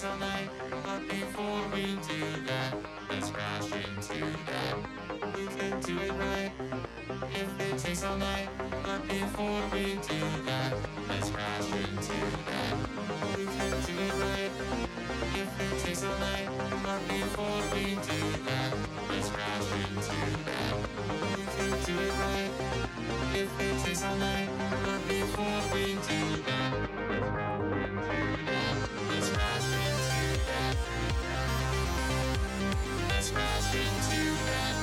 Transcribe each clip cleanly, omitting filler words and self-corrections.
takes all night, but before we do that, let's crash into that. We can do it right if it takes all night, but before we do that, let's crash into that. We can do it right if it takes all night, but before we do that, let's crash into that. We can do it right if it takes all night, but before we do that, let's crash into that. Let's crash into that.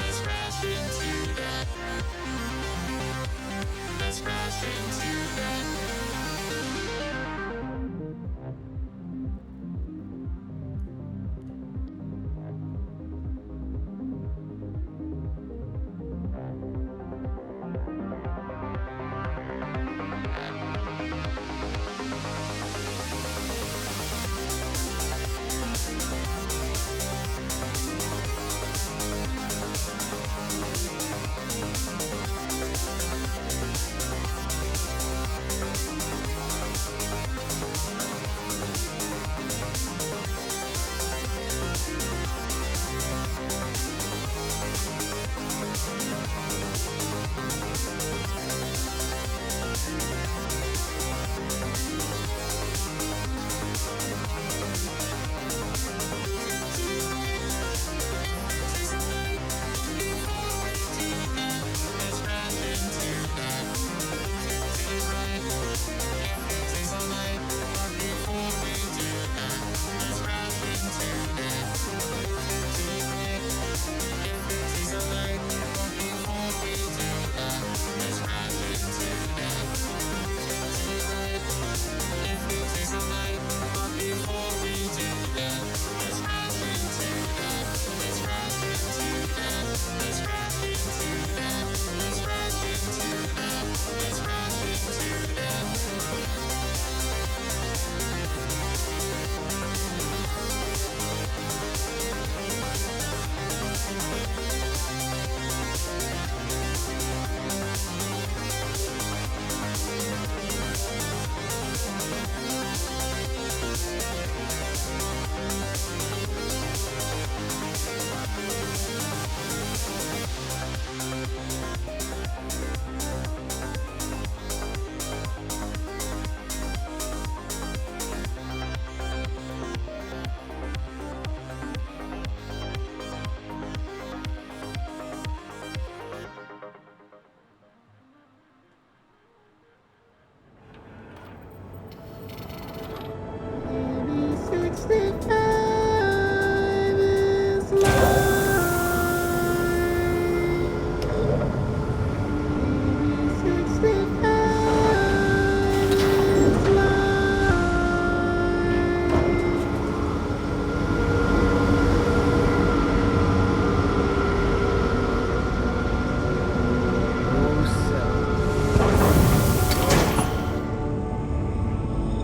Let's crash into that. Let's crash into that.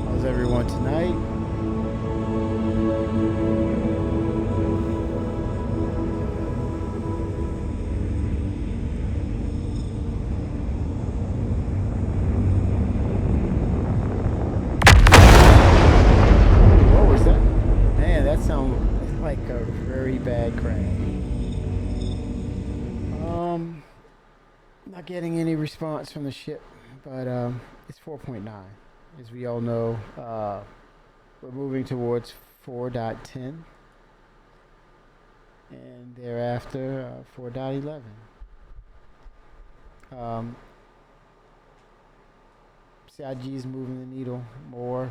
How's everyone tonight? What was that? Man, that sounded like a very bad crash. Not getting any response from the ship, but it's 4.9. As we all know, we're moving towards 4.10 and thereafter 4.11. CIG is moving the needle more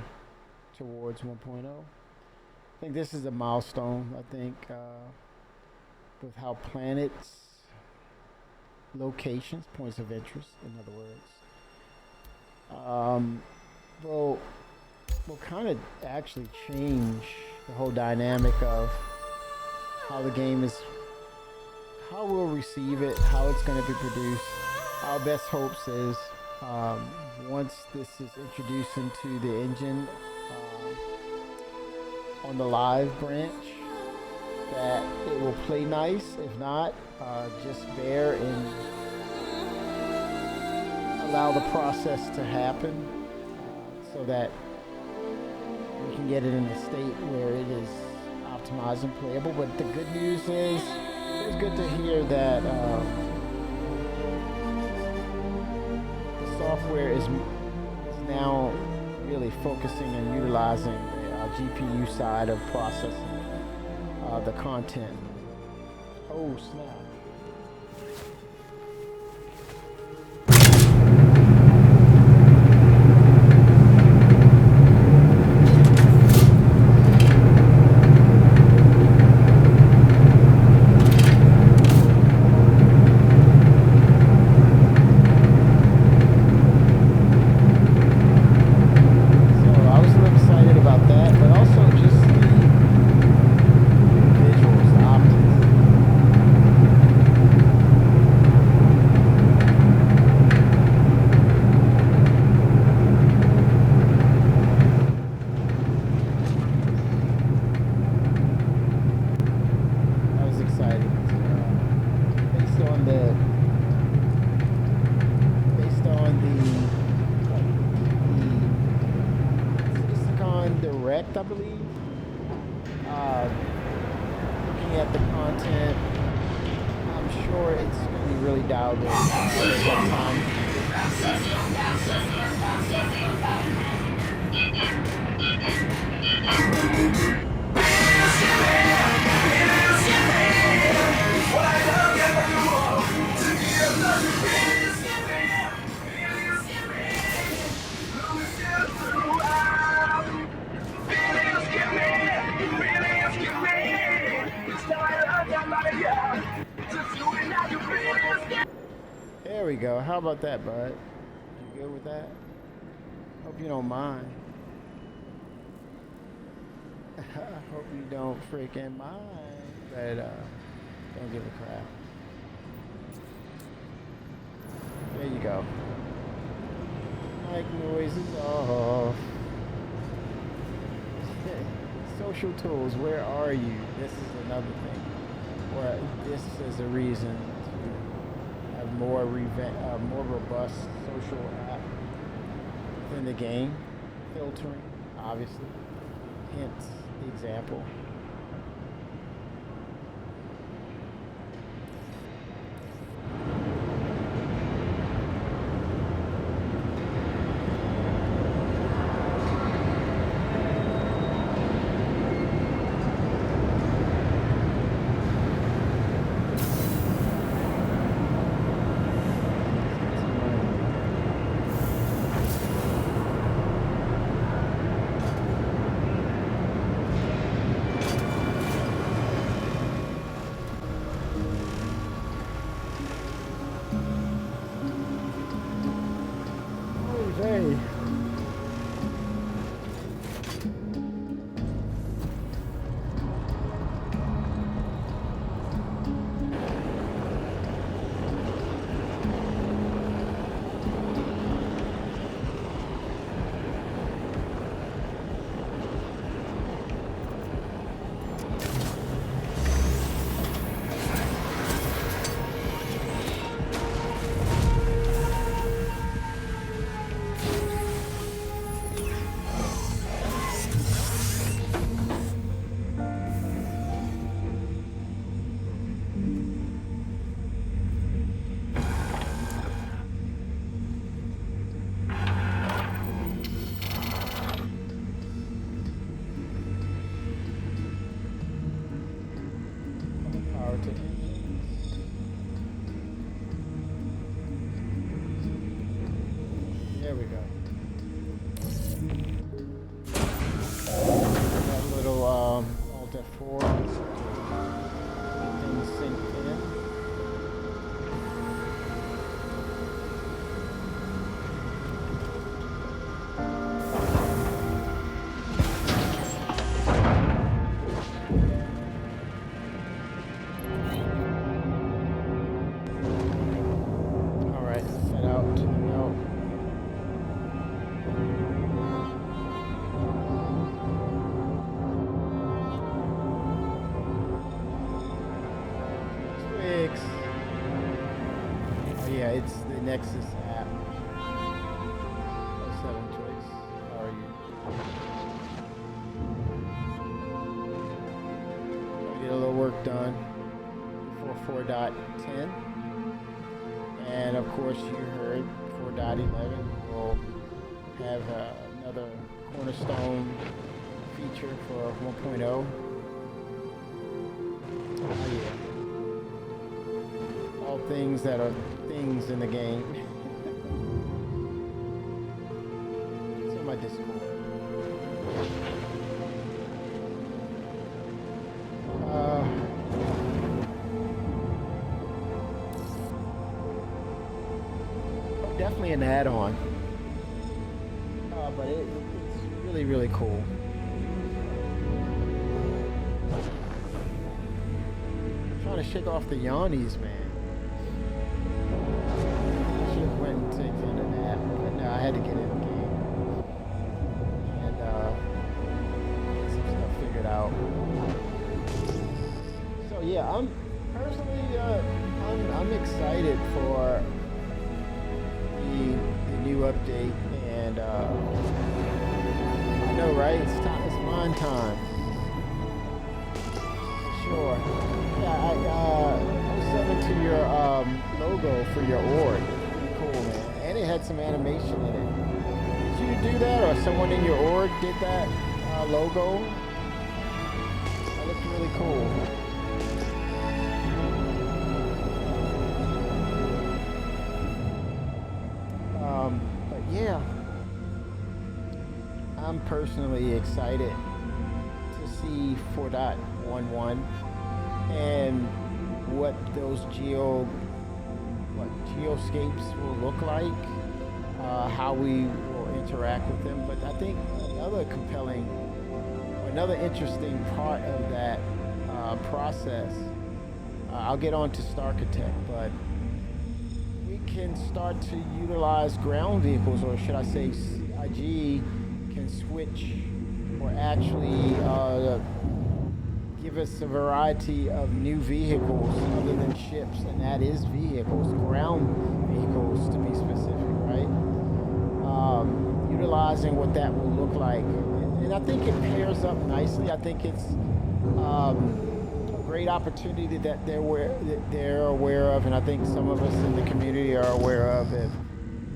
towards 1.0. I think this is a milestone, I think, with how planets, locations, points of interest, in other words, will kind of actually change the whole dynamic of how the game is, how we'll receive it, how it's going to be produced. Our best hopes is once this is introduced into the engine on the live branch, that it will play nice. If not, just bear and allow the process to happen so that we can get it in a state where it is optimized and playable. But the good news is, it's good to hear that the software is now really focusing and utilizing the GPU side of processing the content. Oh snap. I believe. Looking at the content, I'm sure it's going to be really dialed in. There we go. How about that, bud? You good with that? Hope you don't mind. I hope you don't freaking mind. But don't give a crap. There you go. Mic noise is off. Social tools, where are you? This is another thing. Or this is a reason to have more robust social app within the game. Filtering, obviously. Hence the example. Hey. There we go. That little Alt F4 things synced in. Yeah, it's the Nexus app. 07 choice. How are you? 4.10. And of course, you heard 4.11 will have another cornerstone feature for 1.0. Oh yeah. All things that are things in the game. It's on my Discord. Definitely an add-on. But it's really, really cool. I'm trying to shake off the yawnies, man. I should have went and taken a nap, but no, I had to get in the game and get some stuff figured out. So yeah, I'm personally I'm excited for the new update, and I know, right? It's mine time. Sure. Yeah, I 07 to your logo for your org. Pretty cool, man. And it had some animation in it. Did you do that, or someone in your org did that logo? That looked really cool. But yeah, I'm personally excited to see 4.11 and what those geoscapes will look like, how we will interact with them. But I think another interesting part of that process, I'll get on to Starkitect, but we can start to utilize ground vehicles, or should I say CIG can switch or actually give us a variety of new vehicles other than ships, and that is vehicles, ground vehicles to be specific, right? Utilizing what that will look like. And I think it pairs up nicely. I think it's a great opportunity that they're aware of, and I think some of us in the community are aware of it.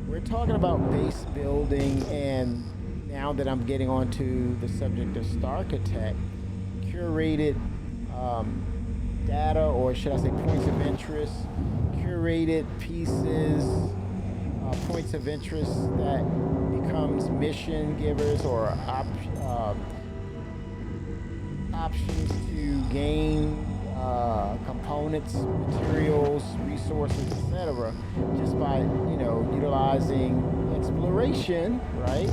We're talking about base building, and now that I'm getting onto the subject of Starkitect, curated data, or should I say points of interest, curated pieces, points of interest that becomes mission givers or options to gain components, materials, resources, etc. just by utilizing exploration, right?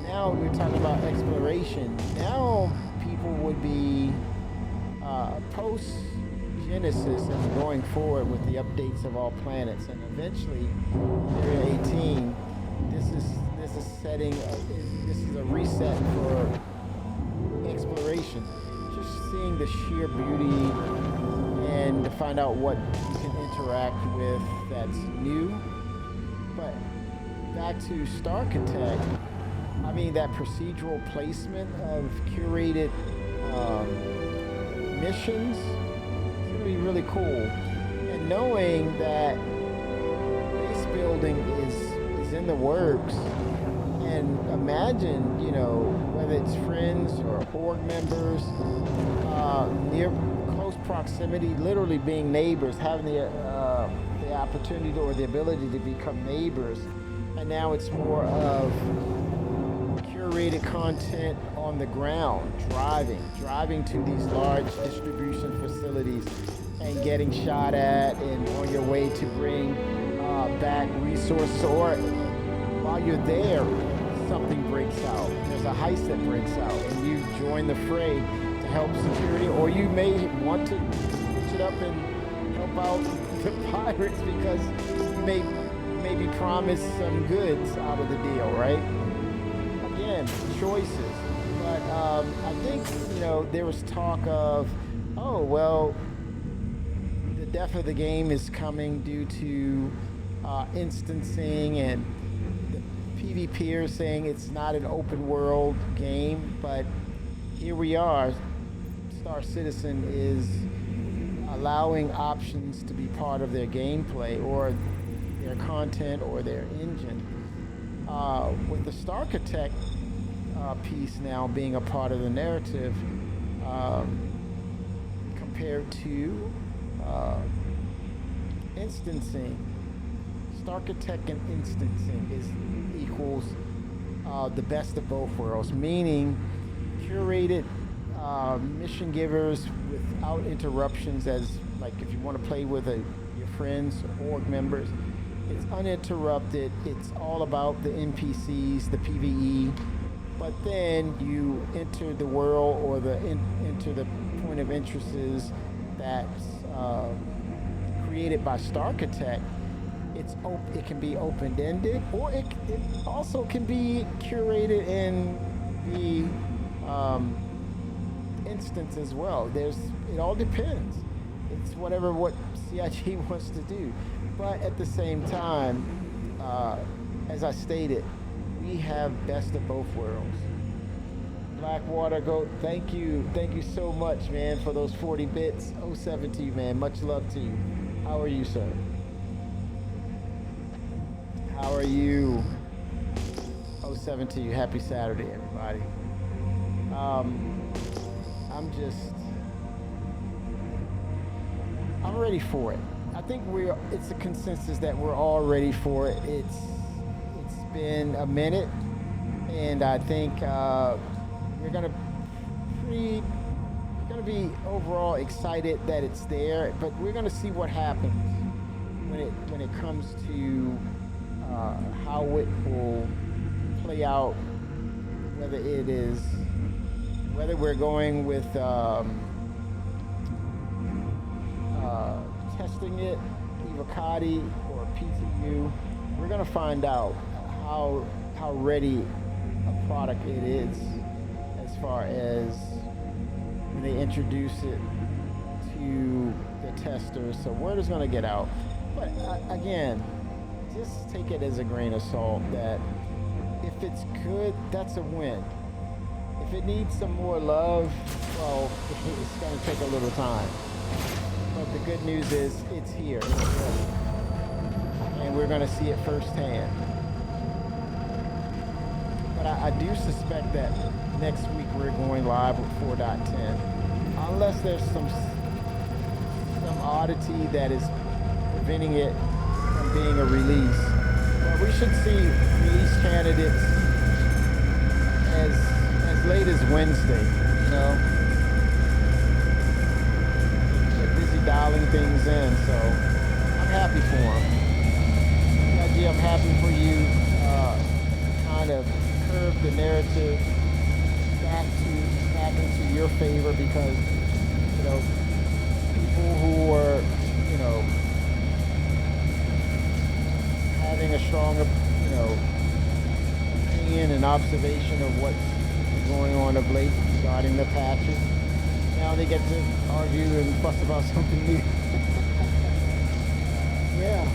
Now we're talking about exploration. Now people would be post Genesis and going forward with the updates of all planets, and eventually Area 18. This is setting. This is a reset for exploration. Just seeing the sheer beauty and to find out what you can interact with that's new. But back to Starkitect. I mean, that procedural placement of curated missions is going to be really cool. And knowing that base building is in the works, and imagine, whether it's friends or org members, near close proximity, literally being neighbors, having the opportunity or the ability to become neighbors. And now it's more of curated content on the ground, driving to these large distribution facilities and getting shot at, and on your way to bring back resources, or while you're there, something breaks out. There's a heist that breaks out, and you join the fray to help security, or you may want to switch it up and help out the pirates because you may maybe promised some goods out of the deal, right? Again, choices. But I think, there was talk of, oh, well, the death of the game is coming due to instancing, and the PvPers saying it's not an open world game, but here we are. Star Citizen is allowing options to be part of their gameplay or their content or their engine. With the Starkitect piece now being a part of the narrative, compared to instancing, Starkitect and instancing is equals the best of both worlds, meaning curated mission givers without interruptions, as like if you want to play with your friends, org members, it's uninterrupted. It's all about the NPCs, the PvE, but then you enter the world or enter the point of interests that's created by Starkitect. It can be open-ended, or it also can be curated and be instance as well. It all depends. It's what CIG wants to do. But at the same time, as I stated, we have best of both worlds. Blackwater Goat, thank you so much, man, for those 40 bits. 07 to you, man. Much love to you. How are you, sir? How are you? 07 to you. Happy Saturday, everybody. I'm ready for it. I think it's a consensus that we're all ready for it. It's been a minute, and I think we're gonna be overall excited that it's there, but we're gonna see what happens when it comes to how it will play out, whether we're going with testing it, Evocati or PTU. We're gonna find out how ready a product it is as far as when they introduce it to the testers. So word is gonna get out. But again, just take it as a grain of salt that if it's good, that's a win. If it needs some more love, well, it's going to take a little time. But the good news is it's here. It's ready. And we're going to see it firsthand. But I do suspect that next week we're going live with 4.10. Unless there's some oddity that is preventing it from being a release. Well, we should see release candidates as late as Wednesday, you know. They're busy dialing things in, so I'm happy for them. Reggie, I'm happy for you kind of curve the narrative back into your favor, because, you know, people who are, you know, having a strong, you know, opinion and observation of what's going on of late regarding the patches. Now they get to argue and fuss about something new. Yeah.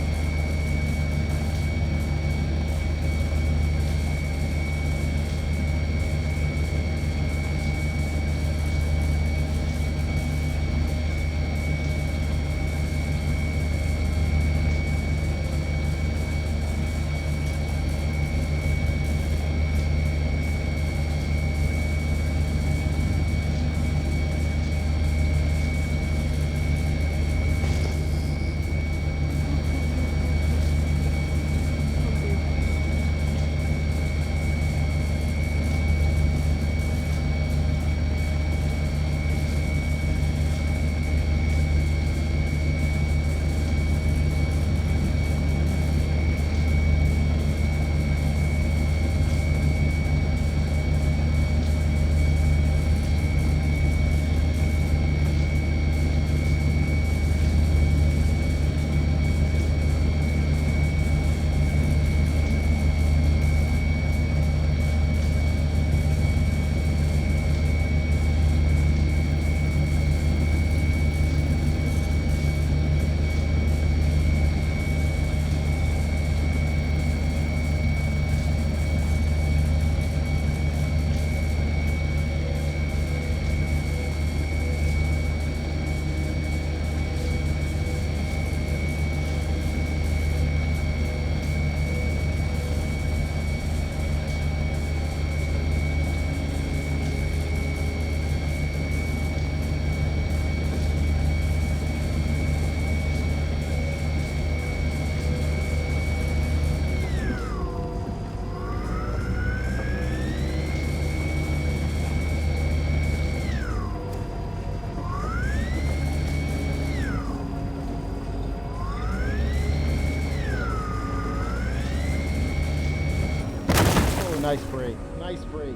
nice break. Nice break.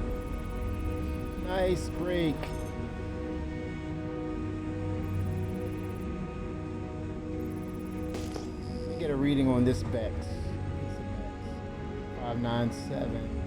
Nice break. Let me get a reading on this Bex. 597.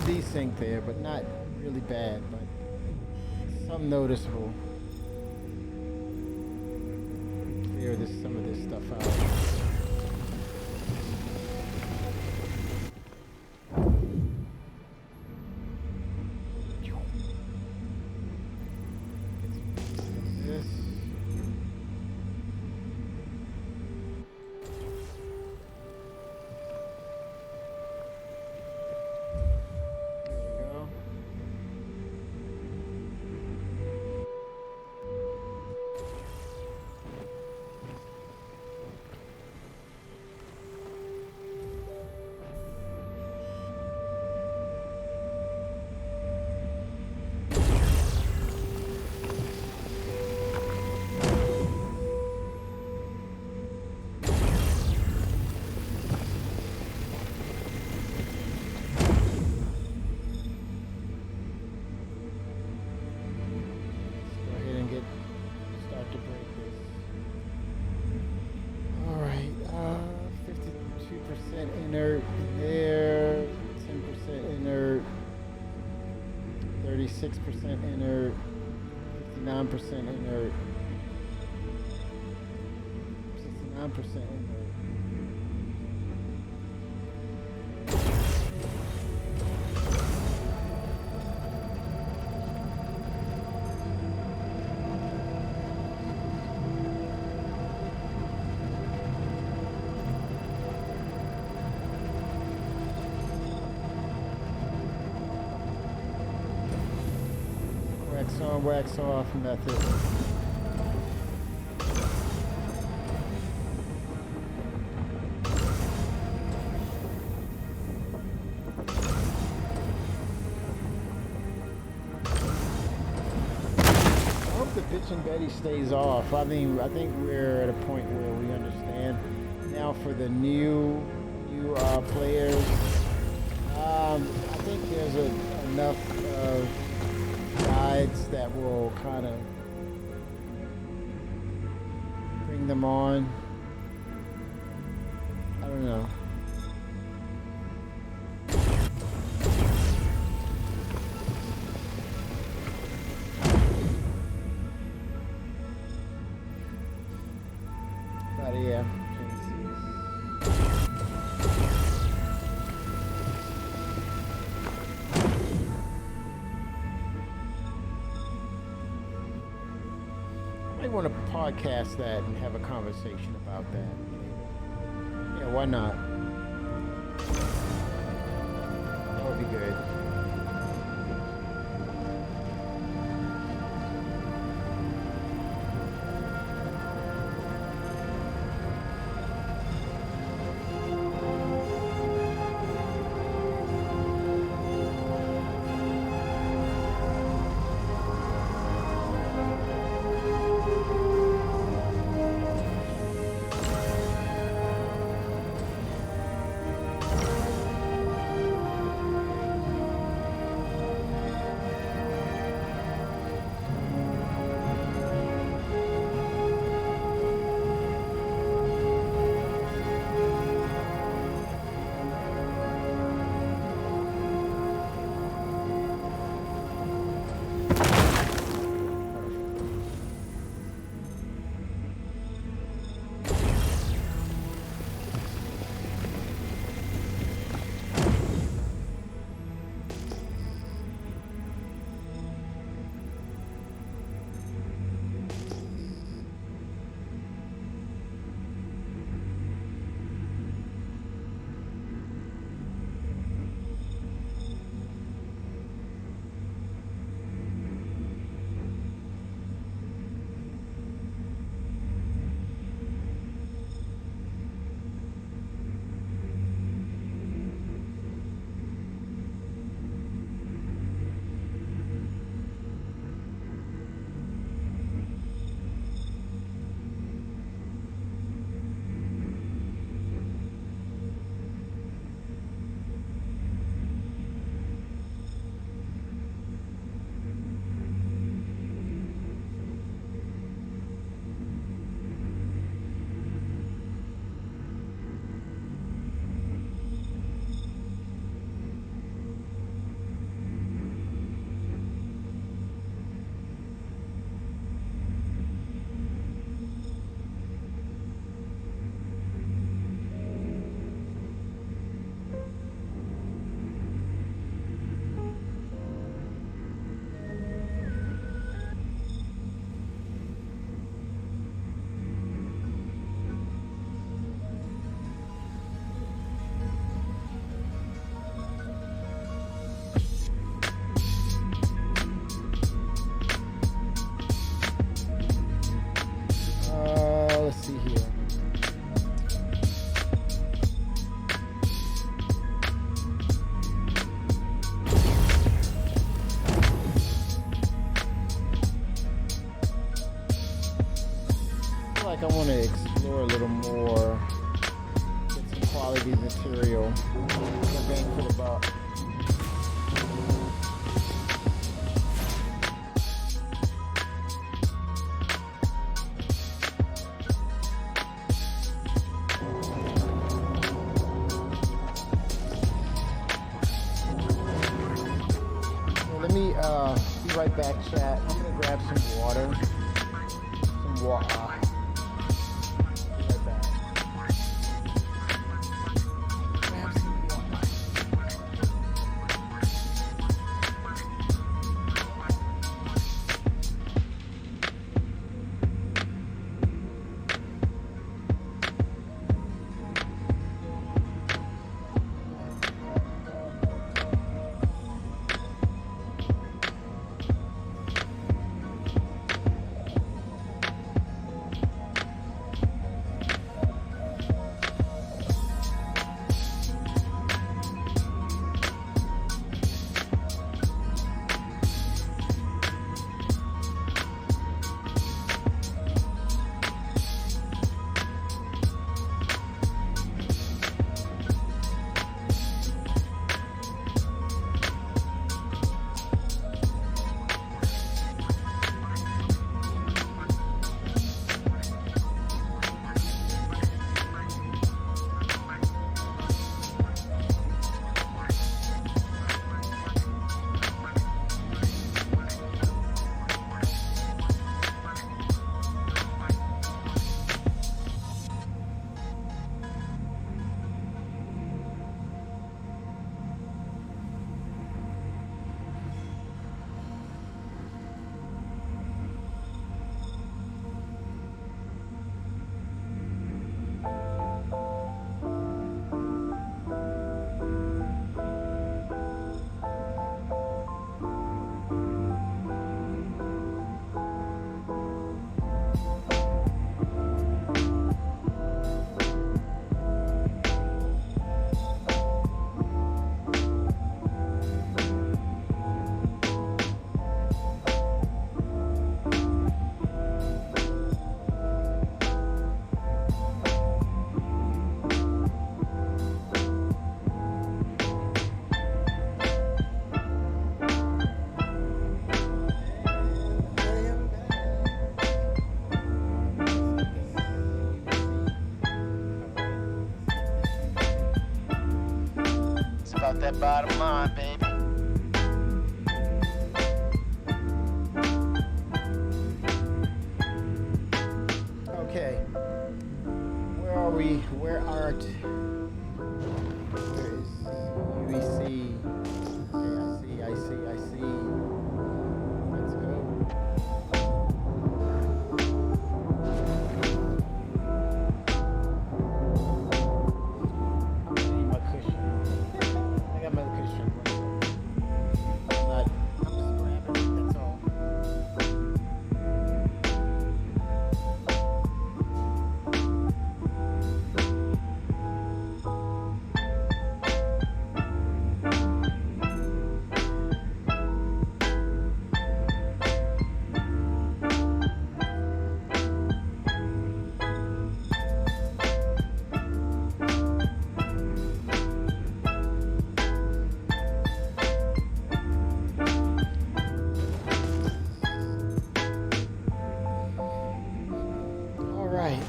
Desync there, but not really bad, but some noticeable. Clear some of this stuff out. Inert there, 10% inert, 36% inert, 59% inert, 69% inert. Wax on, wax off method. I hope the bitch and Betty stays off. I mean, I think we're at a point where we understand now for the new players. I think there's enough of guides that will kind of bring them on. I don't know. But yeah. I want to podcast that and have a conversation about that. Yeah, why not? That would be good. like I want to explore a little more, get some quality material, get bang for the buck. Let me be right back, chat. I'm gonna grab some water. Some water. Be right back. Grab some water. About that bottom line, baby. Okay. Where are we? Where are Where is UEC? Okay, I see. Let's go. I need my cushion. I got my cushion. I'm just grabbing it, that's all. All right.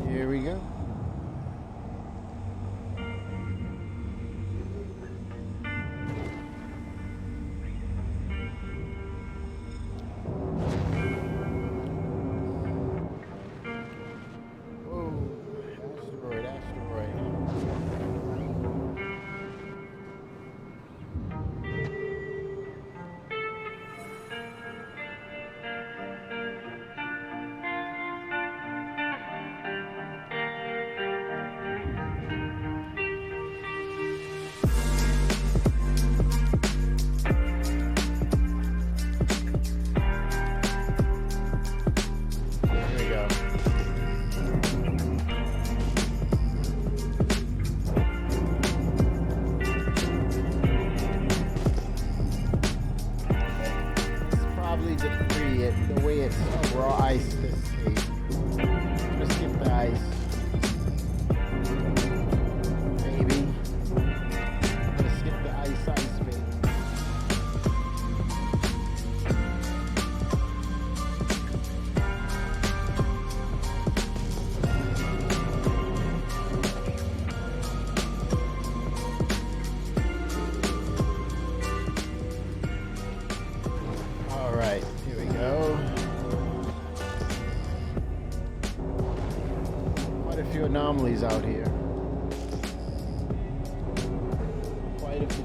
Here we go. Whoa, asteroid. it's raw ice this case. Let's skip the ice. Maybe. Let's skip the ice bit. All right, here we go. Quite a few anomalies out here. Quite a few.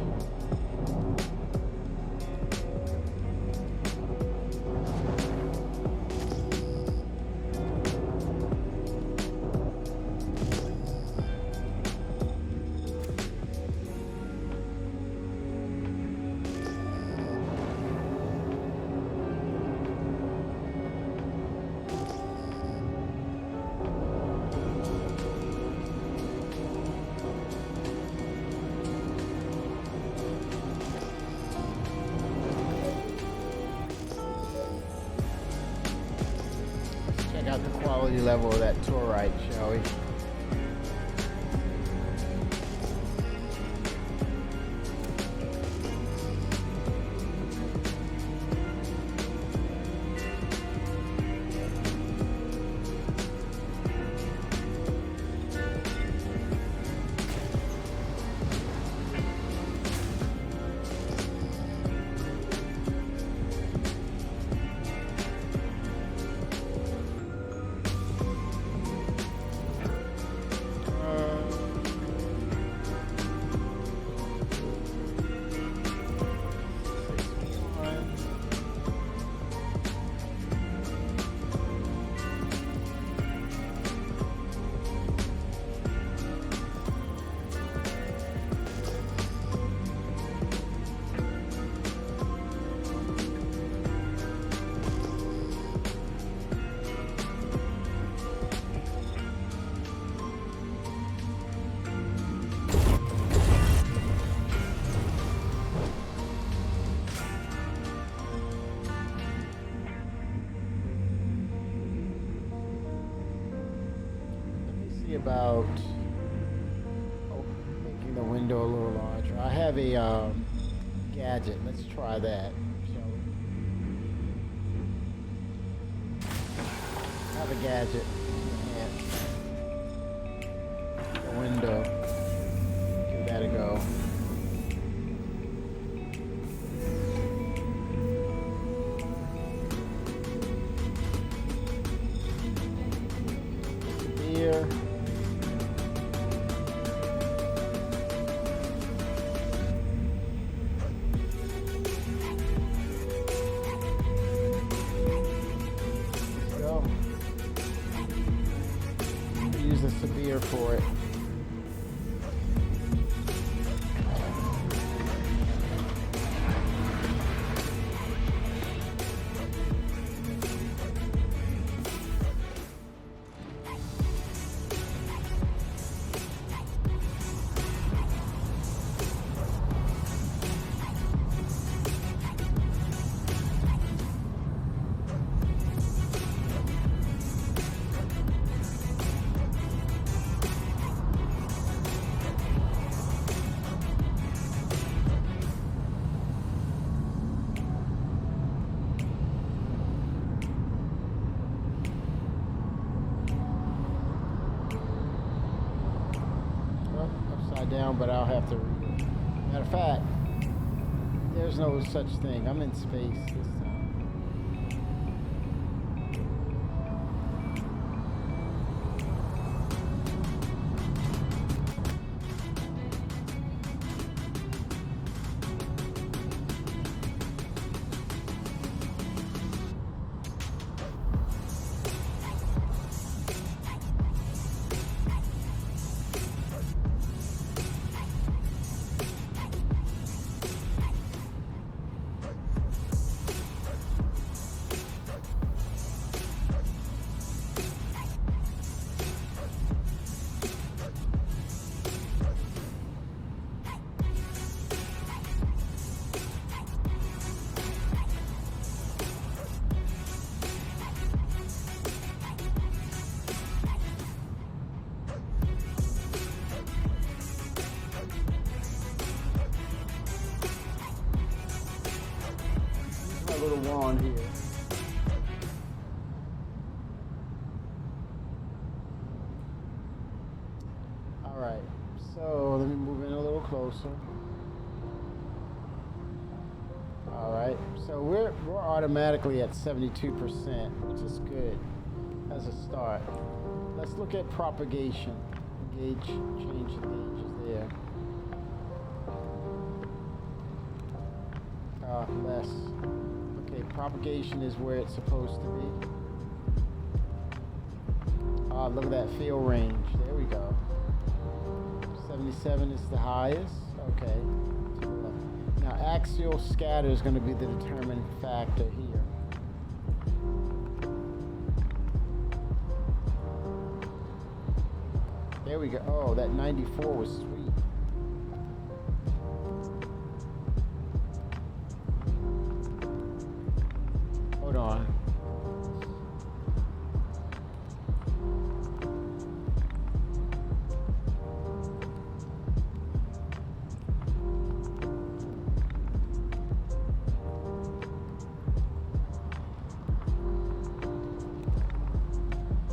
Check out the quality level of that Torite, shall we? About making the window a little larger. I have a gadget. Let's try that. Shall we? I have a gadget. The window. Give that a go. Here. Use the severe for it. Down, but I'll have to read it. Matter of fact, there's no such thing. I'm in space this time. little wand here. All right, so let me move in a little closer. All right, so we're automatically at 72%, which is good as a start. Let's look at propagation. Change the gauges there. Less. Okay, propagation is where it's supposed to be. Look at that field range. There we go. 77 is the highest. Okay. To the left. Now, axial scatter is going to be the determining factor here. There we go. Oh, that 94 was sweet. Hold on.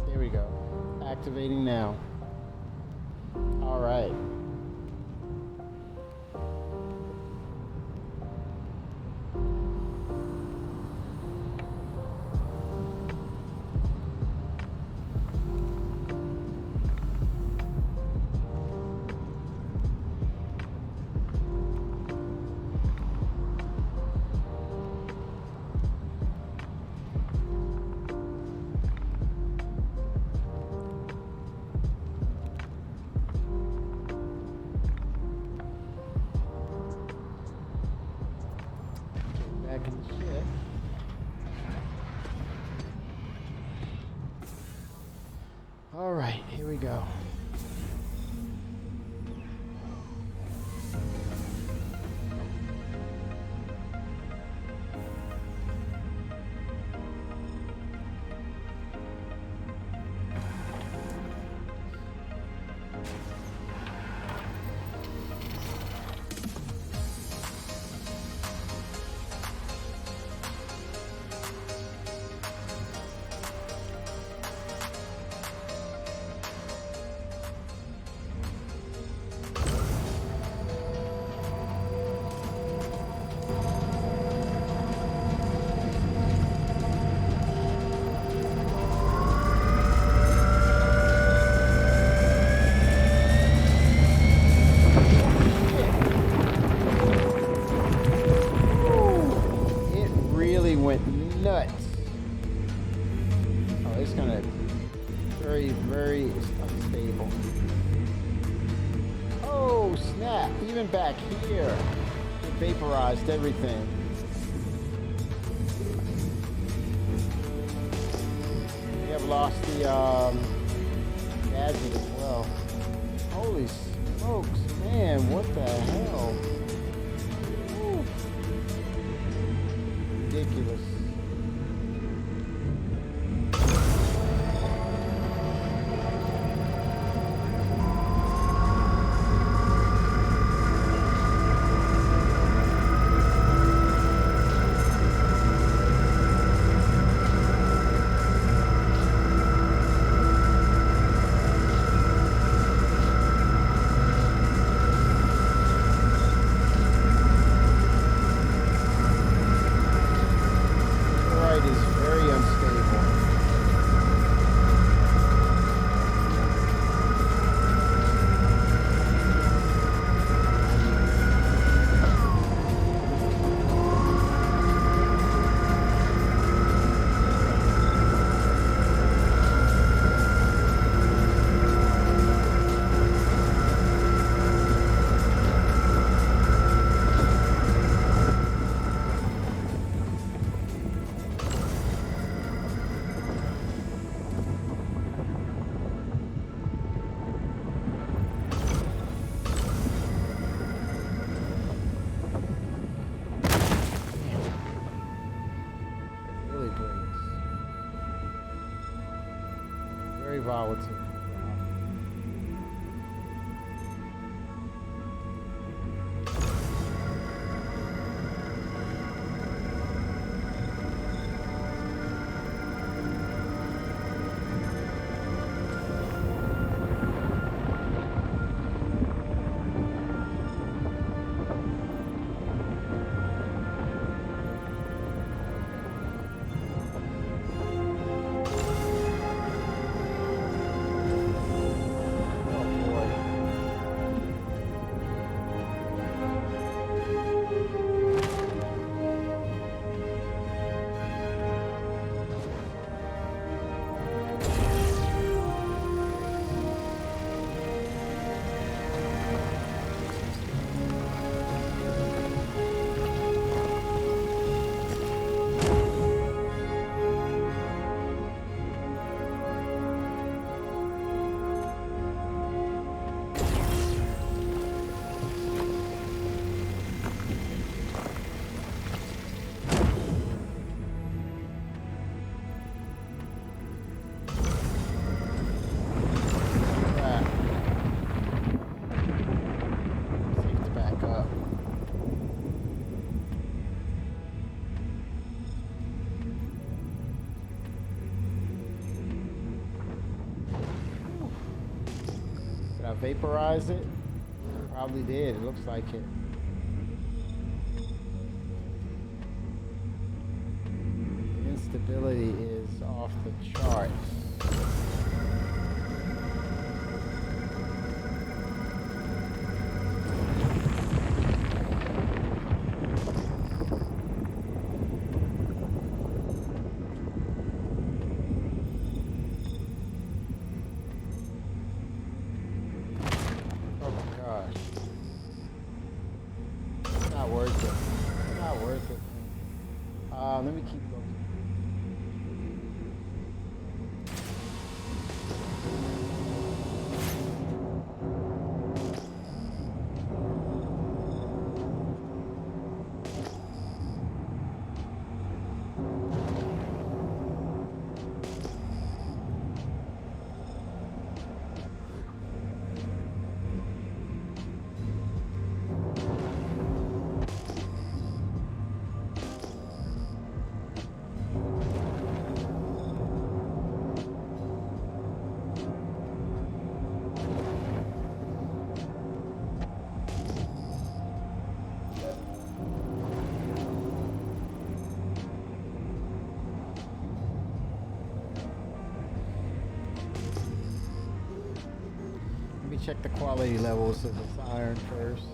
There we go. Activating now. All right. Back in the ship. All right, here we go. Went nuts. Oh, it's gonna very unstable. Oh snap! Even back here, it vaporized everything. We have lost the gadget as well. Holy smokes, man! What the hell? Woo. Ridiculous. Very volatile. vaporize it? Probably did. It looks like it. The instability is off the charts. Let me keep looking. Check the quality levels of this iron first.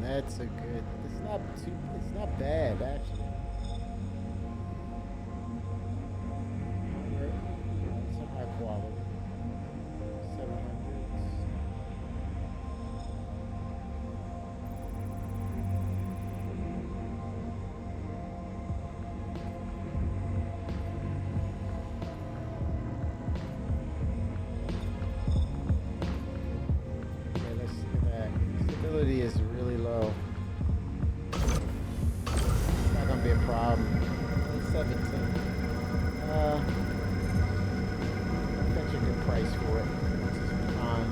That's a good. It's not bad actually. It's a high quality. 700s. Okay, let's look at that. Stability is really low. It's not gonna be a problem. 17. That's a good price for it. It's fine.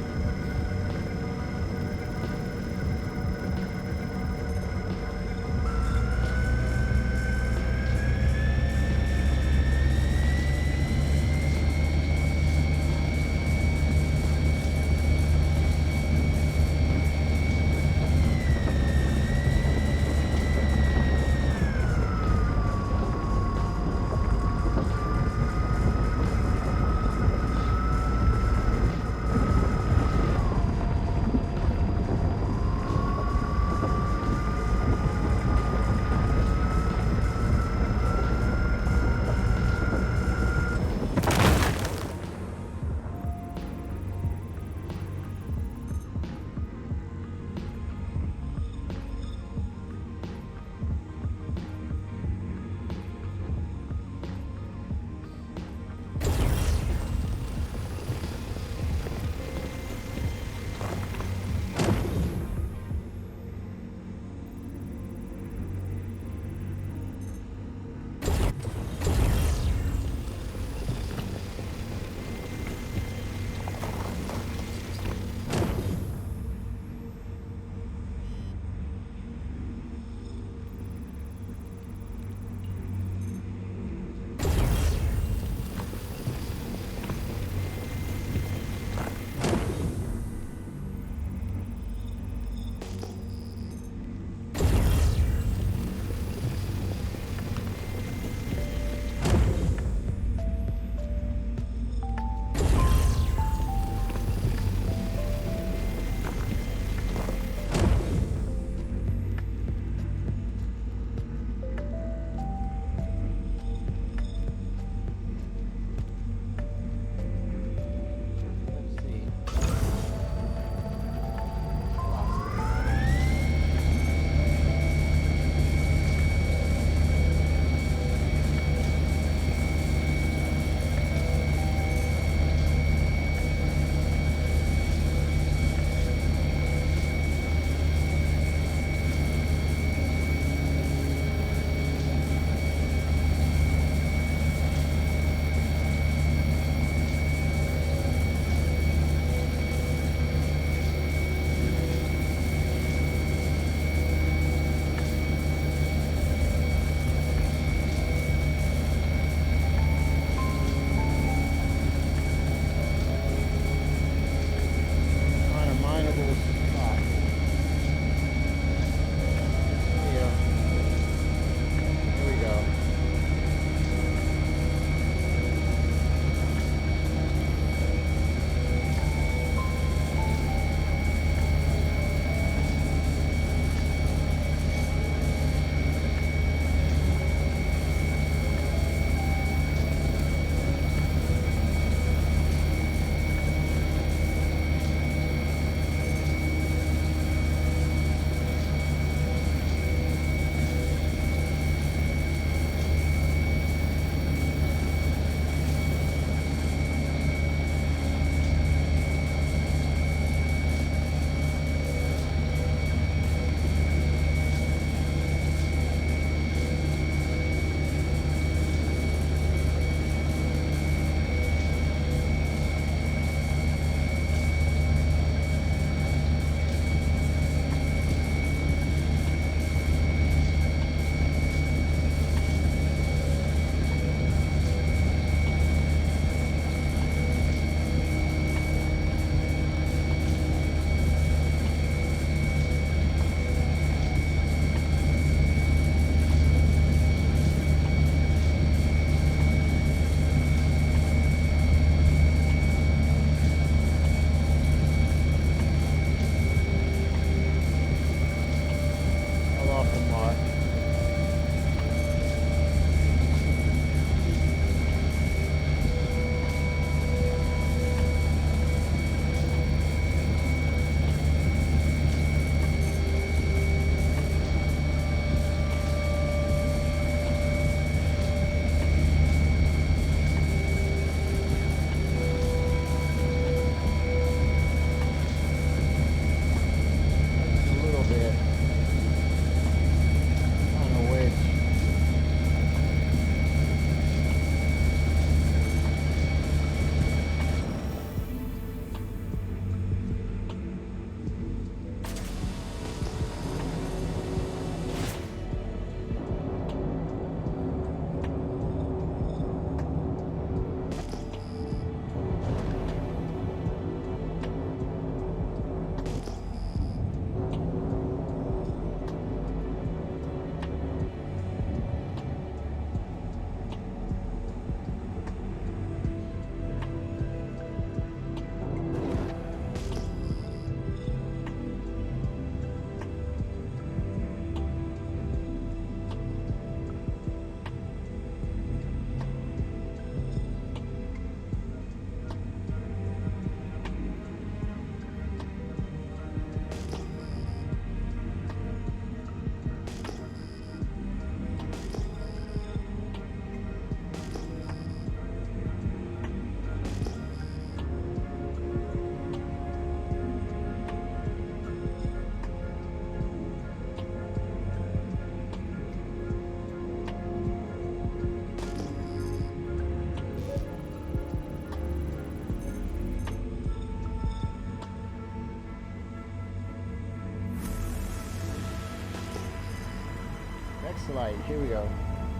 Exolite. Here we go.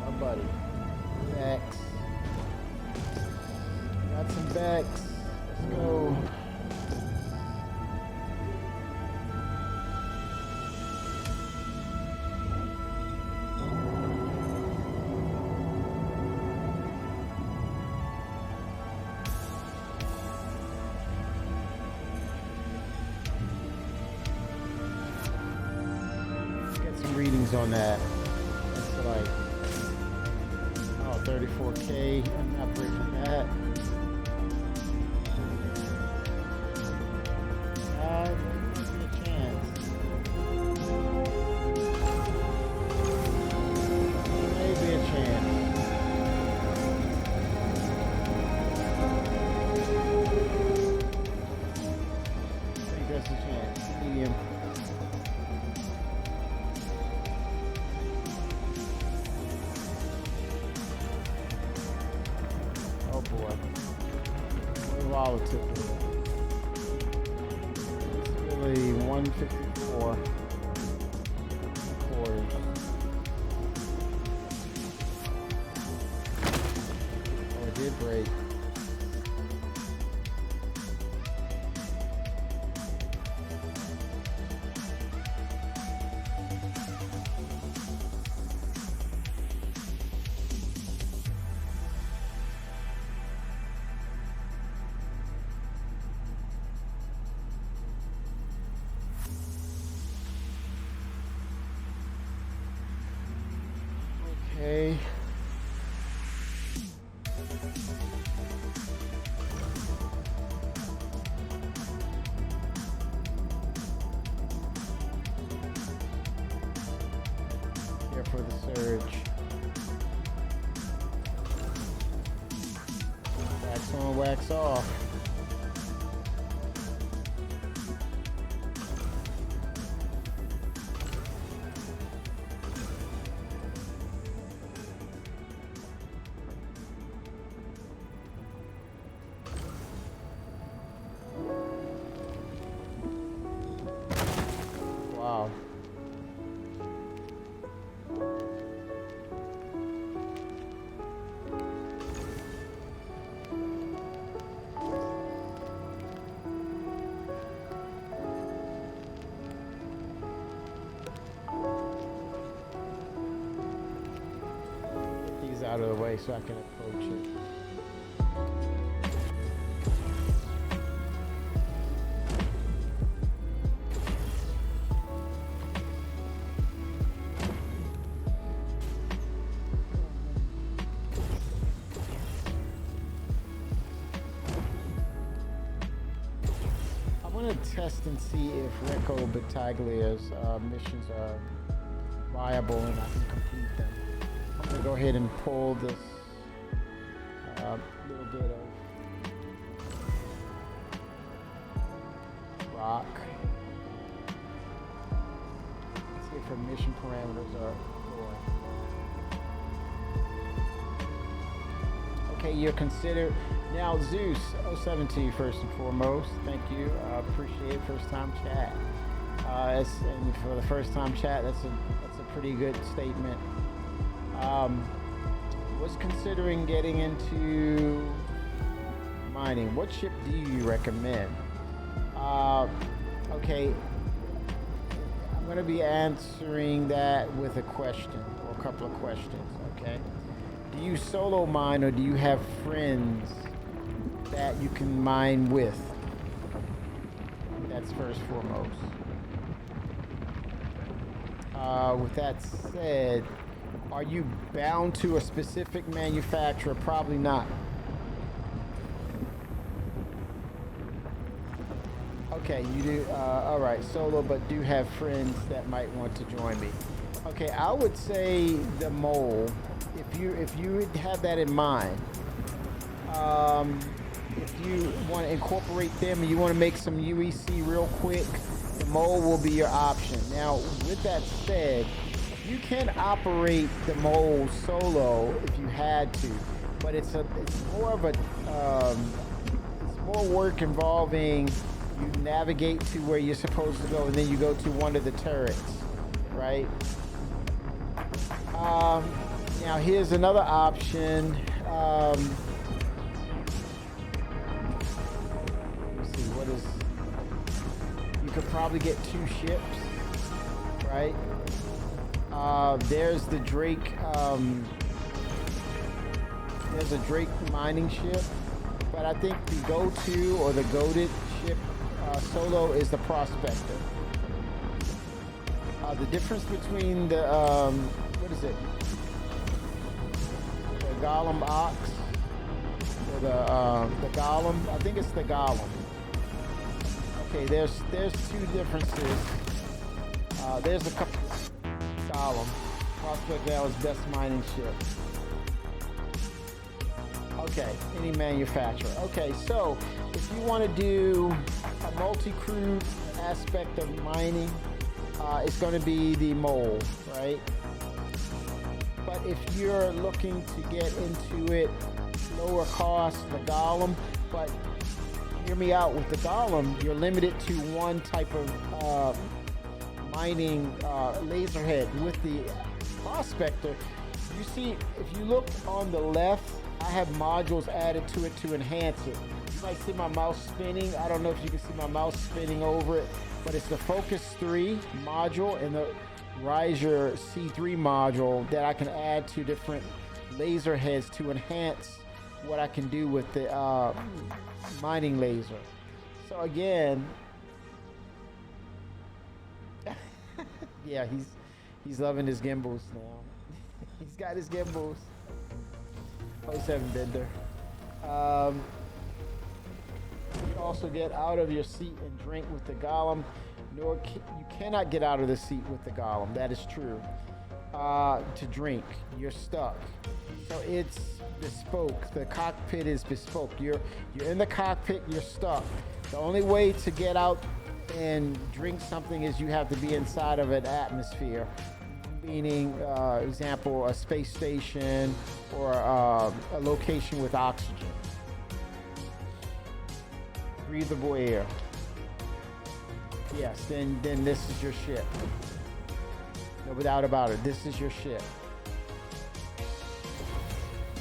My buddy. Bex. Got some Bex. Let's go. Readings on that. It's like, oh, 34K. I'm not breaking that. Maybe a chance. Maybe a chance. I think that's a chance. Medium. Volatility. It's really 154 quarters. Oh, it did break. Okay. Here for the surge. Wax on, wax off. Wow. Get these out of the way so I can approach it. I want to test and see if Recco Battaglia's missions are viable and I can complete them. I'm going to go ahead and pull this little bit of rock. Let's see if her mission parameters are lower. Okay, you're considered. Now, Zeus 017 first and foremost. Thank you. Appreciate it. First time chat. And for the first time chat, that's a pretty good statement. Was considering getting into mining. What ship do you recommend? Okay, I'm going to be answering that with a question or a couple of questions. Okay, do you solo mine or do you have friends that you can mine with? That's first and foremost. With that said, are you bound to a specific manufacturer? Probably not. Okay, you do. All right, solo, but do have friends that might want to join me. Okay, I would say the mole. If you have that in mind, if you want to incorporate them and you want to make some UEC real quick, the mole will be your option. Now, with that said, you can operate the mole solo if you had to, but it's more of a it's more work involving you navigate to where you're supposed to go and then you go to one of the turrets, right? Now here's another option. Let's see, what is? You could probably get 2 ships, right? There's the Drake. There's a Drake mining ship, but I think the go-to or the goated ship solo is the Prospector. The difference between the what is it? The Golem Ox or the Golem? I think it's the Golem. Okay, there's 2 differences. There's a couple. Golem. Prospect now is best mining ship. Okay, any manufacturer. Okay, so if you want to do a multi-crew aspect of mining, it's going to be the Mole, right? But if you're looking to get into it lower cost, the Golem, but hear me out, with the Golem, you're limited to one type of mining laser head. With the Prospector, you see, if you look on the left, I have modules added to it to enhance it. You might see my mouse spinning. I don't know if you can see my mouse spinning over it, but it's the Focus 3 module and the Riser C3 module that I can add to different laser heads to enhance what I can do with the mining laser. So again, yeah, he's loving his gimbals now. He's got his gimbals. 07 Bender. You can also get out of your seat and drink with the Golem. You cannot get out of the seat with the Golem. That is true. To drink, you're stuck. So it's bespoke. The cockpit is bespoke. You're in the cockpit. You're stuck. The only way to get out and drink something is you have to be inside of an atmosphere. Meaning, example, a space station or a location with oxygen. Breathable air. Yes, then this is your ship. No doubt about it. This is your ship.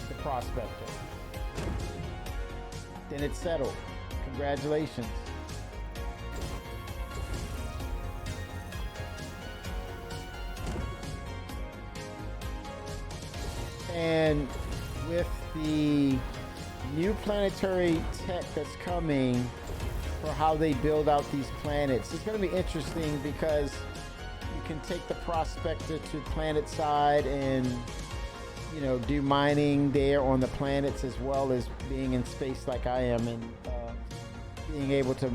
The Prospector. Then it's settled. Congratulations. And with the new planetary tech that's coming for how they build out these planets, it's going to be interesting because you can take the Prospector to planet side and, you know, do mining there on the planets as well as being in space like I am and being able to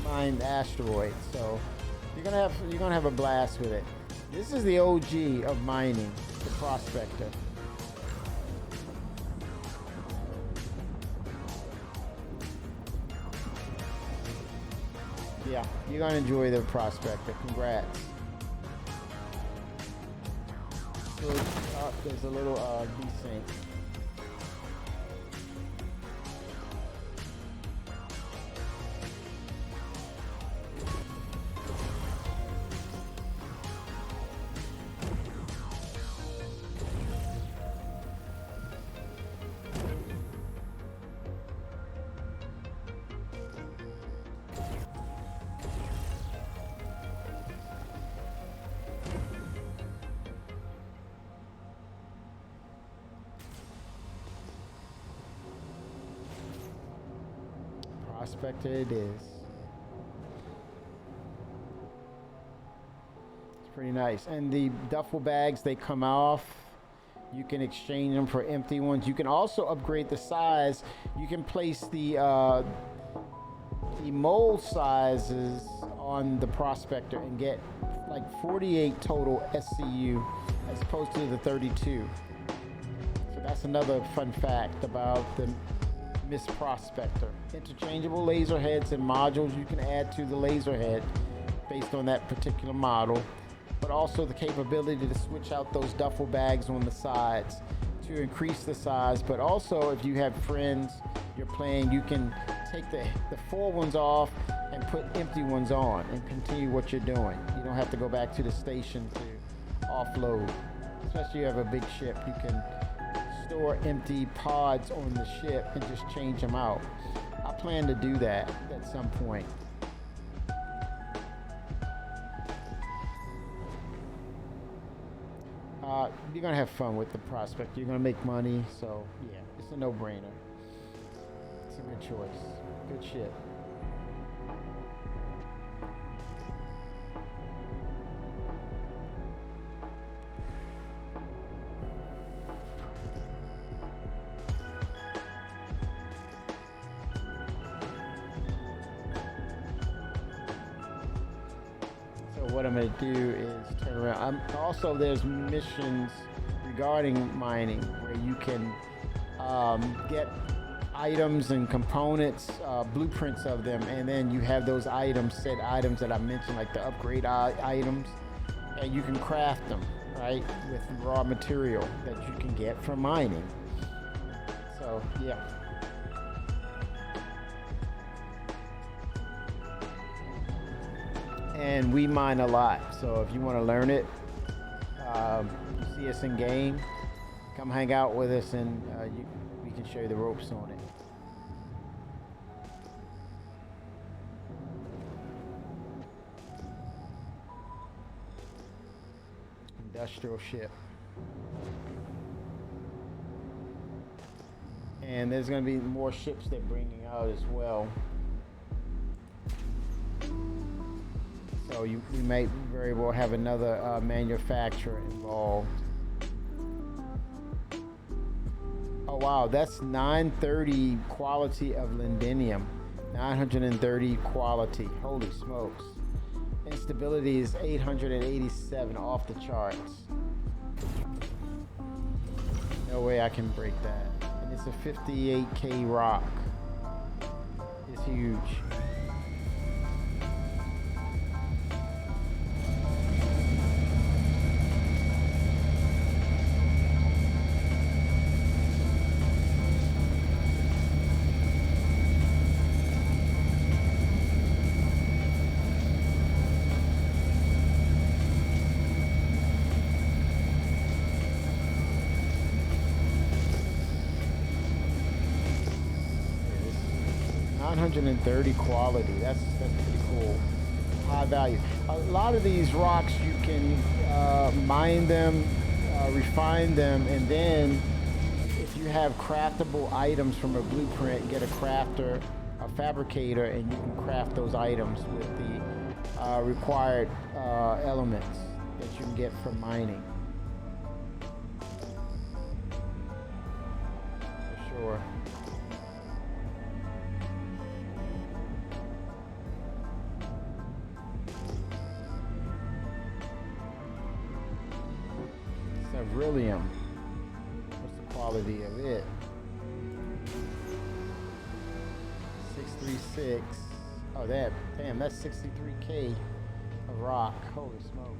mine asteroids. So you're gonna have a blast with it. This is the OG of mining, the Prospector. Yeah, you're gonna enjoy the Prospector. Congrats. So, there's a little desync. Prospector it is. It's pretty nice. And the duffel bags, they come off. You can exchange them for empty ones. You can also upgrade the size. You can place the mold sizes on the Prospector and get like 48 total SCU as opposed to the 32. So that's another fun fact about the Miss Prospector. Interchangeable laser heads and modules you can add to the laser head based on that particular model, but also the capability to switch out those duffel bags on the sides to increase the size. But also, if you have friends you're playing, you can take the full ones off and put empty ones on and continue what you're doing. You don't have to go back to the station to offload. Especially if you have a big ship, you can store empty pods on the ship and just change them out. I plan to do that at some point. You're gonna have fun with the prospect. You're gonna make money, so yeah, it's a no-brainer. It's a good choice. Good shit. What I'm going to do is turn around. Also, there's missions regarding mining where you can get items and components, blueprints of them, and then you have those items, said items that I mentioned, like the upgrade items, and you can craft them, right, with raw material that you can get from mining. So, yeah. And we mine a lot, so if you want to learn it, see us in game, come hang out with us, and we can show you the ropes on it. Industrial ship. And there's going to be more ships they're bringing out as well. So we may very well have another manufacturer involved. Oh wow, that's 930 quality of lindenium. 930 quality. Holy smokes. Instability is 887, off the charts. No way I can break that. And it's a 58K rock. It's huge. And 30 quality. That's pretty cool. High value. A lot of these rocks you can mine them, refine them, and then if you have craftable items from a blueprint, get a crafter, a fabricator, and you can craft those items with the required elements that you can get from mining. For sure. Beryllium. What's the quality of it? 636. Oh, damn, that's 63K of rock. Holy smokes.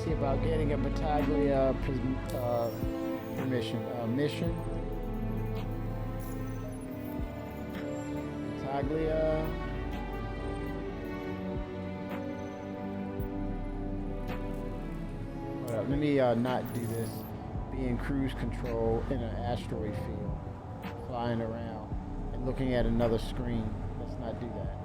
See about getting a Battaglia permission. Mission. Battaglia. Hold up, let me not do this. Be in cruise control in an asteroid field, flying around and looking at another screen. Let's not do that.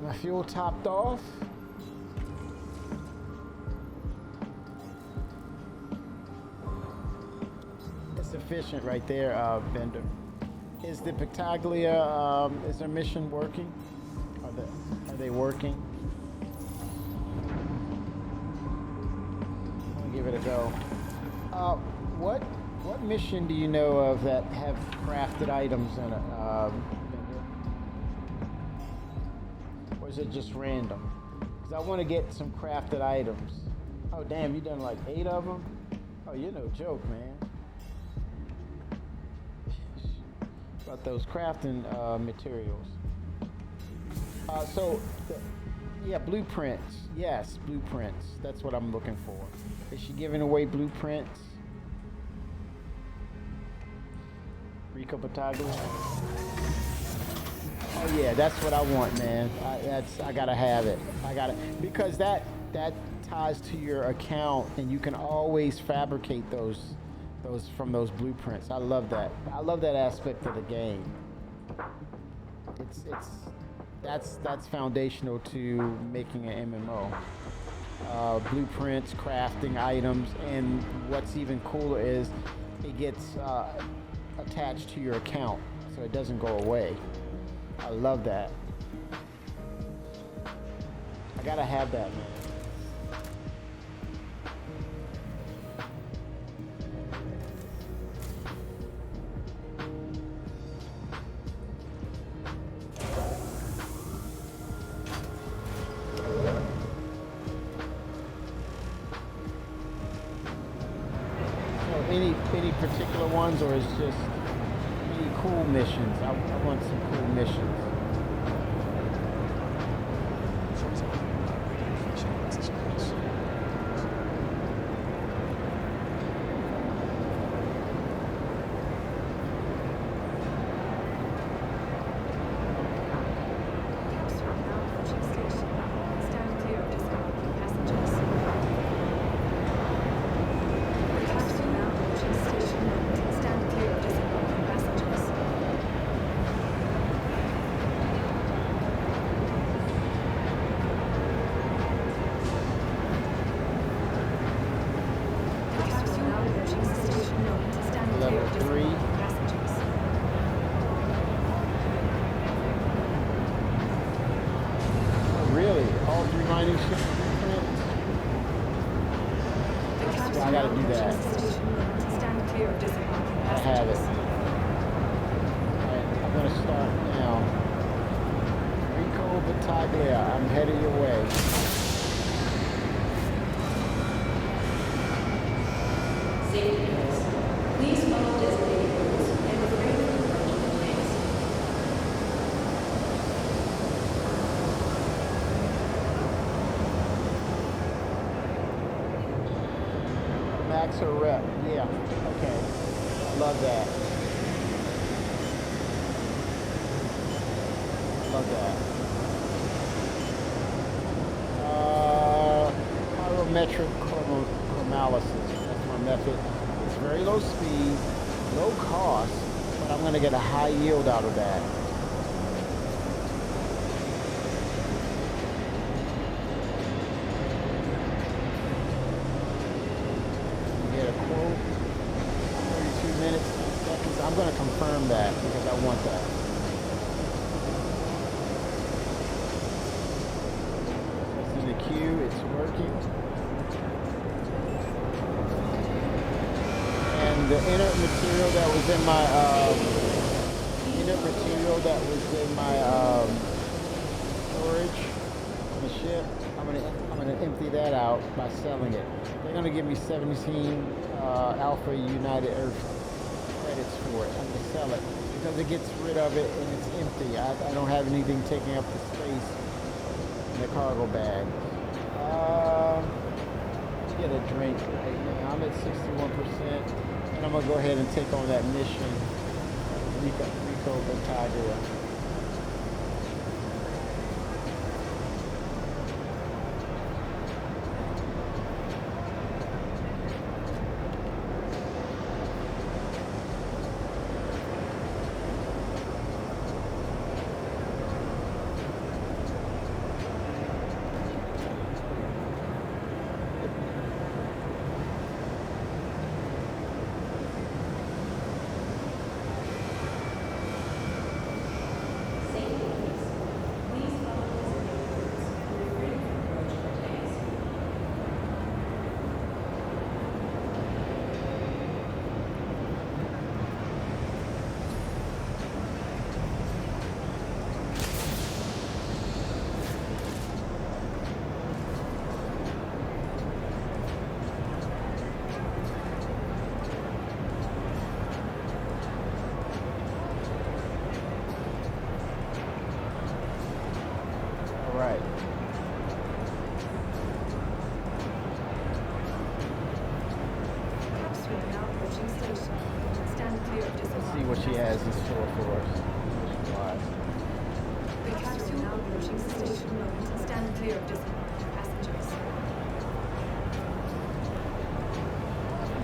Got my fuel topped off. It's efficient right there, Bender. Is the Pictaglia, is their mission working? Are they working? I'll give it a go. What mission do you know of that have crafted items in it, Bender? Or is it just random? Because I want to get some crafted items. Oh damn, you done like 8 of them? Oh, you're no joke, man. About those crafting materials. Yeah, blueprints. Yes, blueprints. That's what I'm looking for. Is she giving away blueprints? Rico Battaglia. Oh yeah, that's what I want, man. I gotta have it. Because that ties to your account, and you can always fabricate those from those blueprints. I love that. I love that aspect of the game. That's foundational to making an MMO. Blueprints, crafting items, and what's even cooler is it gets attached to your account, so it doesn't go away. I love that. I gotta have that, man. Any particular ones, or is just any cool missions? I want some cool missions. Level 3. Oh, really? All 3 mining ships? Yeah, I gotta do that. I have it. Alright, I'm gonna start now. Rico Battaglia, I'm headed your way. Please follow designated routes and refrain from approaching lanes. Max or rep? Yeah. Okay. I love that. Love that. Pyrometric chromalysis. That's my method. It's very low speed, low cost, but I'm going to get a high yield out of that. Get a quote, 32 minutes, 10 seconds. I'm going to confirm that because I want that. It's in the queue, it's working. And the inert material that was in my storage on the ship, I'm gonna empty that out by selling it. They're gonna give me 17 Alpha United Earth credits for it. I'm gonna sell it because it gets rid of it and it's empty. I don't have anything taking up the space in the cargo bag. Get a drink right now. I'm at 61%, and I'm gonna go ahead and take on that mission. Rico Battaglia. Capsule now approaching station. Stand clear of Let's see disembark what she has in passengers. store for us. Why? The capsule now approaching station. Stand clear of disembark passengers.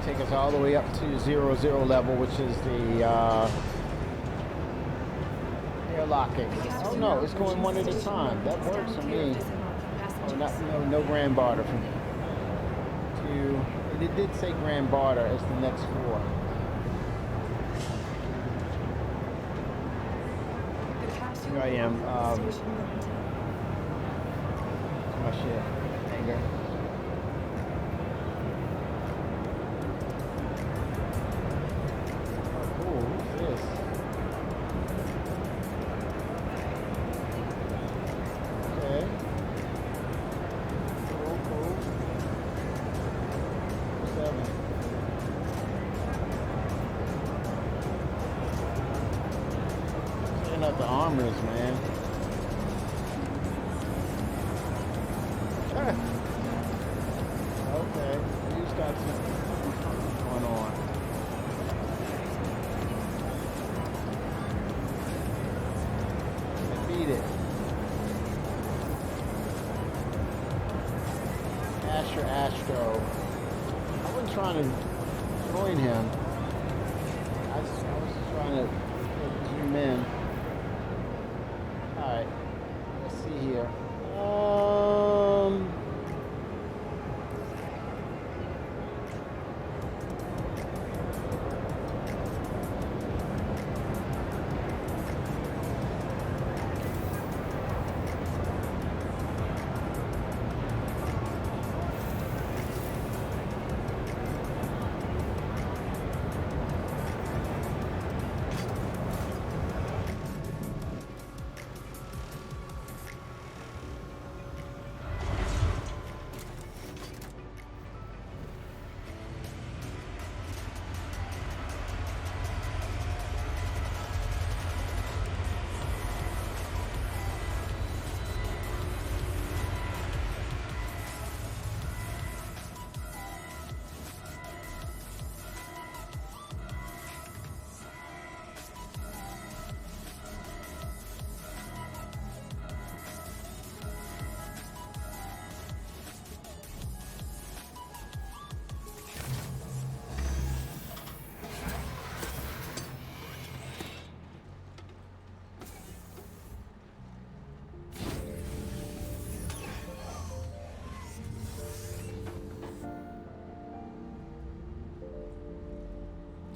Take us all the way up to 0 level, which is the airlock exit. Oh no, it's going one at a time. That works for me. Oh, no grand barter for me. It did say grand barter as the next floor. The capsule Here I am. station momentarily. Oh shit. Anger. Oh, cool. Who's this? Okay. Cool. 7. Checking out the armors, man. Okay, he's got something going on. Beat it. Asher Astro. I wasn't trying to join him. I was just trying to zoom in. Alright. Let's see here.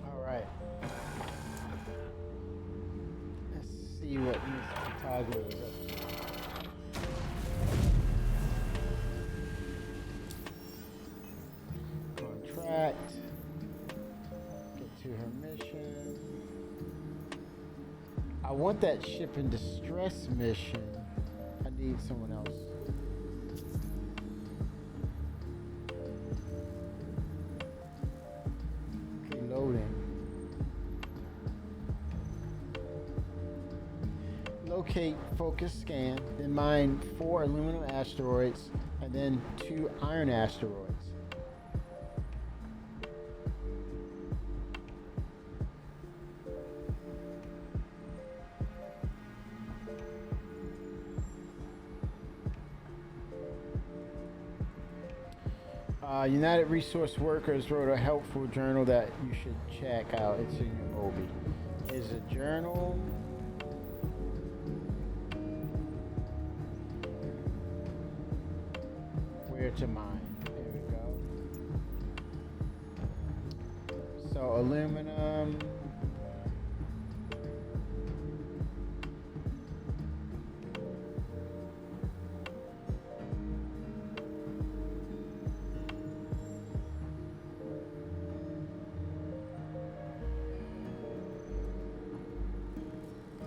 Alright. Let's see what Mr. Toggle is up to. Contract. Get to her mission. I want that ship in distress mission. I need someone else. Okay, loading. Locate, focus, scan, then mine 4 aluminum asteroids, and then 2 iron asteroids. United Resource Workers wrote a helpful journal that you should check out. It's in your Moby. Is a journal. Where to mine? There we go. So aluminum.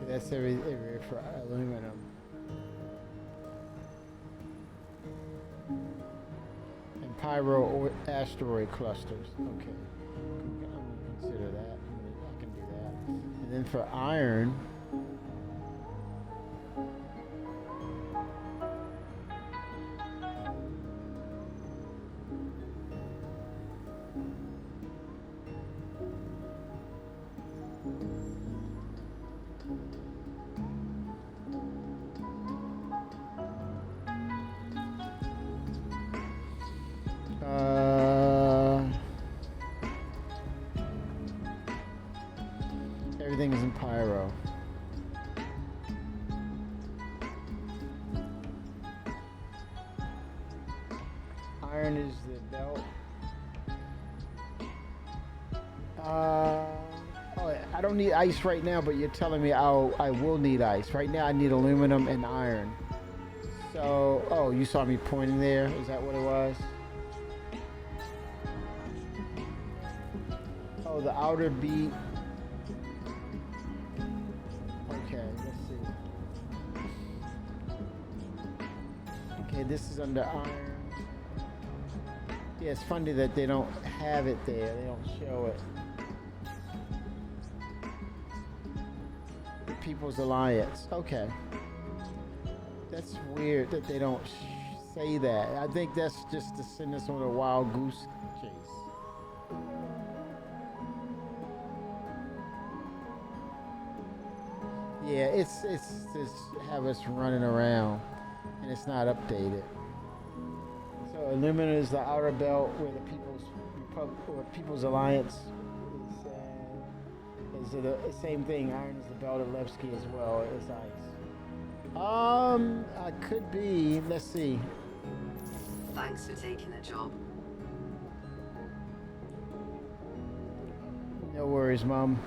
That's every for aluminum. And pyro asteroid clusters. Okay. I'm gonna consider that. I can do that. And then for iron. iron is the belt. Oh, I don't need ice right now, but you're telling me I will need ice. Right now I need aluminum and iron. So, oh, you saw me pointing there? Is that what it was? Oh, the outer beat. Okay, let's see. Okay, this is under iron. Yeah, it's funny that they don't have it there. They don't show it. The People's Alliance. Okay. That's weird that they don't say that. I think that's just to send us on a wild goose chase. Yeah, it's just have us running around, and it's not updated. So aluminum is the outer belt, where the People's Alliance is the same thing. Iron is the belt of Levski as well as ice. I could be. Let's see. Thanks for taking the job. No worries, Mom.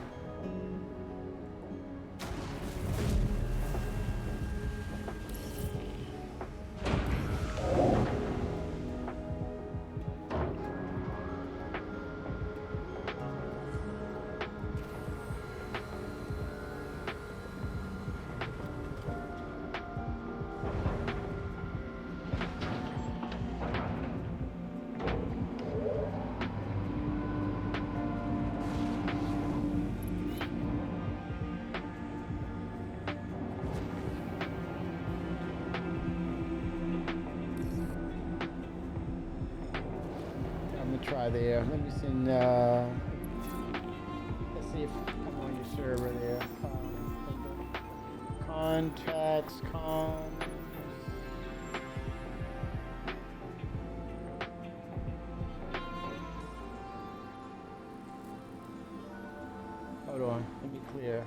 Try there. Let me send. Let's see if I'm on your server there. Contacts, comms. Hold on. Let me clear.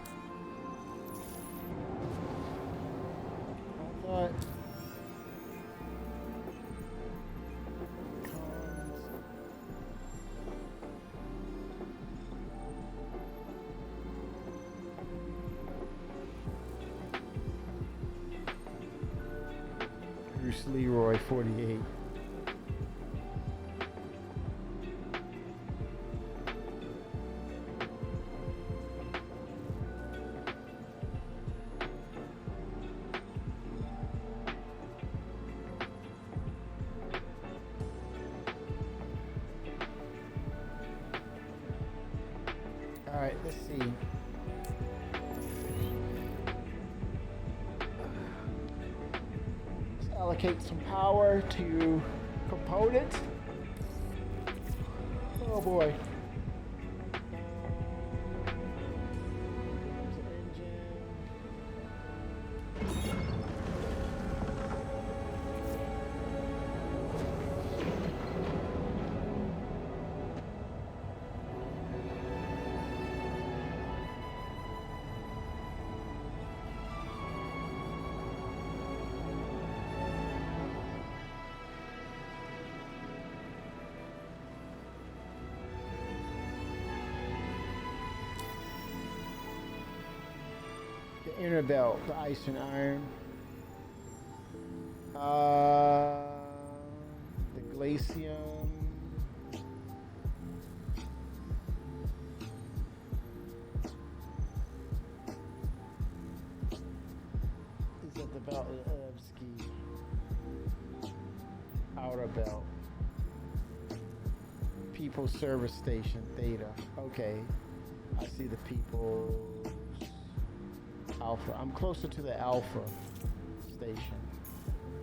I thought. Bruce Leroy, 48. All right, let's see. Allocate some power to components. Oh boy. The inner belt, the ice and iron. The glacium. Is that the belt of ski? Outer belt. People Service Station, Theta. Okay, I see the people. Alpha. I'm closer to the Alpha station.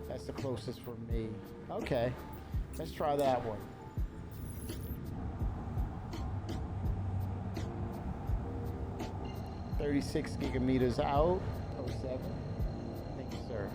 That's the closest for me. Okay, let's try that one. "36 gigameters out." 07. Thank you, sir.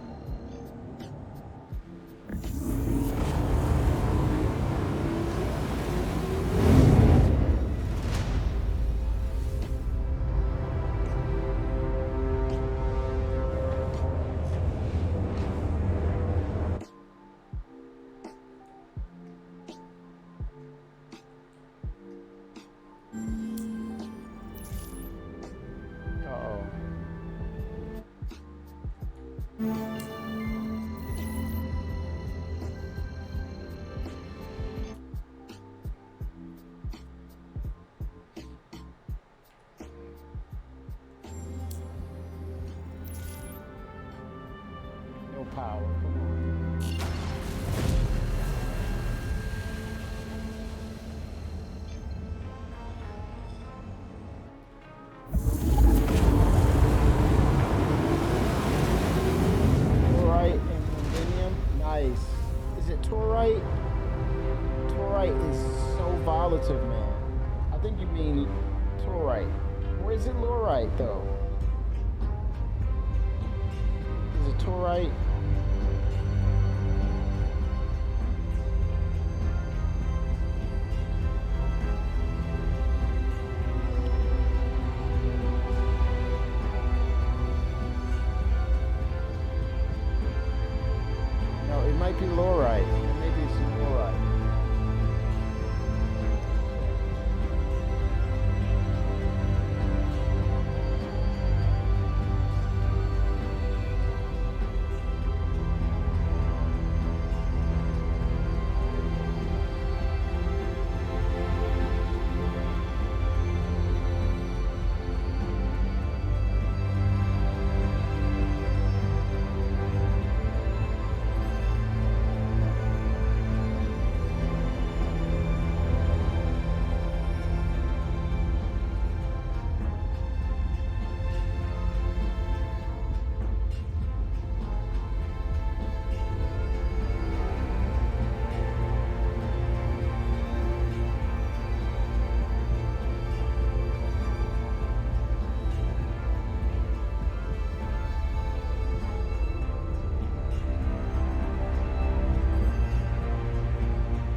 power. Come on. Torite and Rubidium. Nice. Is it Torite? Torite is so volatile, man. I think you mean Torite. Or is it Lorite, though? Is it Torite? No, it might be Lorite. Maybe it's Lorite.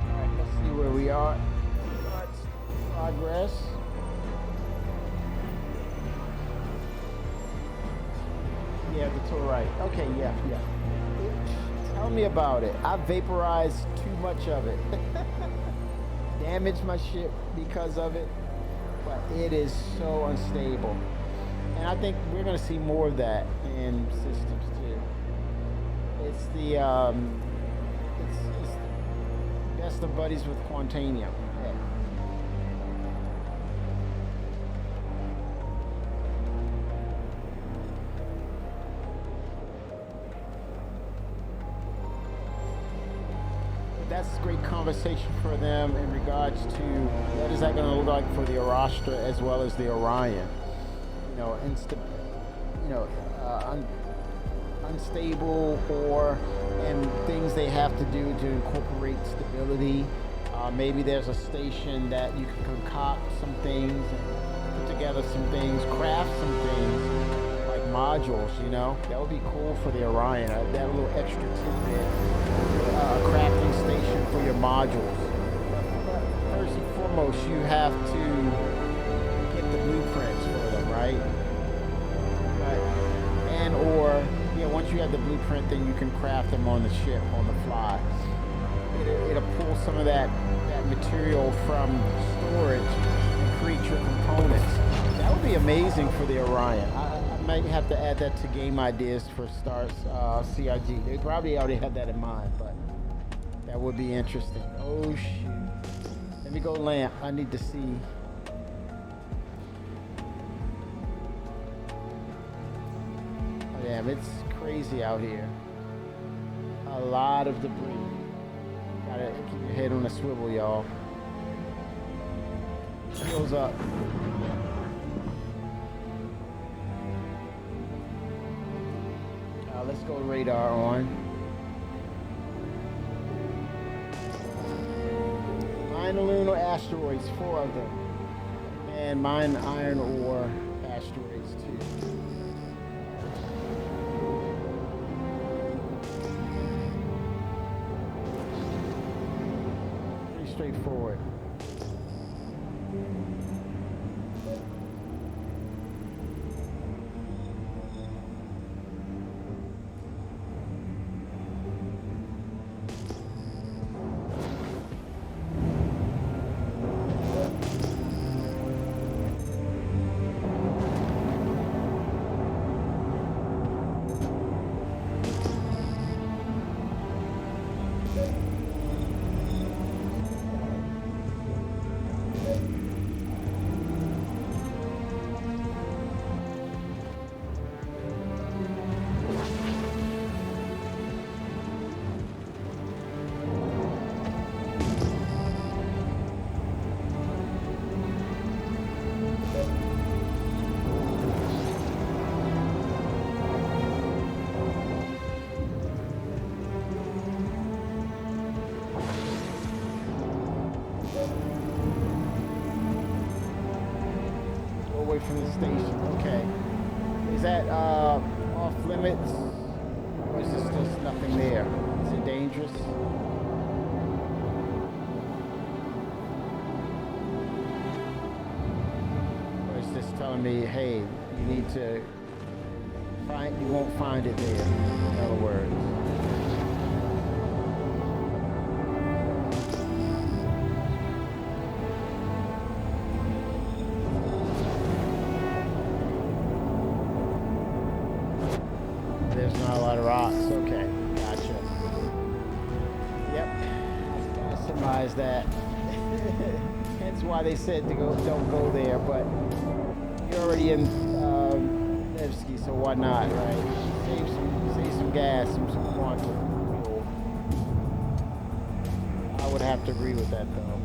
Alright, let's see where we are. Let's progress. Yeah, the Torite. Okay, yeah. Tell me about it. I vaporized too much of it. Damaged my ship because of it. But it is so unstable. And I think we're gonna see more of that in systems too. It's the it's best of buddies with Quantanium. Yeah. That's a great conversation for them in regards to what is that going to look like for the Arastra as well as the Orion. You know, unstable or and things they have to do to incorporate stability. Maybe there's a station that you can concoct some things, and put together some things, craft some things like modules. You know, that would be cool for the Orion. That little extra tidbit. Crafting station for your modules. But first and foremost, you have to get the blueprints for them, right? Once you have the blueprint, then you can craft them on the ship, on the fly. It'll pull some of that material from storage and create your components. That would be amazing for the Orion. I might have to add that to game ideas for Stars CRG. They probably already had that in mind, but that would be interesting. Oh shoot. Let me go lamp. I need to see. Oh, damn, it's crazy out here. A lot of debris. Gotta keep your head on a swivel, y'all. Shields up. Let's go radar on. Mine lunar asteroids, 4 of them. And mine iron ore asteroids too. Pretty straightforward. from the station. Okay. Is that off limits? Or is this just nothing there? Is it dangerous? Or is this telling me, hey, you need to find, you won't find it there, in other words? There's not a lot of rocks. Okay, gotcha. Yep, gotta surmise that. Hence why they said to go, don't go there. But you're already in Nevsky, so why not, right? Save some gas, some quantum fuel. I would have to agree with that, though.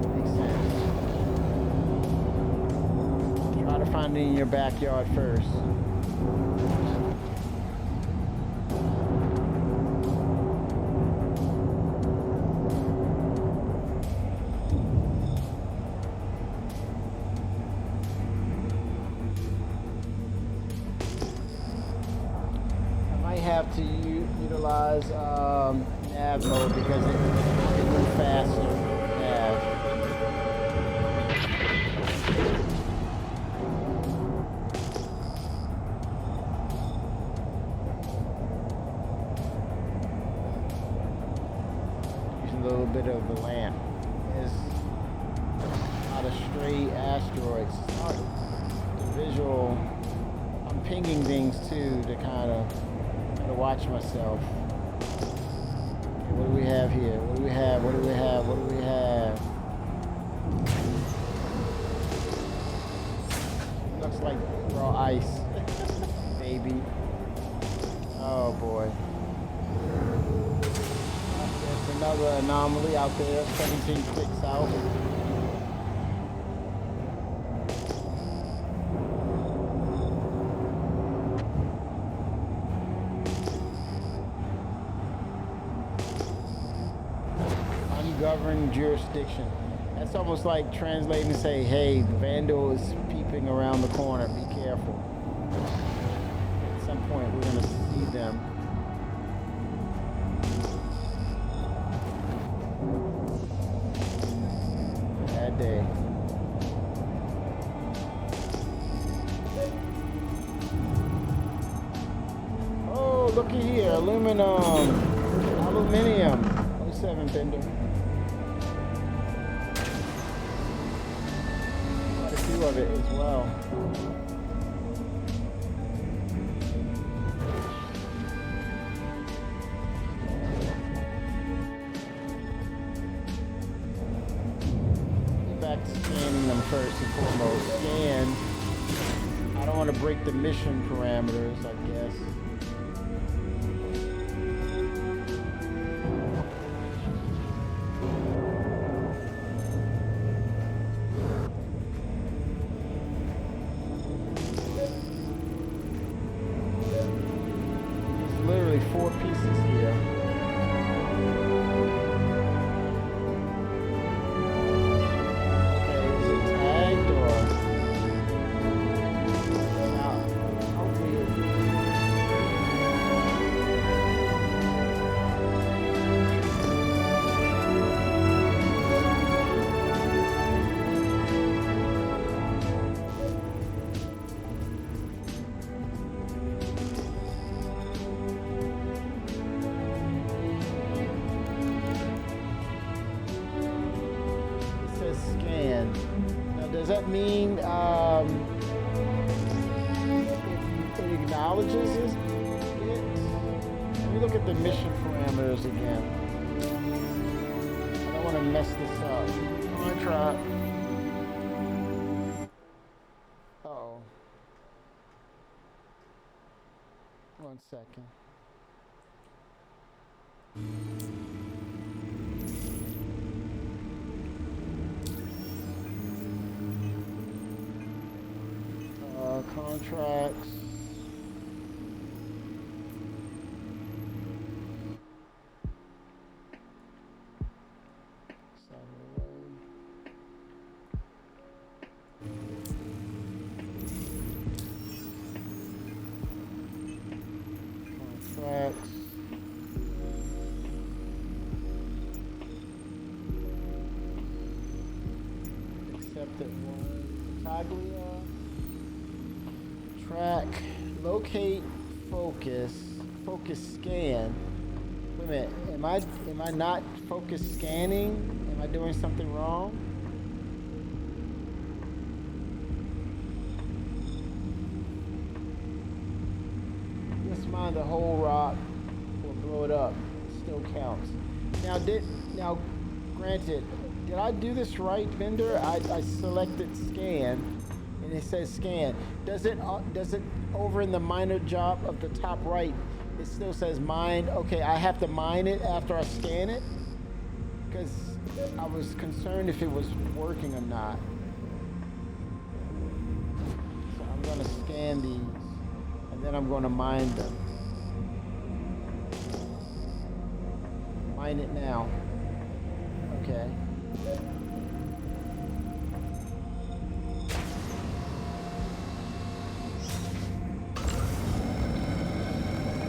Makes sense. Try to find it in your backyard first. Have to utilize nav mode because it moves faster. Nav. Using a little bit of the lamp. There's a lot of stray asteroids. It's hard to visual. I'm pinging things too to kind of watch myself. Okay, what do we have here? What do we have? What do we have? What do we have? Looks like raw ice. Baby. Oh boy. There's another anomaly out there. 17 clicks out. Governing jurisdiction. That's almost like translating and say, hey, the Vandal is peeping around the corner. Be careful. At some point, we're going to see them. Bad day. Oh, looky here. Aluminium. 07 Bender. Of it as well. Get back to scanning them first and foremost. Scan. I don't want to break the mission parameters, I guess. Four pieces here. Okay, is it tagged or? Now, hopefully does that mean it acknowledges it? Let me look at the mission parameters again. I don't want to mess this up. Contract. Uh-oh. 1 second. Contracts. accepted one. Taglia. Track. Locate. Focus. Focus scan. Wait a minute. Am I not focus scanning? Am I doing something wrong? Just mind the whole rock or blow it up. Still counts. Now granted, did I do this right, Bender? I selected scan and it says scan. Does it over in the minor job of the top right, it still says mine? Okay, I have to mine it after I scan it? Because I was concerned if it was working or not. So I'm gonna scan these and then I'm gonna mine them. Mine it now. Okay.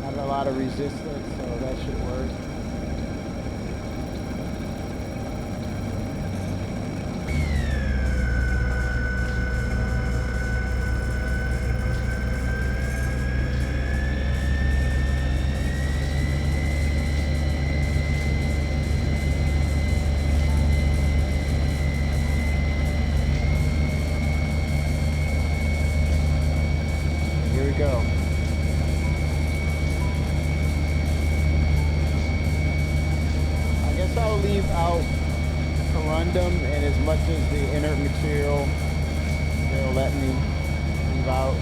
Not a lot of resistance, so that should work. Here we go. I guess I'll leave out corundum and as much as the inert material they'll let me leave out.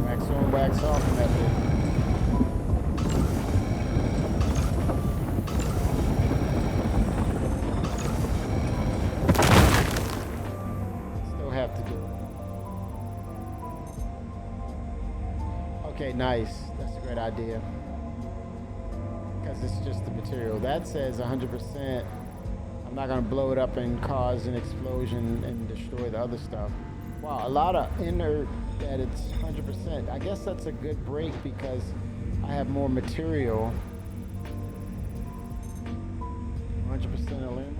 Wax on, wax off method. Still have to do it. Okay, nice. That's a great idea. Because it's just the material. That says 100%. I'm not going to blow it up and cause an explosion and destroy the other stuff. Wow, a lot of inert that it's 100%. I guess that's a good break because I have more material. 100% aluminum.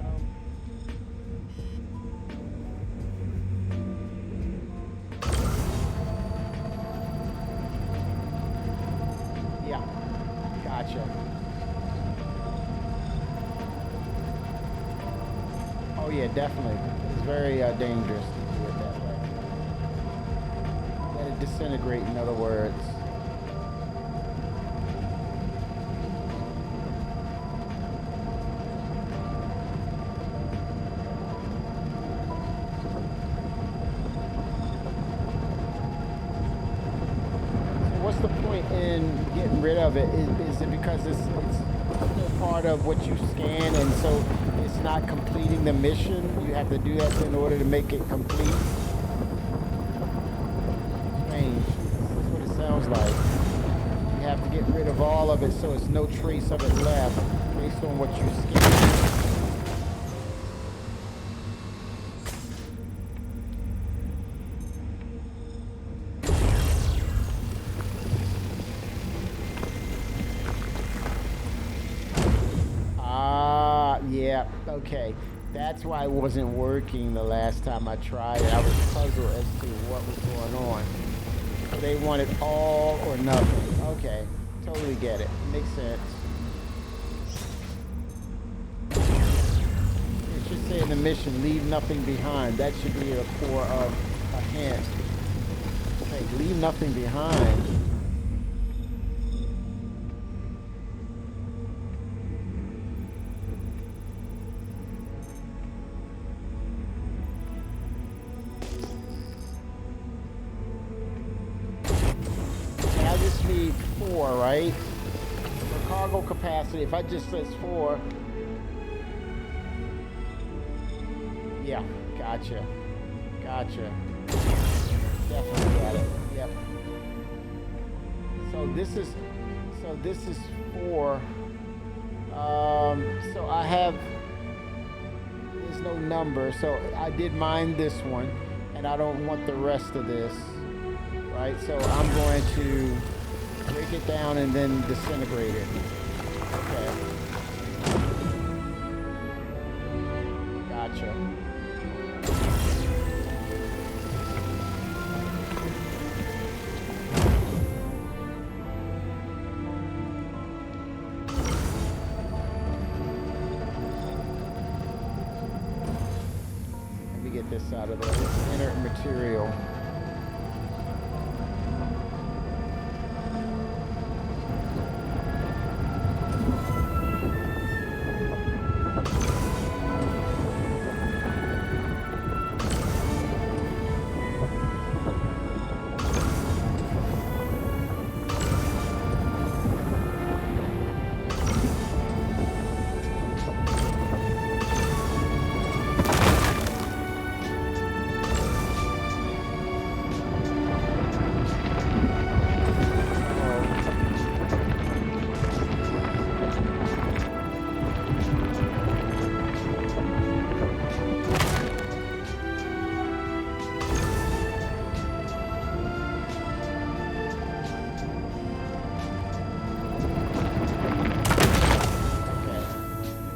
Yeah, gotcha. Oh yeah, definitely. It's very dangerous to do it that way. Let it disintegrate, in other words. So what's the point in getting rid of it? Is it because it's still part of what you scan and so it's not completing the mission? You have to do that in order to make it complete? Strange. That's what it sounds like. You have to get rid of all of it so it's no trace of it left based on what you scanned. Yeah, okay. That's why it wasn't working the last time I tried it. I was puzzled as to what was going on. So they wanted all or nothing. Okay, totally get it. Makes sense. It should say in the mission, leave nothing behind. That should be a core of a hint. Okay, leave nothing behind. Need 4, right? For cargo capacity, if I just says 4, yeah, Gotcha. Gotcha. Definitely got it. Yep. So this is for so I have, there's no number, so I did mine this one and I don't want the rest of this, right? So I'm going to break it down and then disintegrate it. Okay. Gotcha. Let me get this out of there. This is inert material.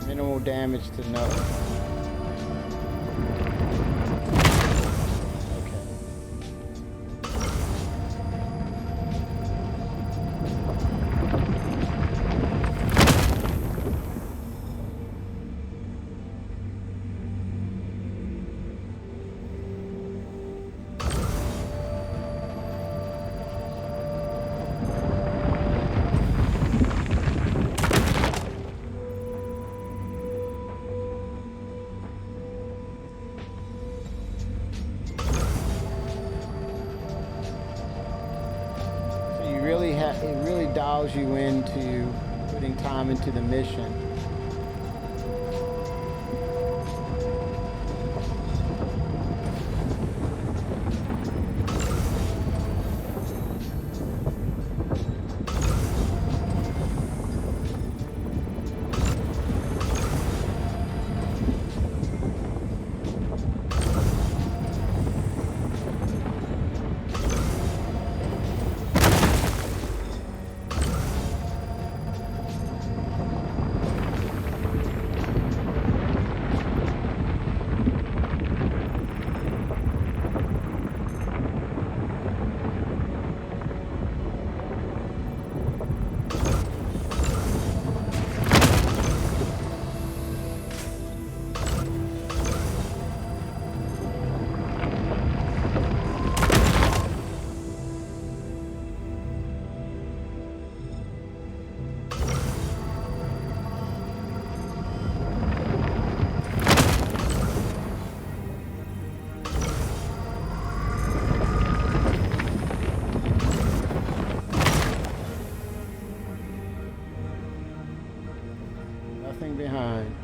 Minimal damage to no. Okay. It really dials you into putting time into the mission. Nothing behind.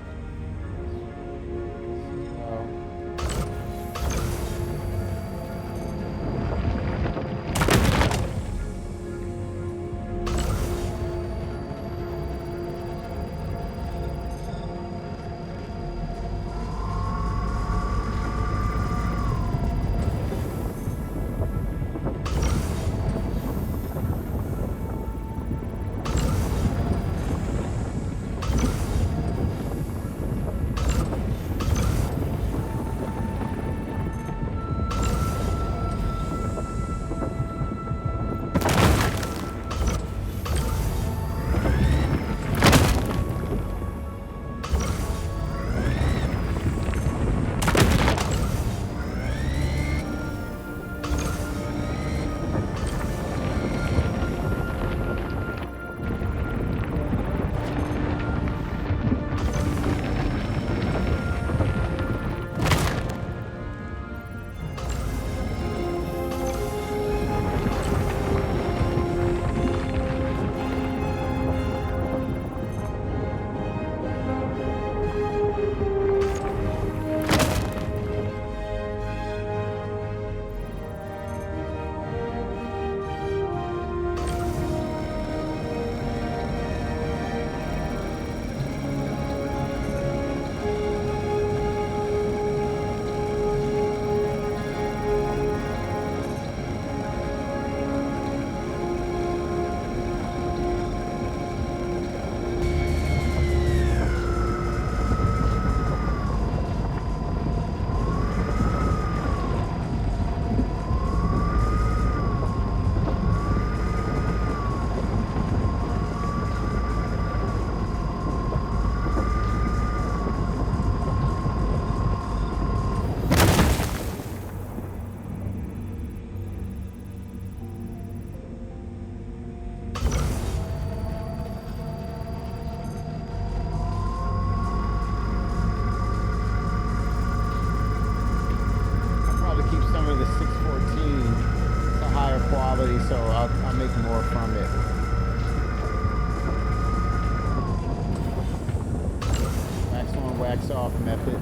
wax off method.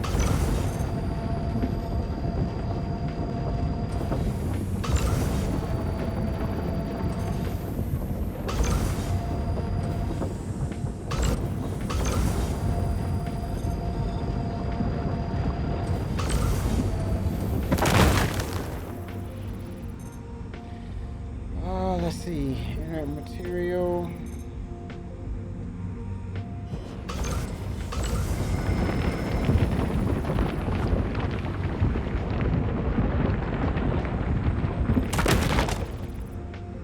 Let's see, inert material.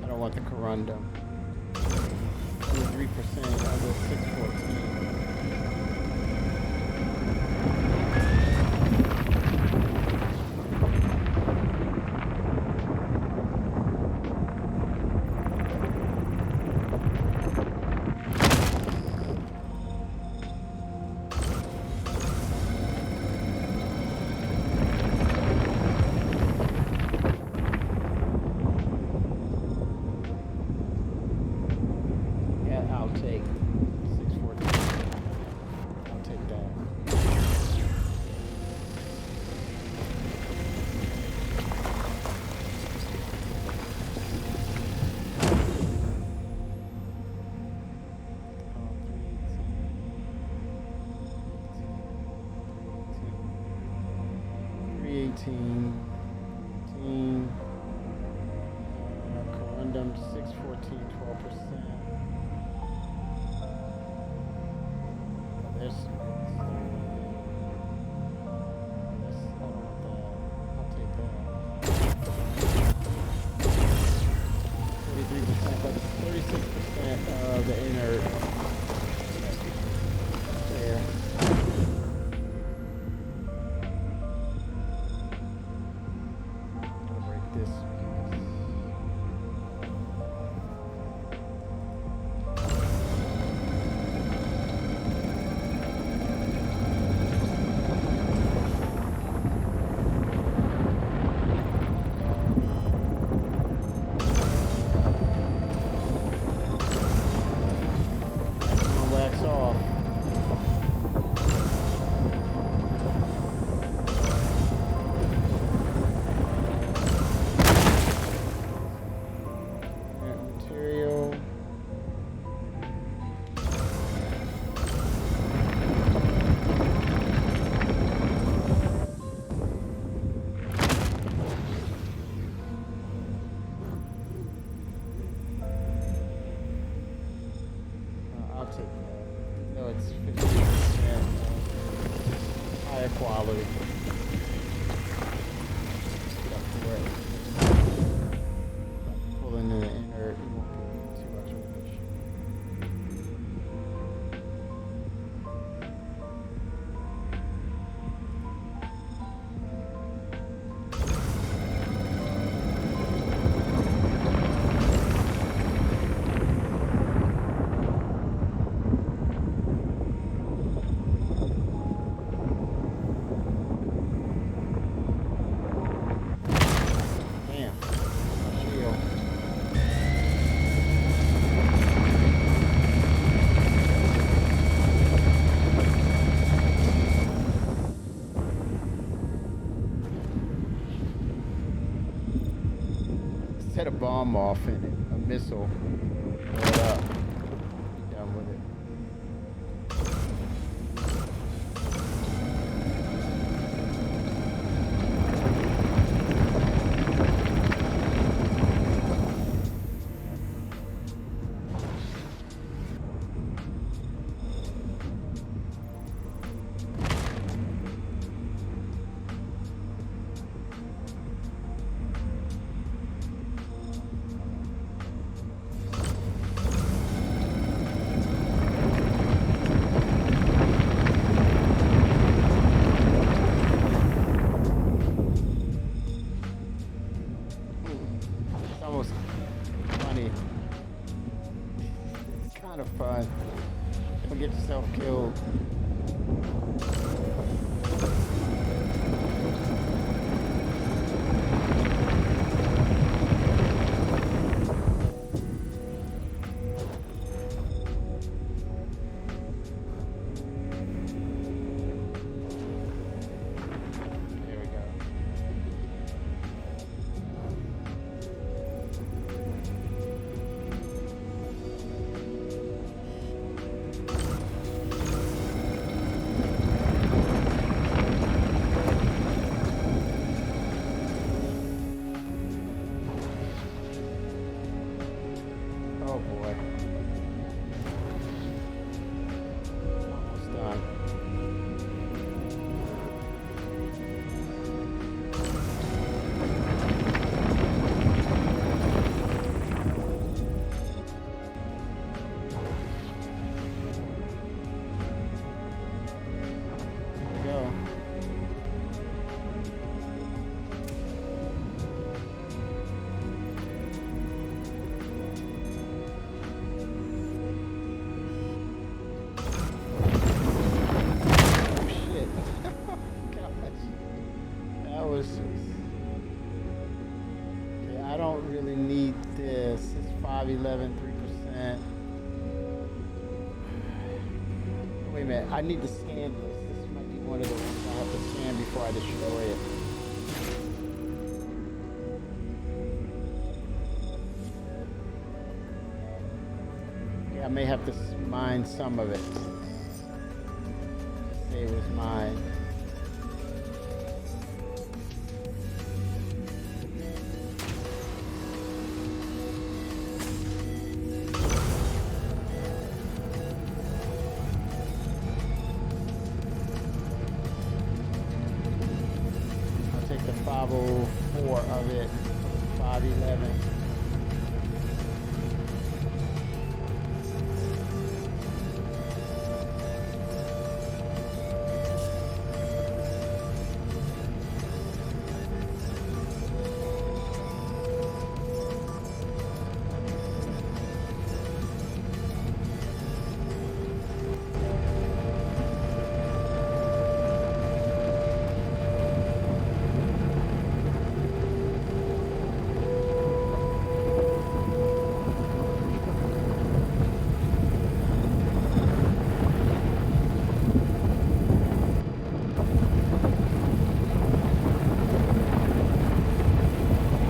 I don't want the corundum. 23% of the 614. I'll take 614. I'll take that. Three 18. Corundum 614, 12%. There's I don't want that. I'll take that. 43%, but 36% of the inert. There. I'll break this piece. Wax off. Material. I'll take that. No, it's 50% higher quality. Get up to where pull into the inert, you won't be too much of an issue. Damn. Shield. Set a bomb off in it, a missile. Blow it up. Be done with it. It's almost funny. It's kind of fun. Don't get yourself killed. 11, 3%. Wait a minute, I need to scan this. This might be one of the ones I have to scan before I destroy it. Yeah, I may have to mine some of it. Say it was mine. I'll take the 504 of it, 511.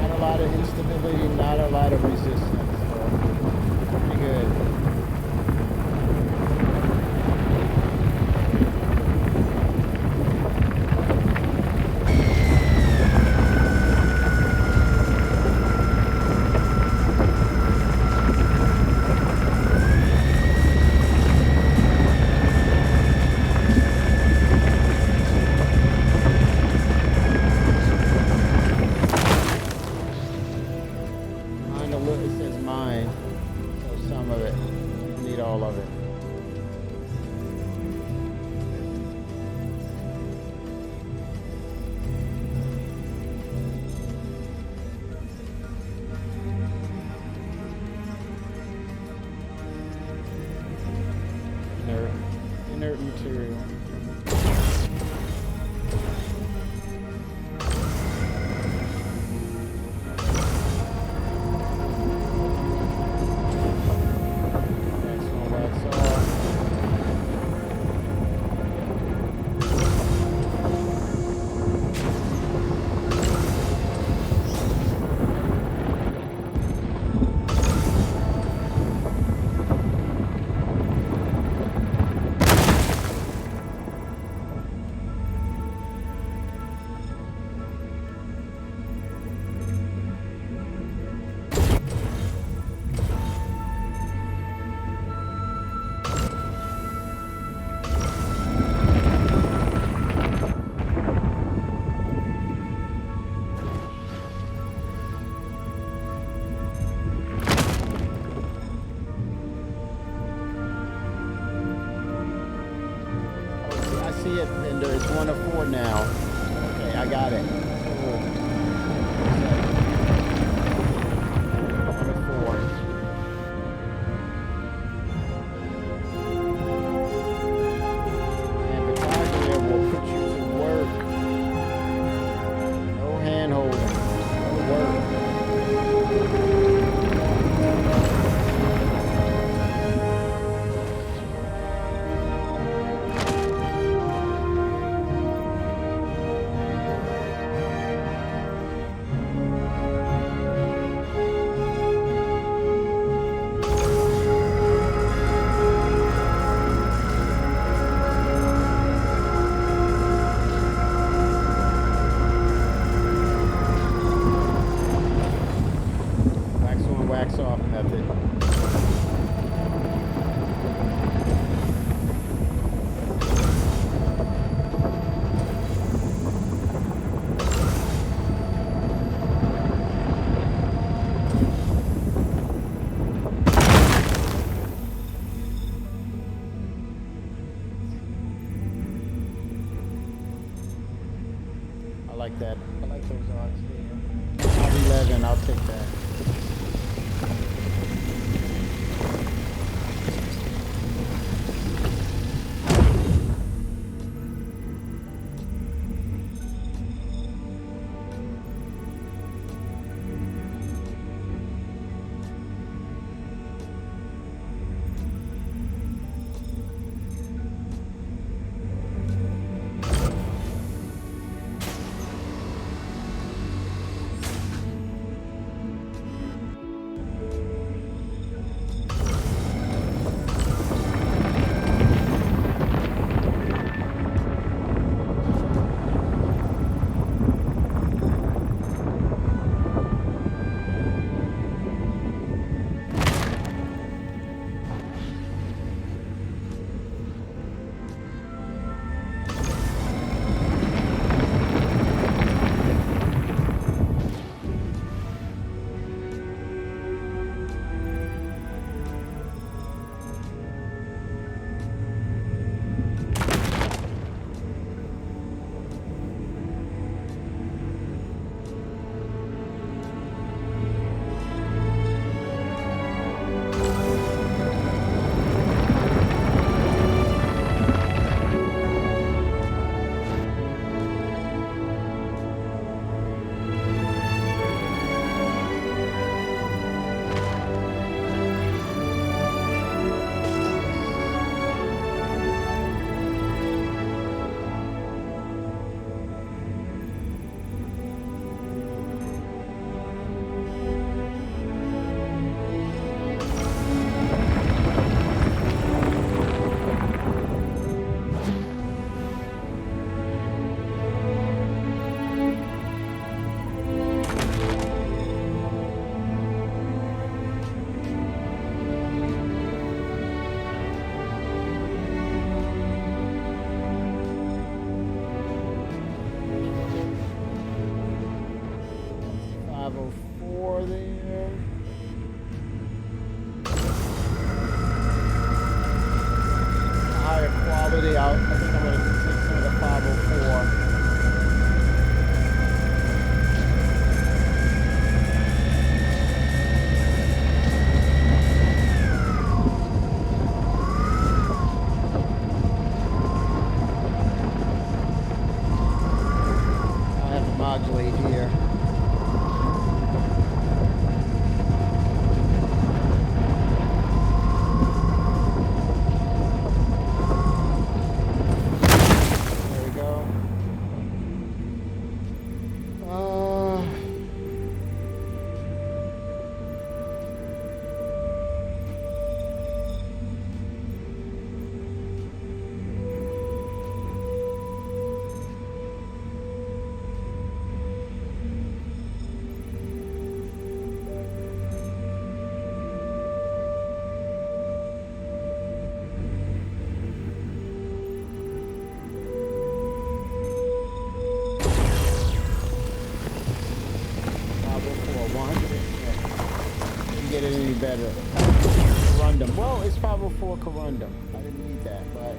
Not a lot of instability, not a lot of resistance. So pretty good. Mine a little, it says mine, so some of it. You don't need all of it. Inert material. Wax on, wax off. I see it, Vendor. It's 1 of 4 now. Okay, I got it. Cool. 1 of 4. And Bataglia will put you to work. No hand holding. No work. Wax on, wax off method. I like that. I like those odds there. 511, I'll take that. durability out. I think I'm going to take some of the 504. I have to modulate here. There we go. Get it any better. Corundum. Well, it's 504 Corundum. I didn't need that, but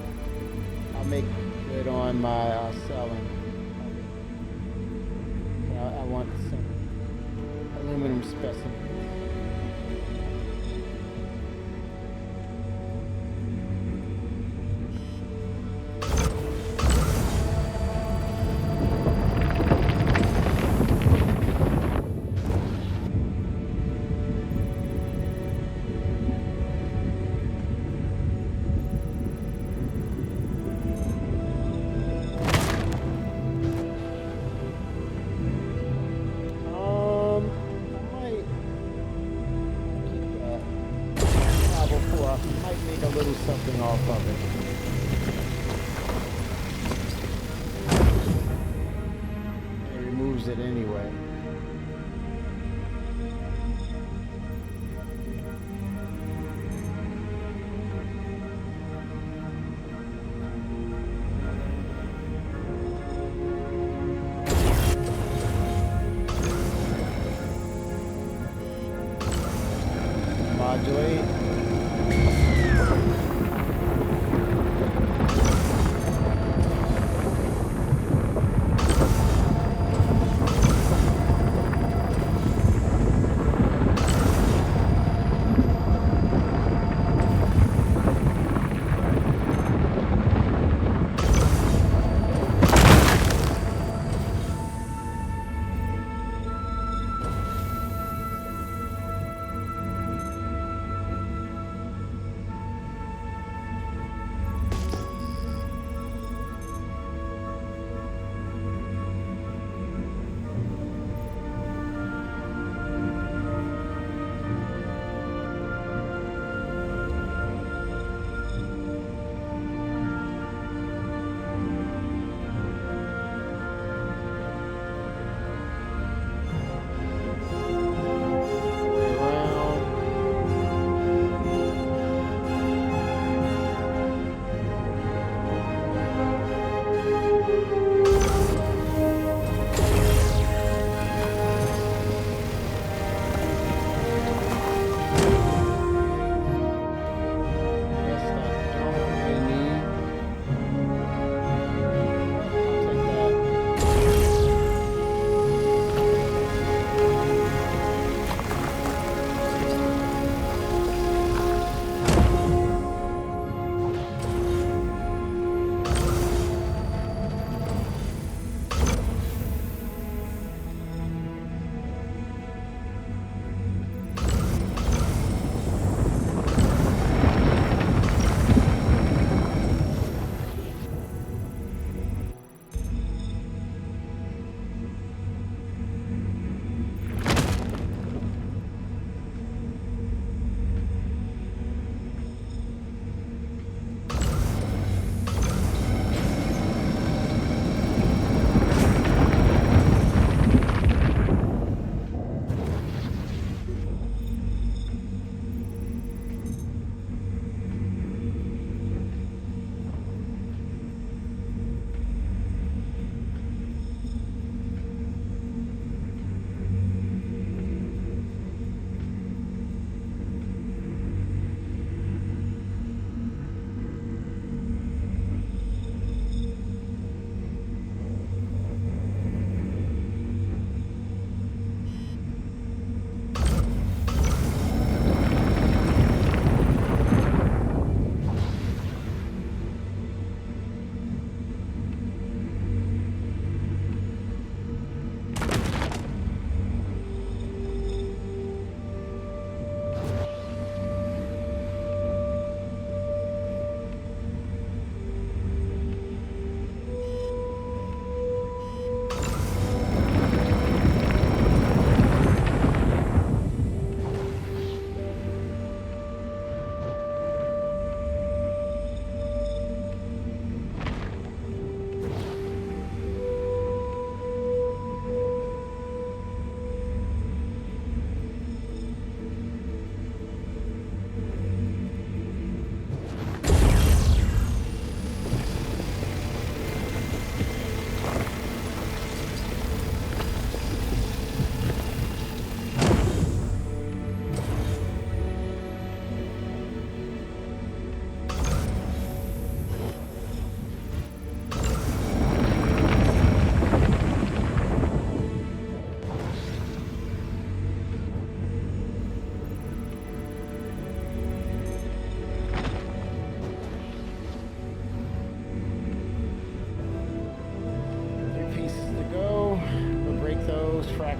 I'll make it on my selling. I want some aluminum specimen. I might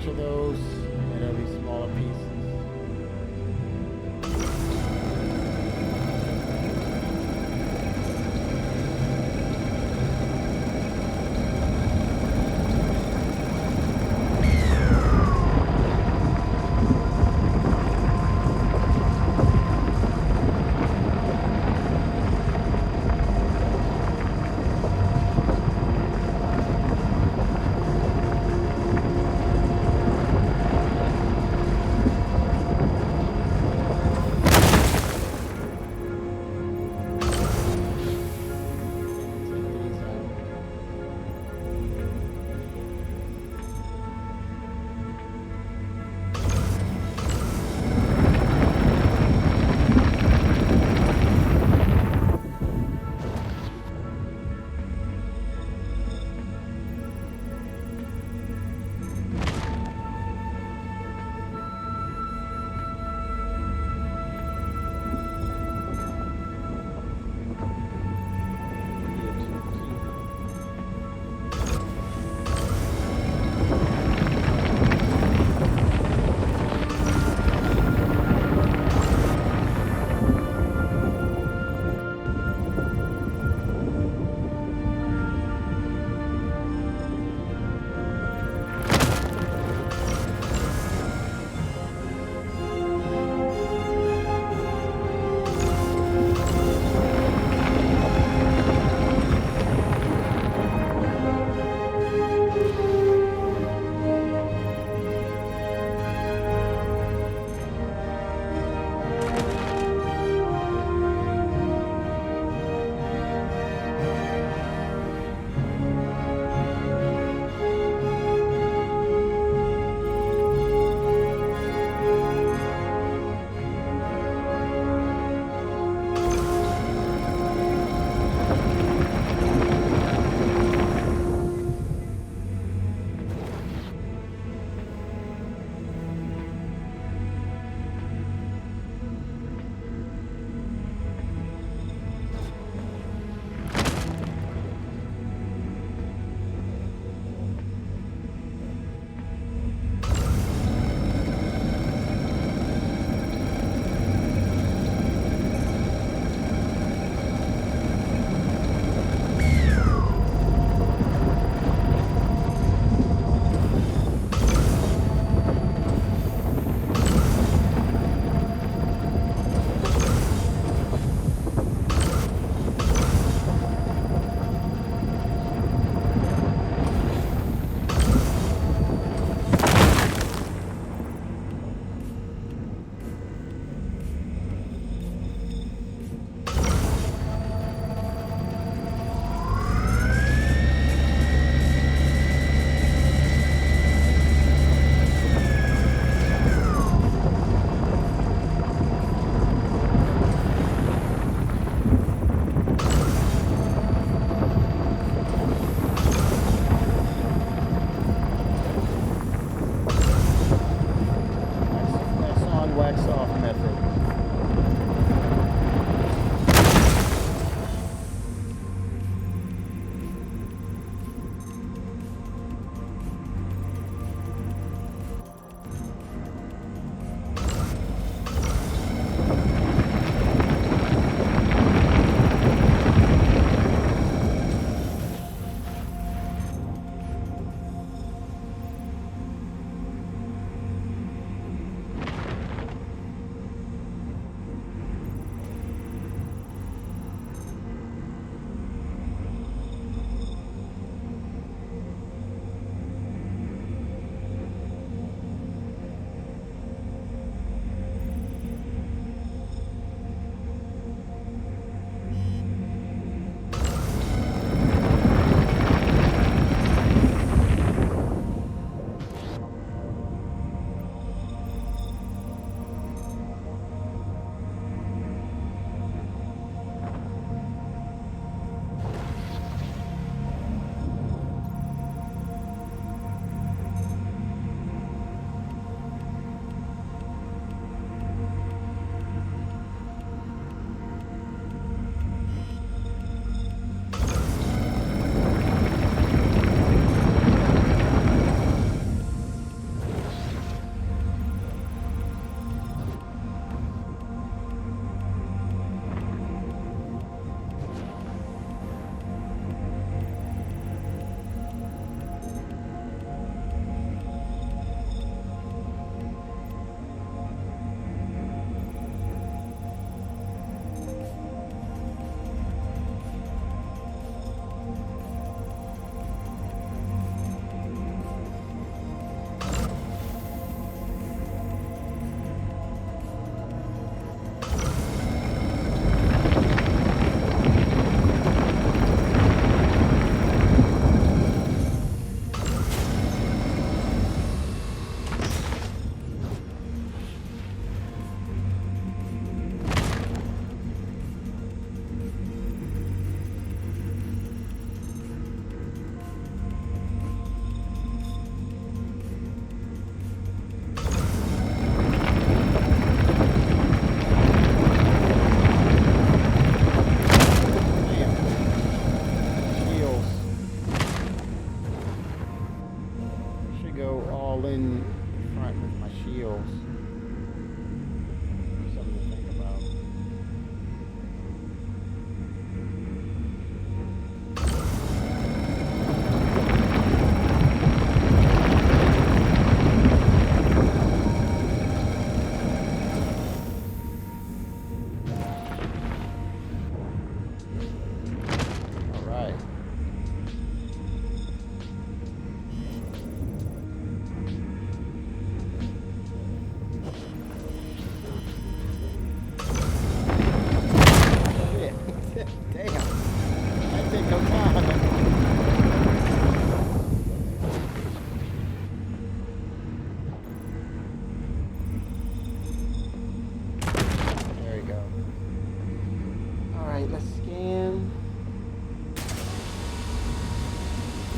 bunch of those, and it'll be smaller pieces.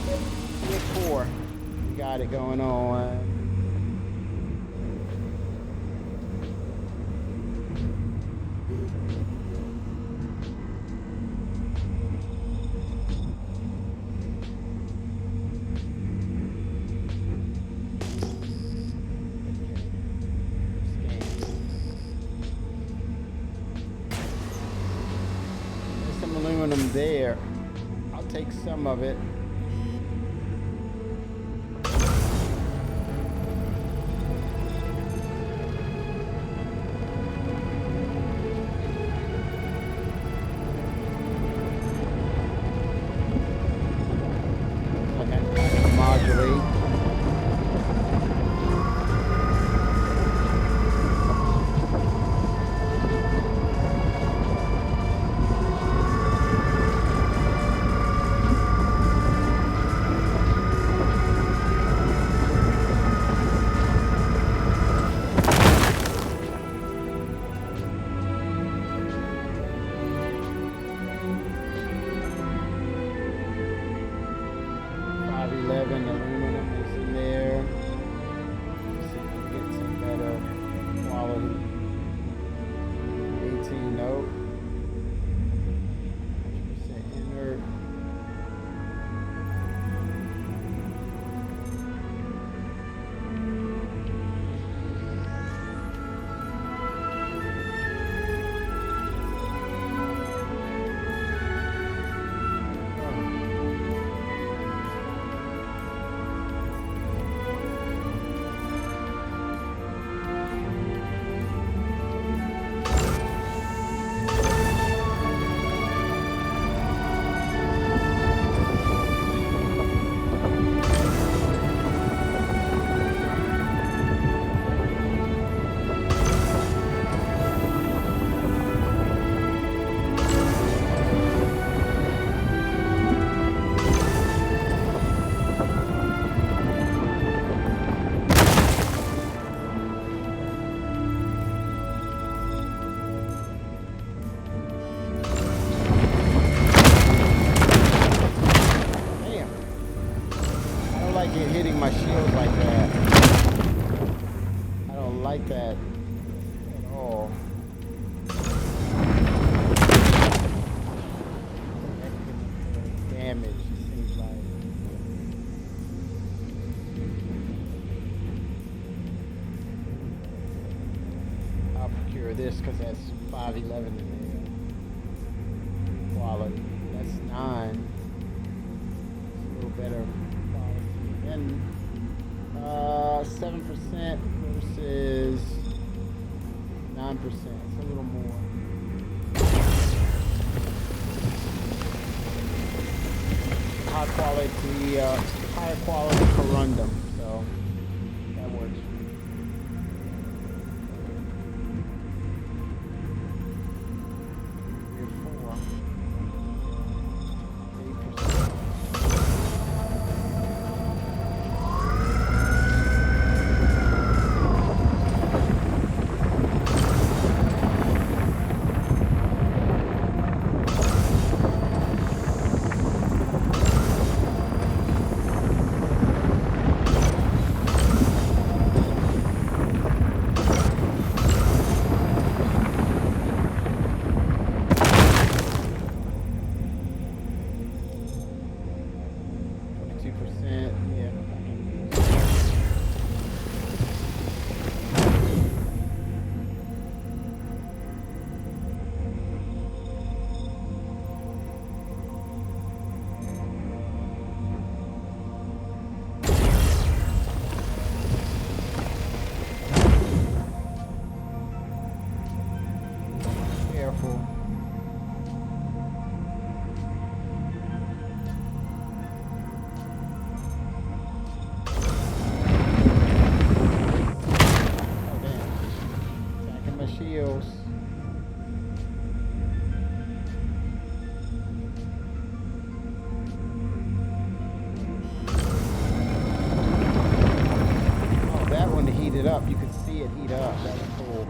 Tier 4. We got it going on. There's some aluminum there. I'll take some of it. Aluminum is in there. Let's see if we can get some better quality. 18 note. 100% inert. It hitting my shield like that. I don't like that at all. Damage, it seems like. I'll procure this because that's 511 in there. Quality. That's 9. It's a little better. And 7% versus 9%. It's a little more. Higher quality corundum. So that works. Tier 4. 8%. Yeah. Careful. Shields. Oh, that one to heat it up. You could see it heat up. That was cool.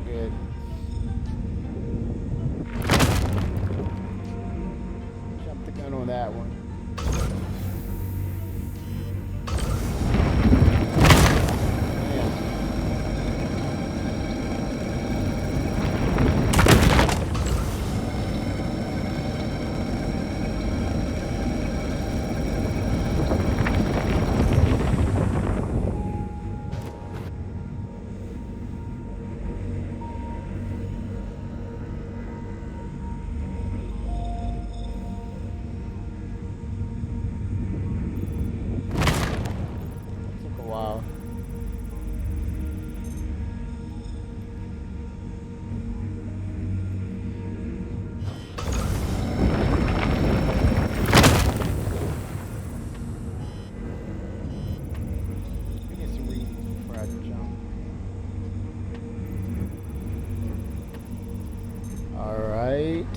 good. Jump the gun on that one. Took a while. Let me get some reasons before I jump. All right.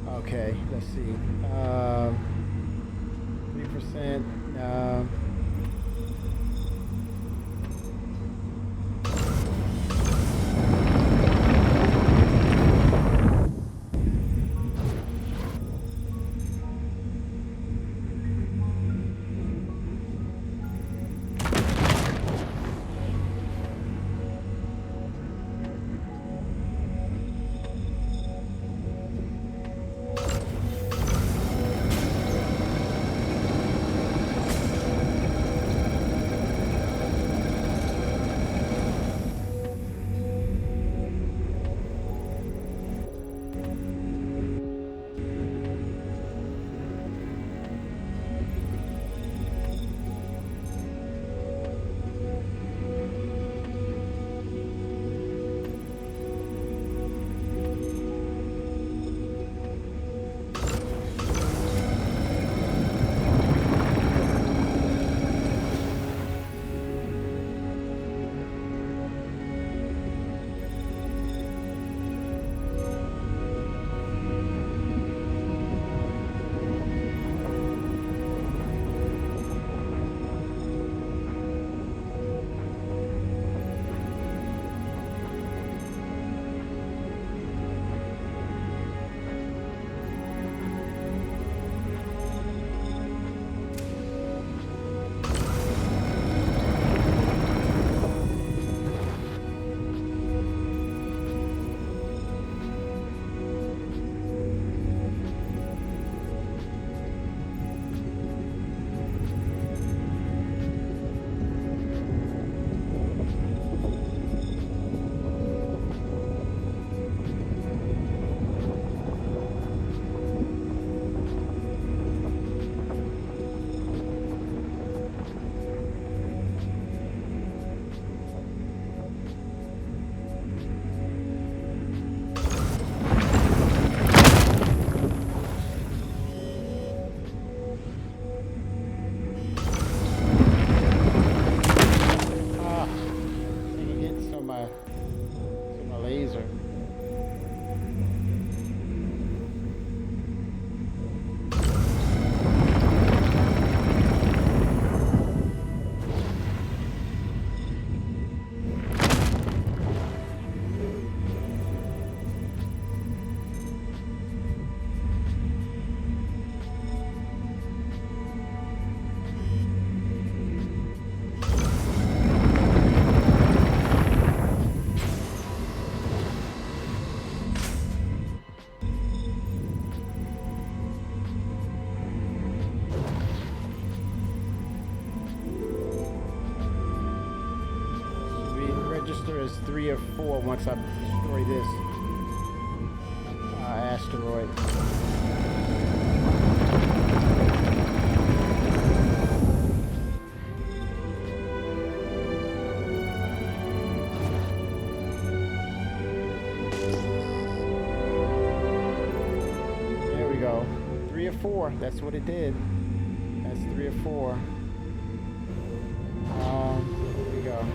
Okay, let's see. 3%. laser. Register as 3 or 4 once I destroy this asteroid. There we go. 3 or 4. That's what it did. That's 3 or 4. Here we go.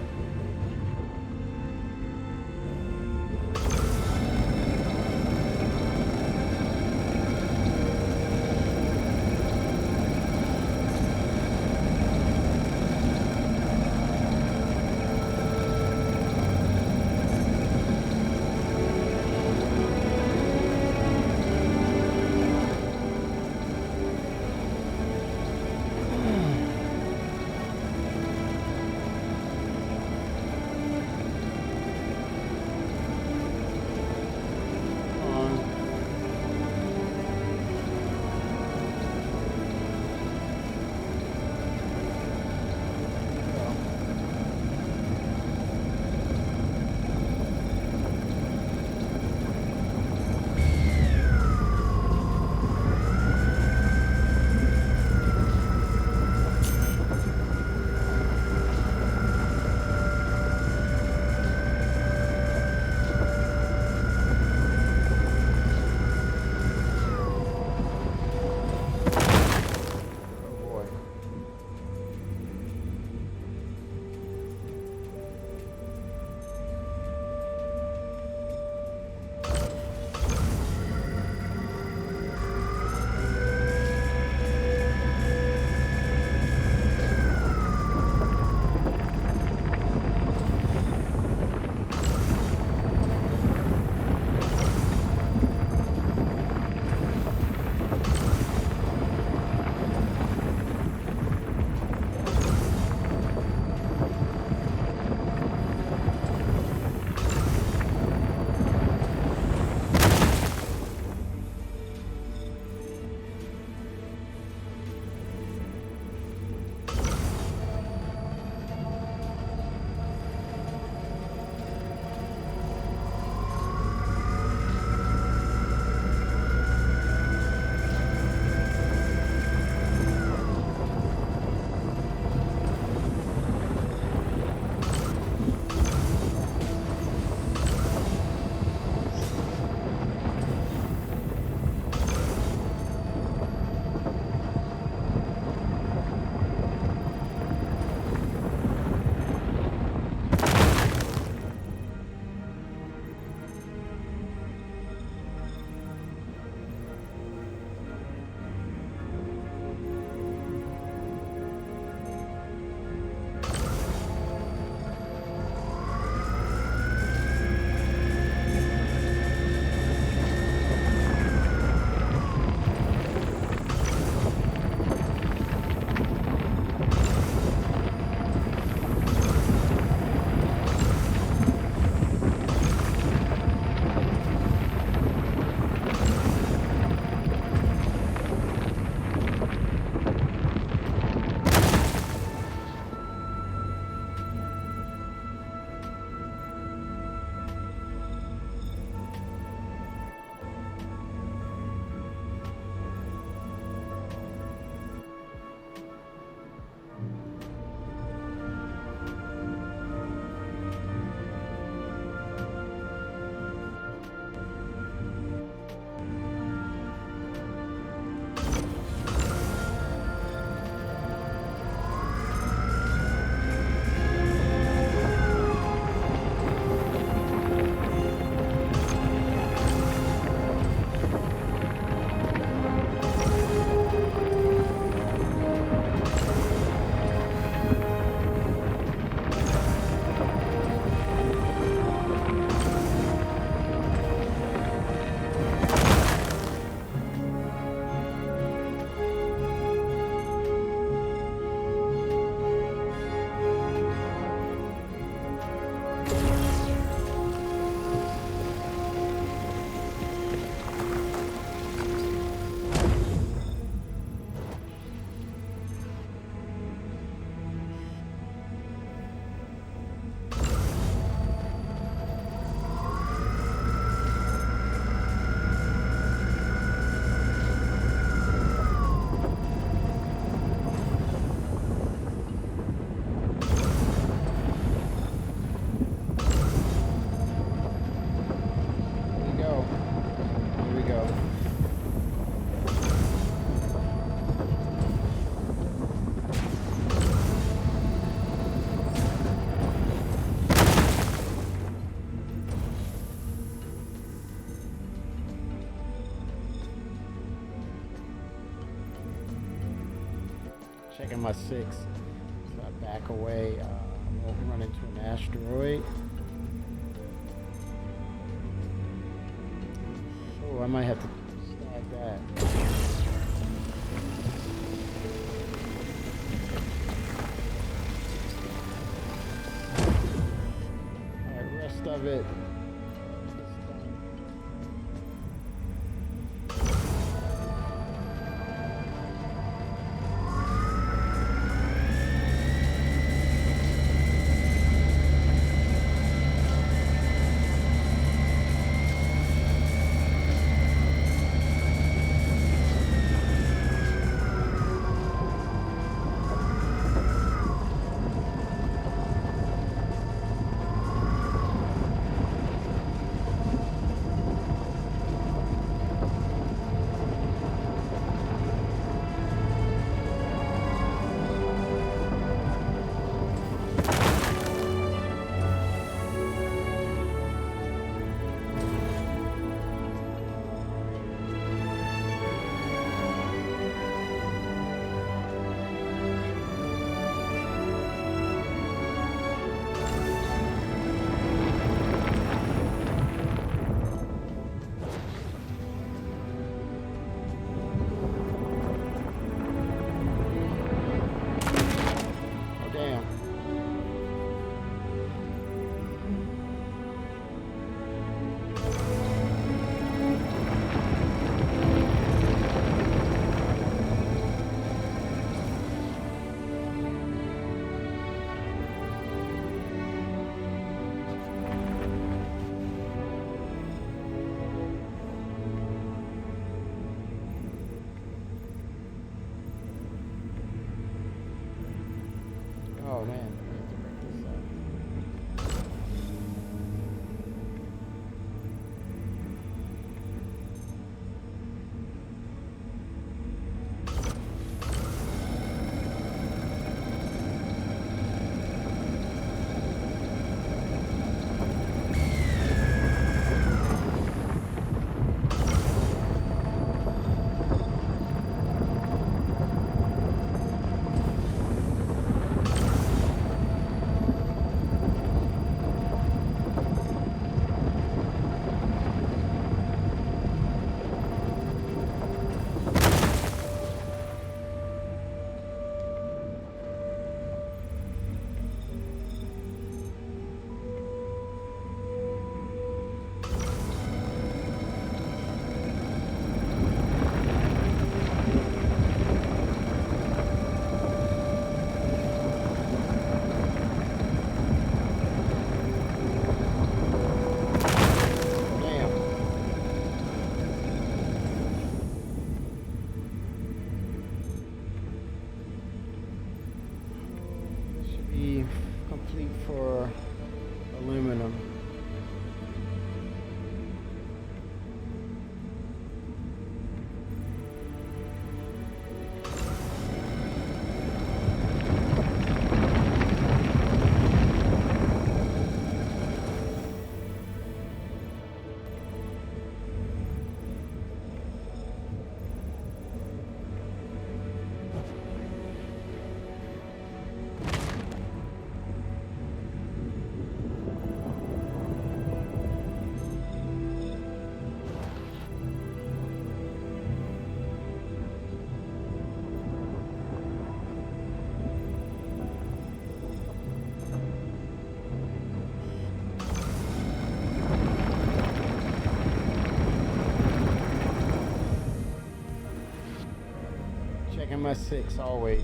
Checking my 6. So I back away. I'm going to run into an asteroid. Oh, I might have to snag that. Alright, rest of it. Oh man, we have to break this up. Complete for aluminum. Checking my 6 always.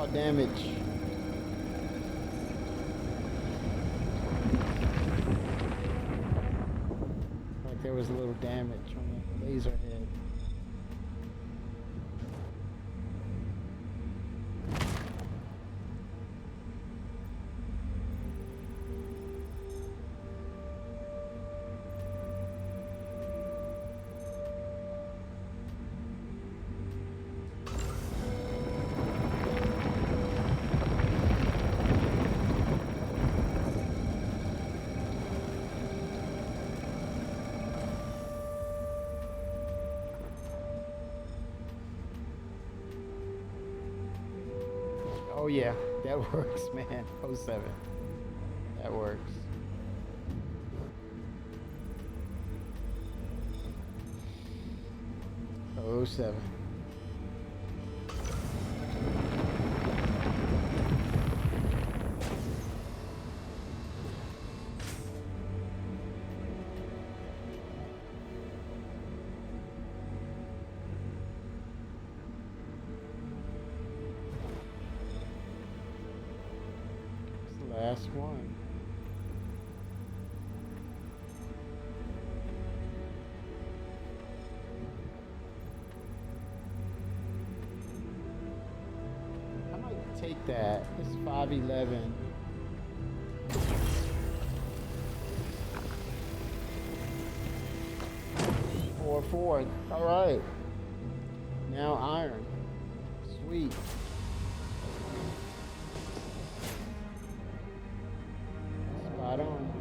Oh, damage. Like there was a little damage on the laser head. Oh yeah, that works, man. Oh 07. That works. Oh 07. Last one. I might take that. It's 511. Four. All right. Now iron. Sweet. Spot on.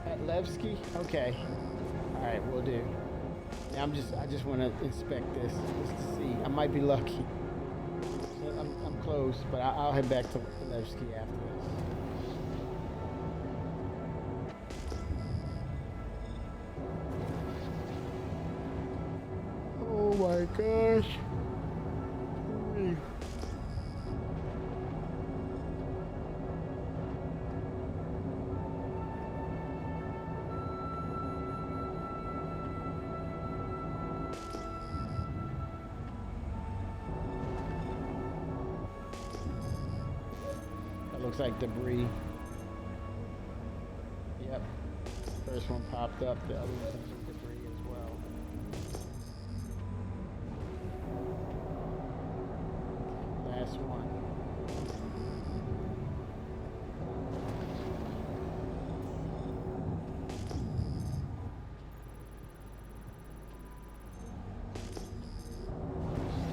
At Levski? Okay. All right, we'll do. Now I just want to inspect this just to see. I might be lucky. I'm close, but I'll head back to Levski after this. Oh my gosh. That looks like debris. Yep. First one popped up, the other one's some debris as well. Last one.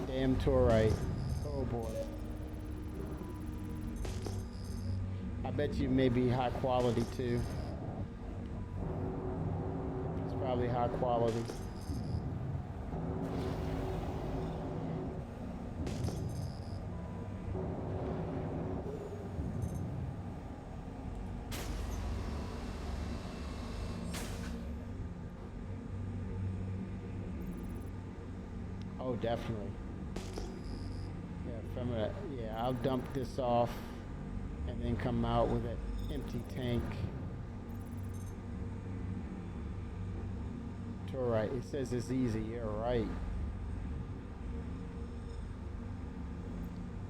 Damn Torite. Oh boy. I bet you maybe high quality too. It's probably high quality. Oh, definitely. Yeah, I'll dump this off and then come out with an empty tank. Torite, it says it's easy, you're right.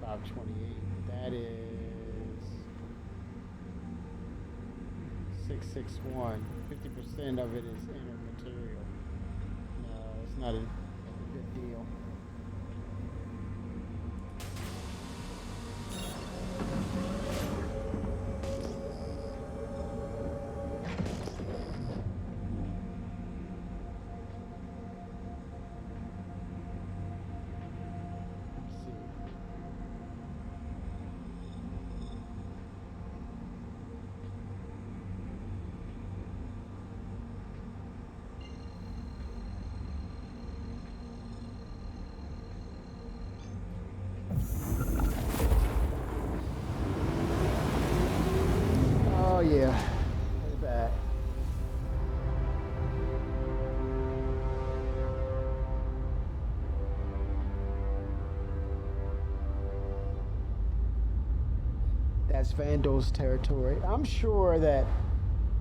528, that is 661. 50% of it is inner material. No, it's not a good deal. Oh yeah, look at that. That's Vandal's territory. I'm sure that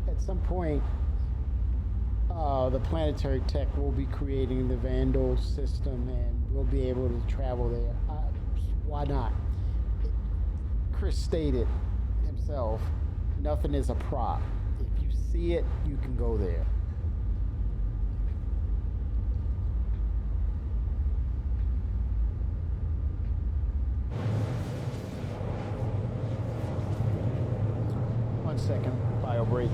at some point, the Planetary Tech will be creating the Vandal system, and we'll be able to travel there. Why not? Chris stated himself, nothing is a prop. If you see it, you can go there. One second, bio break.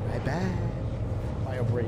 Right back. Bio break.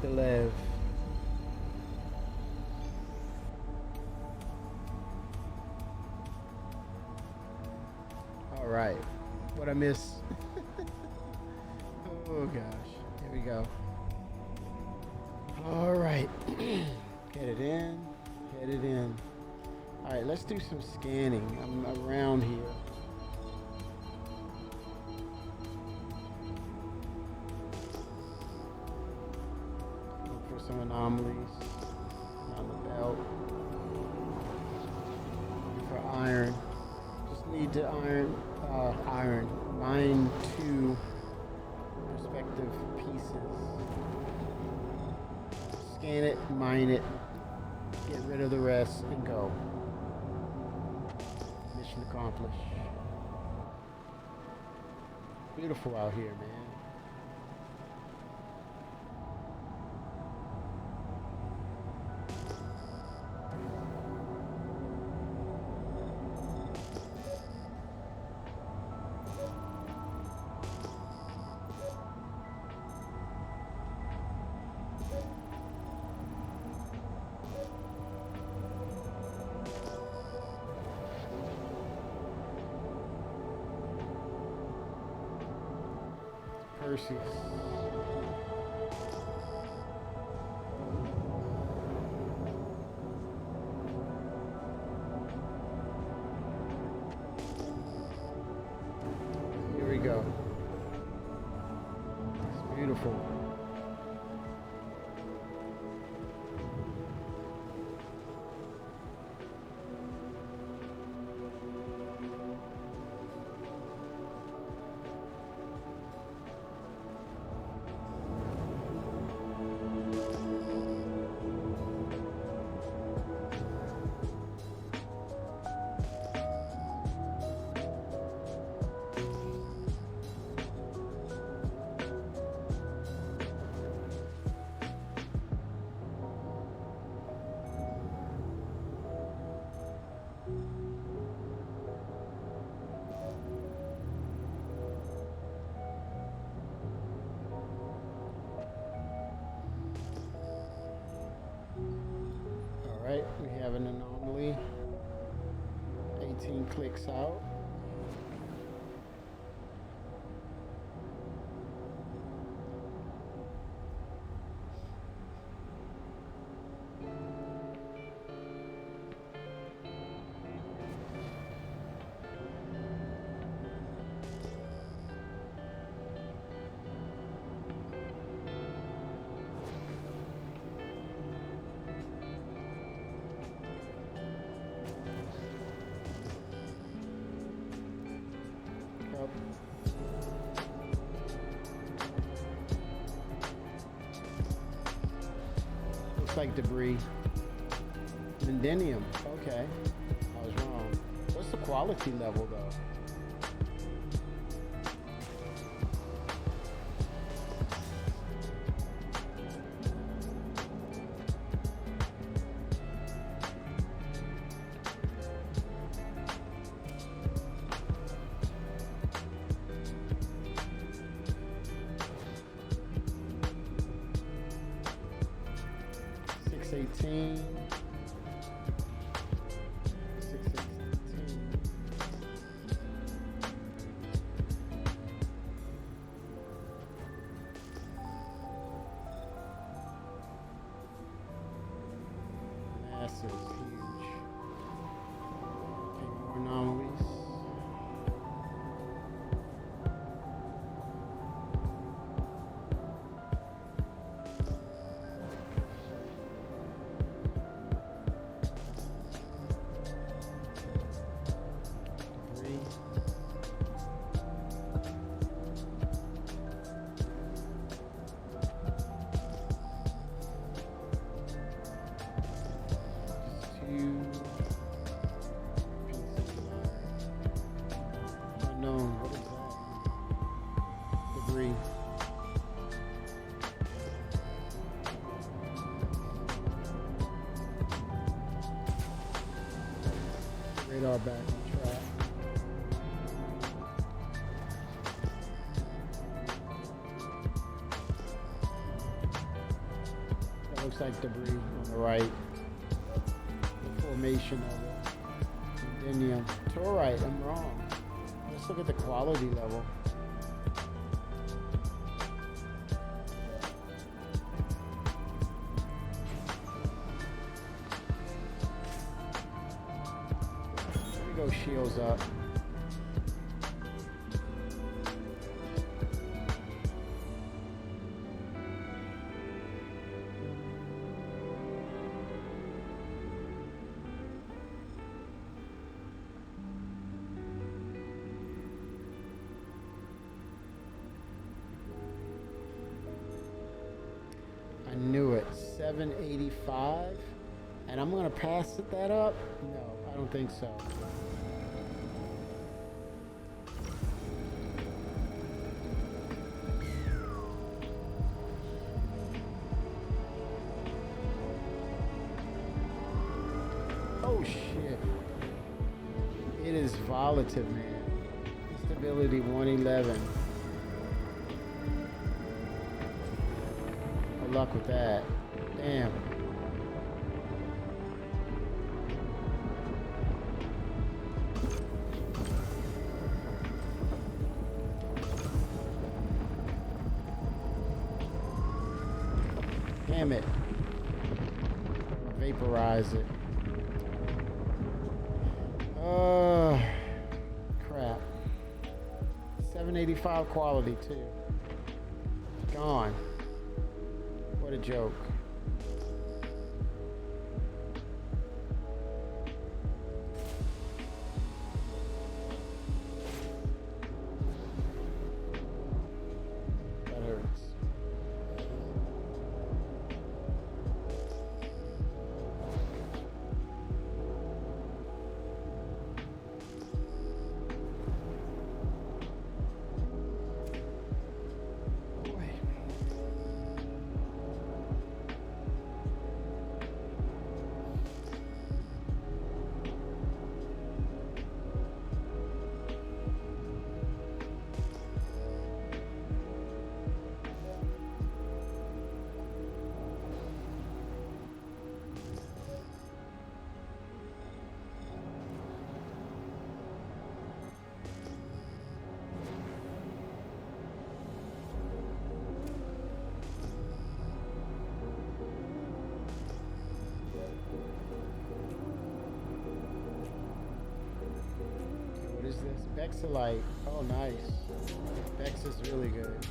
To live. All right. What I miss? Oh gosh. Here we go. All right. Get it in. Get it in. All right. Let's do some scanning. I'm around here. Some anomalies on the belt. For iron, just need to mine 2 respective pieces. Scan it, mine it, get rid of the rest, and go. Mission accomplished. Beautiful out here, man. Perseus. Here we go. It's beautiful. an anomaly. 18 clicks out. Yep. Looks like debris. Lindenium. Okay. I was wrong. What's the quality level though? Six 18. 618. Massive, huge. Okay, more anomalies. Debris. Two pieces of unknown. What is that? Debris. Radar back on track. That looks like debris on the right. The formation of it. Lindenium. Torite, I'm wrong. Let's look at the quality level. There we go, shields up. I knew it. 785. And I'm gonna pass that up? No, I don't think so. Oh shit. It is volative, man. Stability 111. Good luck with that. Damn. Damn it. Vaporize it. Crap. 785 quality too. Gone. What a joke. That hurts. Boy. Exolite. Oh, nice. Bex is really good.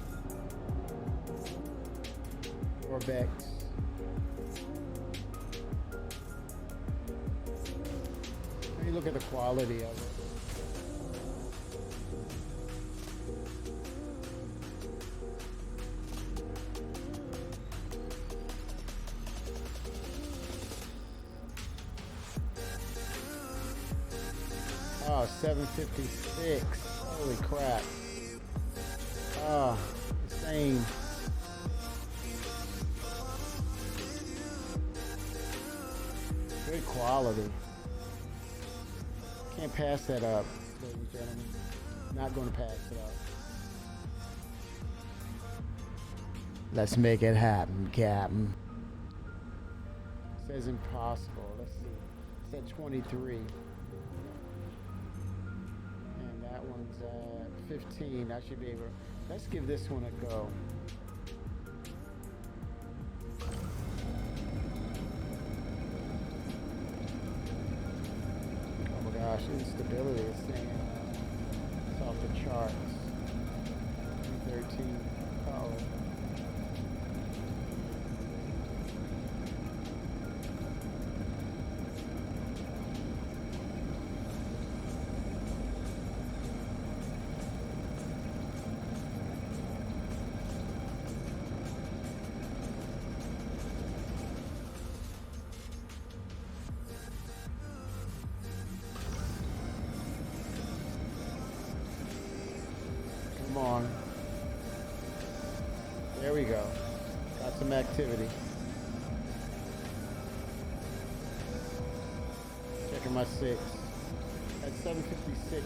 Or Bex. Let me look at the quality of it. Oh, 756. Holy crap. Oh, insane. Good quality. Can't pass that up, ladies and gentlemen. Not going to pass it up. Let's make it happen, Captain. Says impossible. Let's see. It said 23. And that one's at 15. I should be able. Let's give this one a go. Oh my gosh, instability is saying it's off the charts. 13 color. Come on. There we go. Got some activity. Checking my 6. At 756%.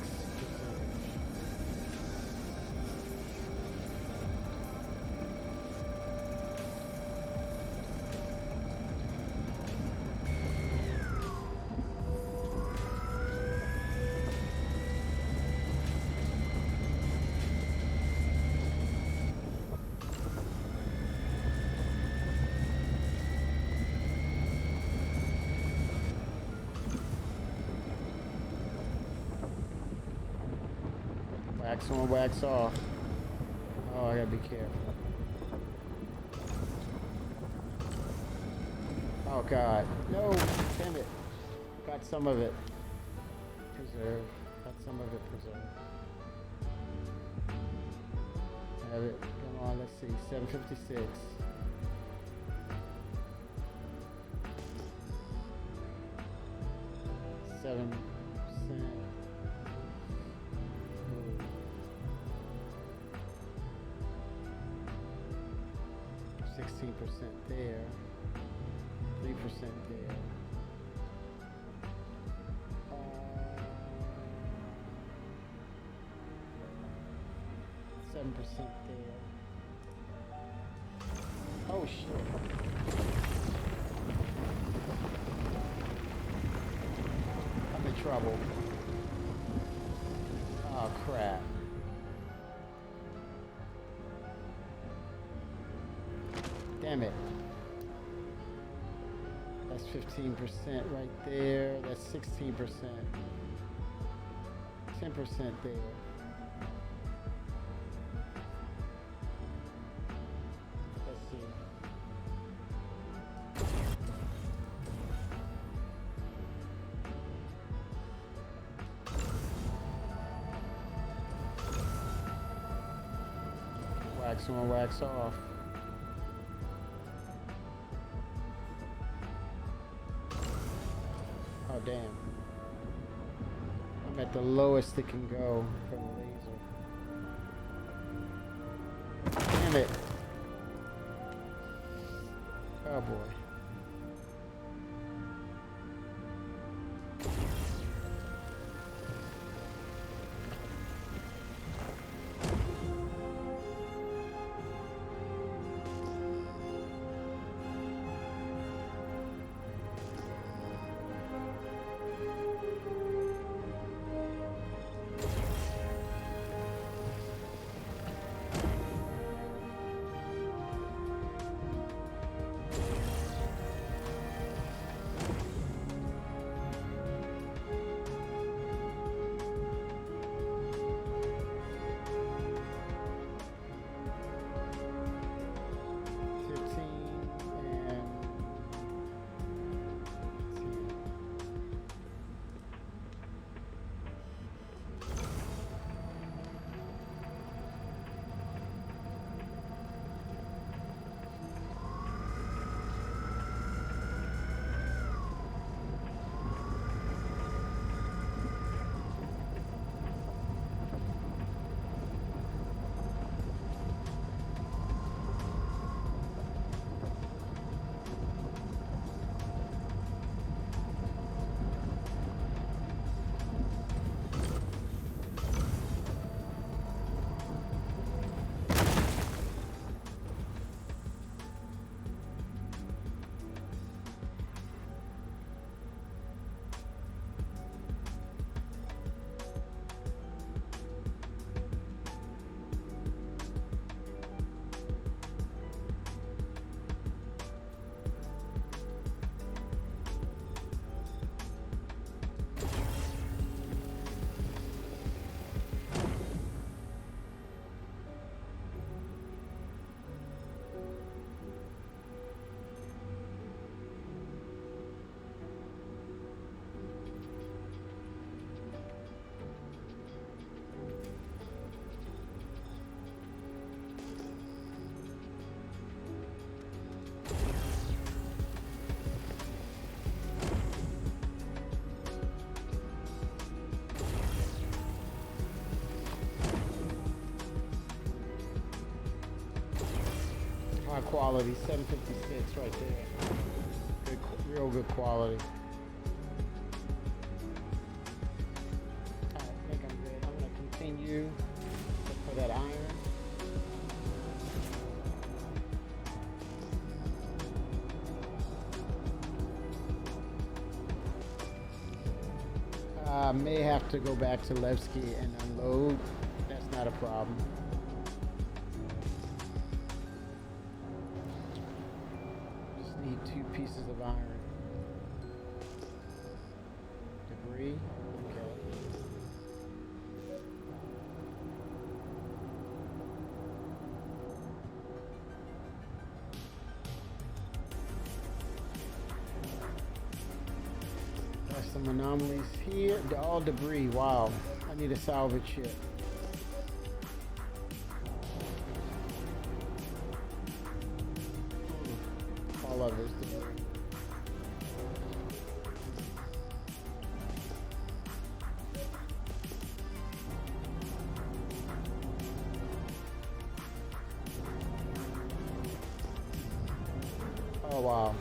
Wax on, wax off. Oh, I gotta be careful. Oh God, no, damn it. Got some of it preserved. Got some of it preserved. Have it, come on, let's see, 756. $7. 16% there, 3% there. 7% there. Oh shit. I'm in trouble. Oh crap. Damn it. That's 15% right there. That's 16%. 10% there. Let's see. Wax on, wax off. Oh damn. I'm at the lowest it can go for the laser. Damn it. Oh boy. my quality. 756 right there. Good, real good quality. Alright, I think I'm good. I'm gonna continue. Look for that iron. I may have to go back to Levski and unload. That's not a problem. Just need 2 pieces of iron. Debris. Okay. There's some anomalies here. They're all debris. Wow. I need a salvage ship. All of it is debris. Oh wow.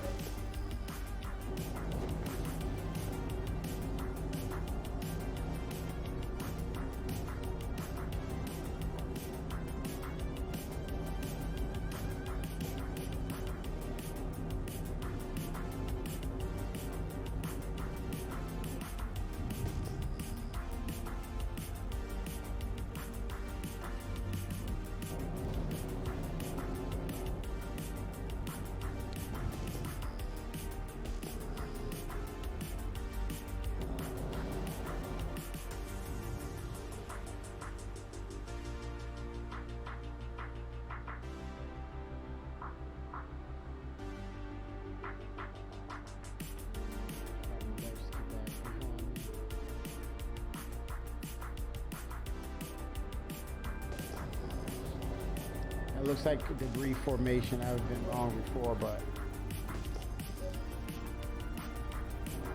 It looks like debris formation. I've been wrong before, but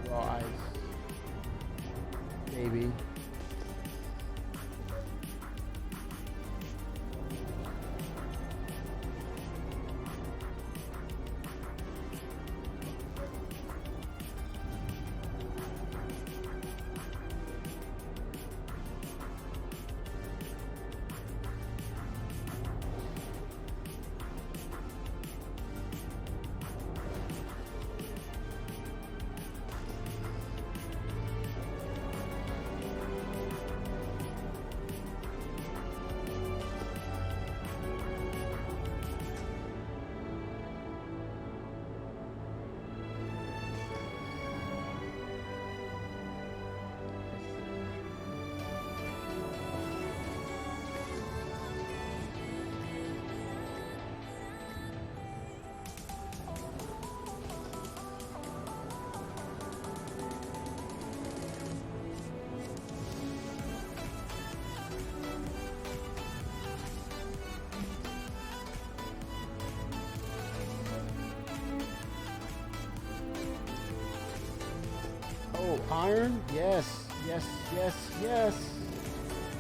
raw ice, maybe. Oh, iron? Yes, yes, yes, yes.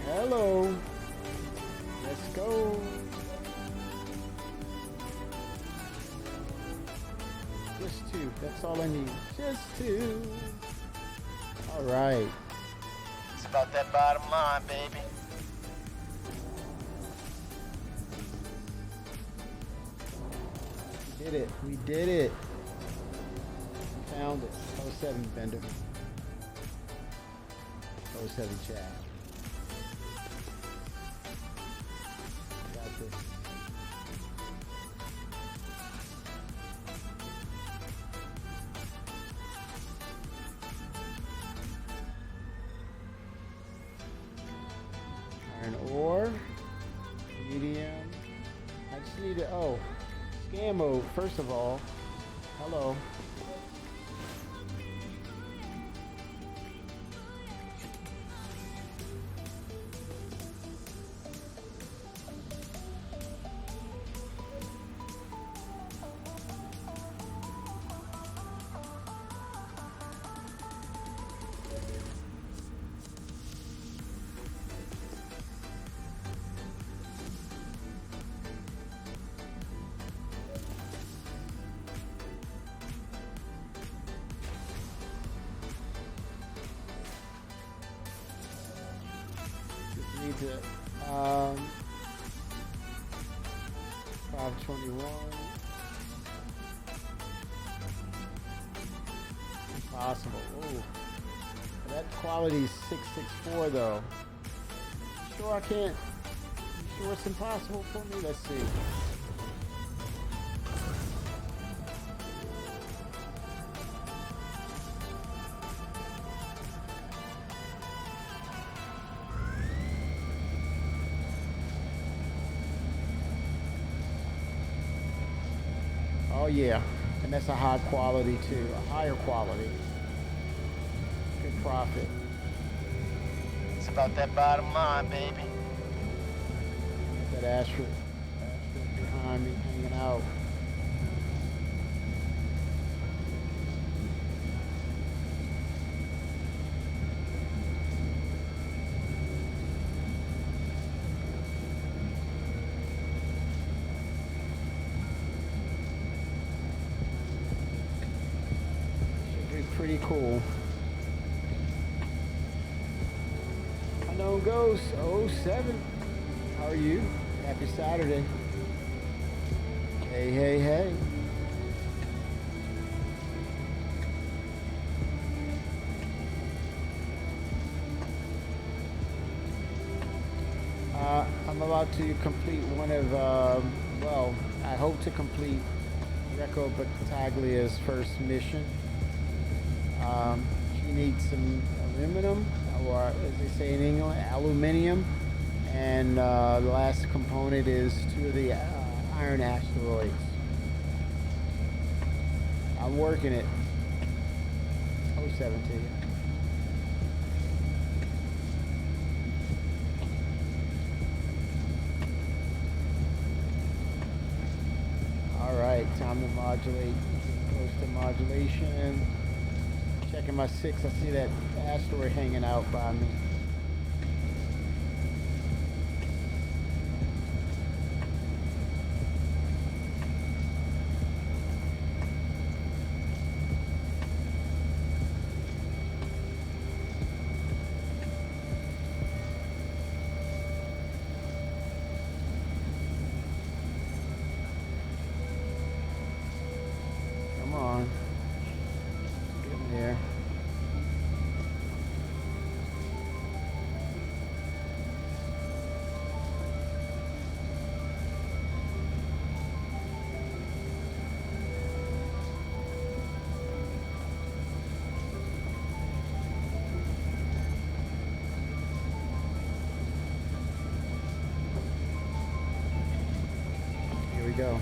Hello. Let's go. Just 2. That's all I need. Just 2. All right. It's about that bottom line, baby. We did it. We did it. We found it. 07 Bender. 07 Chad. Got this. Iron ore. Medium. I just need to, scan mode, first of all. Hello. it. 521. Impossible. Oh, that quality is 664 though. Sure, I can't. You sure it's impossible for me? Let's see. Oh yeah, and that's a high quality too, a higher quality. Good profit. It's about that bottom line, baby. That Astrid behind me hanging out. Pretty cool. Unknown Ghost 07. How are you? Happy Saturday. Hey, hey, hey. I'm about to complete one of, well, I hope to complete Recco Battaglia's first mission. She needs some aluminum, or as they say in England, aluminium, and the last component is 2 of the iron asteroids. I'm working it. 017. All right, time to modulate. Close to modulation. Checking my 6, I see that asteroid hanging out by me. Come on. Get there. Here we go.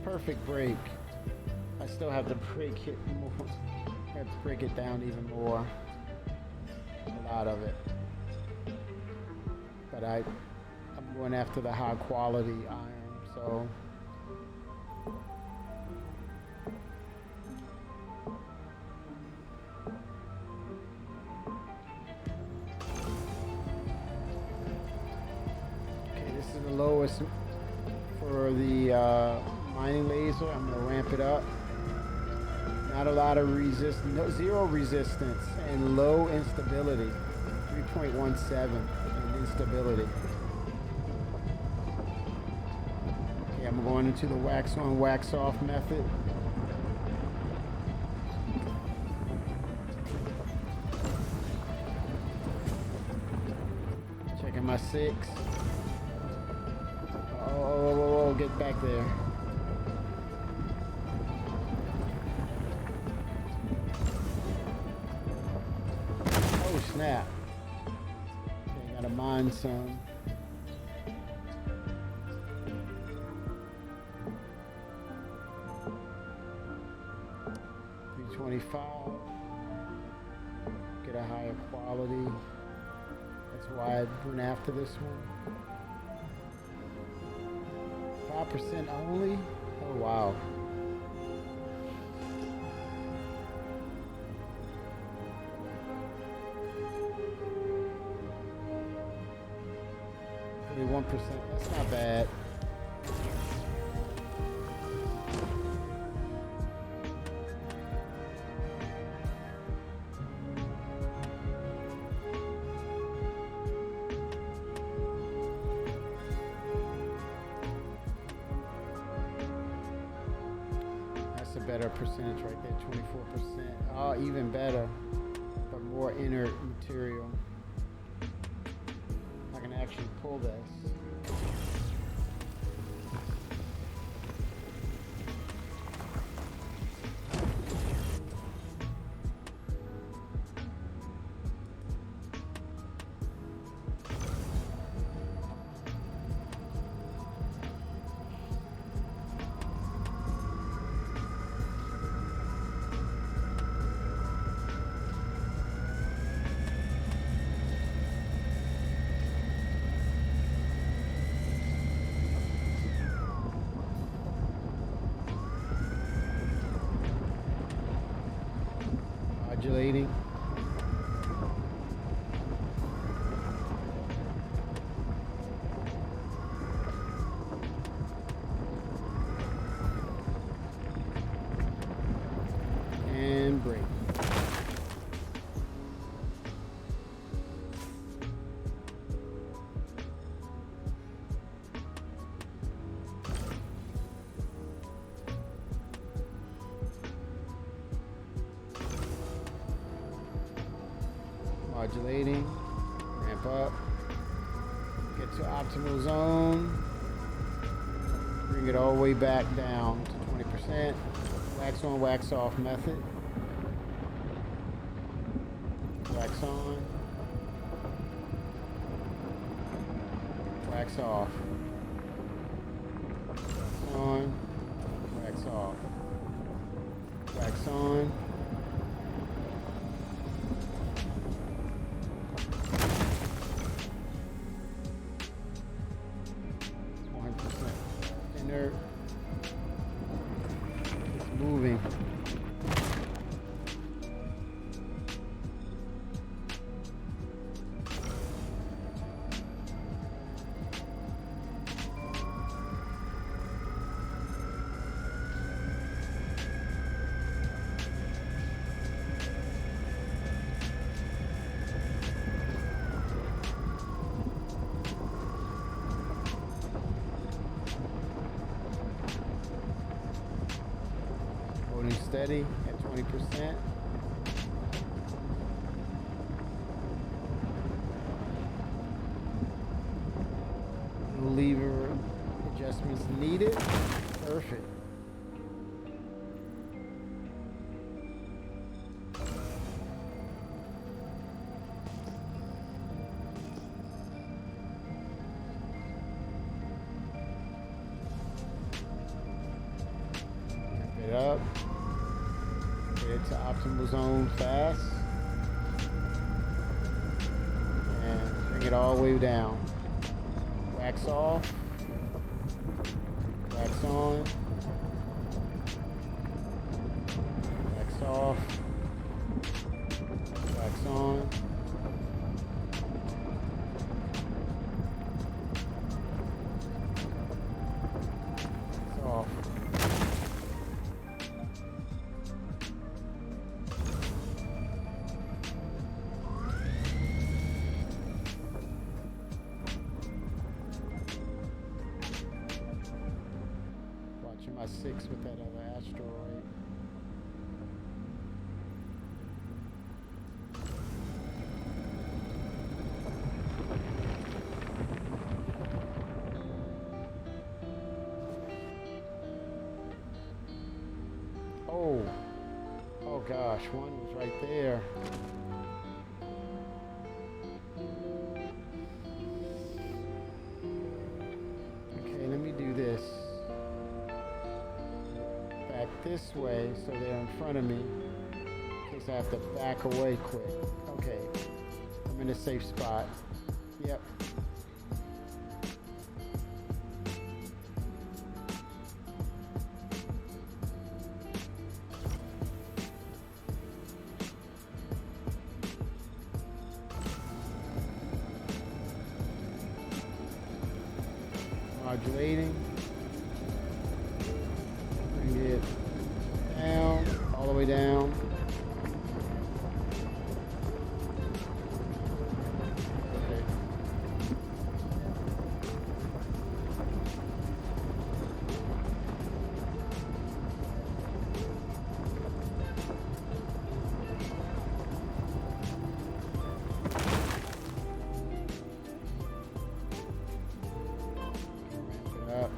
Perfect break. I still have to break it more. I have to break it down even more. A lot of it. But I'm going after the high quality iron, so okay, this is the lowest for the mining laser. I'm gonna ramp it up. Not a lot of resistance, no, 0 resistance, and low instability. 3.17 in instability. Okay, I'm going into the wax on, wax off method. Checking my 6. Oh, get back there. Snap. Okay, gotta mine some. 325. Get a higher quality. That's why I went after this one. 5% only? Oh wow. Only 1%. That's not bad. That's a better percentage right there, 24%. Oh, even better, but more inert material. I can actually pull this. Modulating. And break. Modulating, ramp up, get to optimal zone, bring it all the way back down to 20%, wax on, wax off method, wax on, wax off, wax on, wax off, wax on. Inert. It's moving. Holding steady at 20%. No lever adjustments needed. Perfect. Ramp it up. Get it to optimal zone fast. And bring it all the way down. Wax off. Wax on. Wax off. Wax on. Wax off. Watching my 6 with that other asteroid. Oh gosh, one was right there. Okay, let me do this. Back this way so they're in front of me. case I have to back away quick. Okay. I'm in a safe spot. Yep. Modulating. Bring it down, all the way down. Okay. Ramp it up.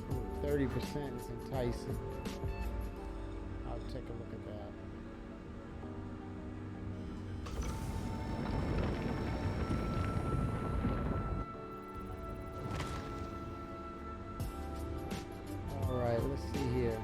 Ooh, 30% is enticing. I'll take a look at that. All right, let's see here.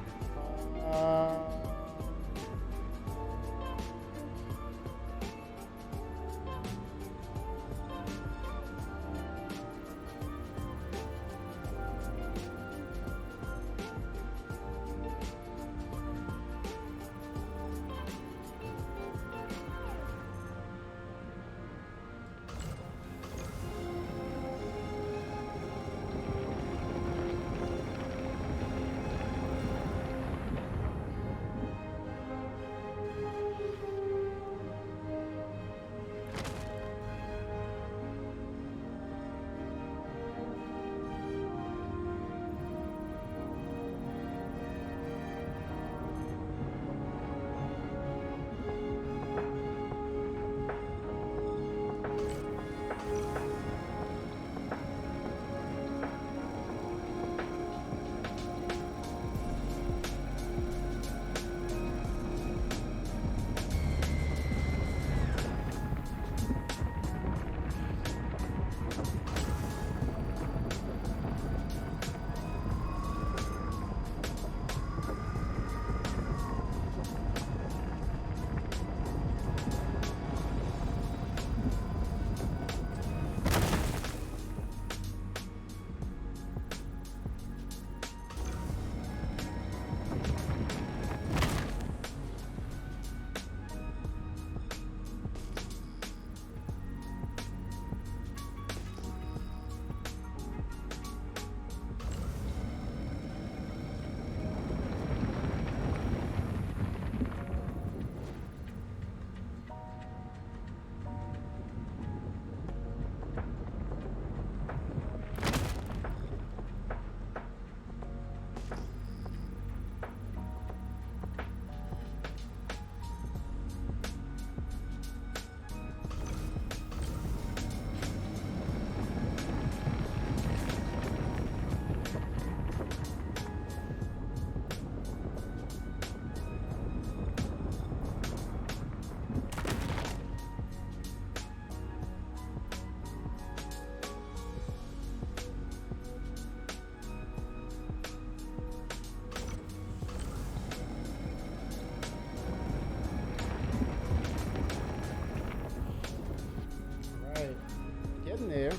There.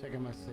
Checking my 6.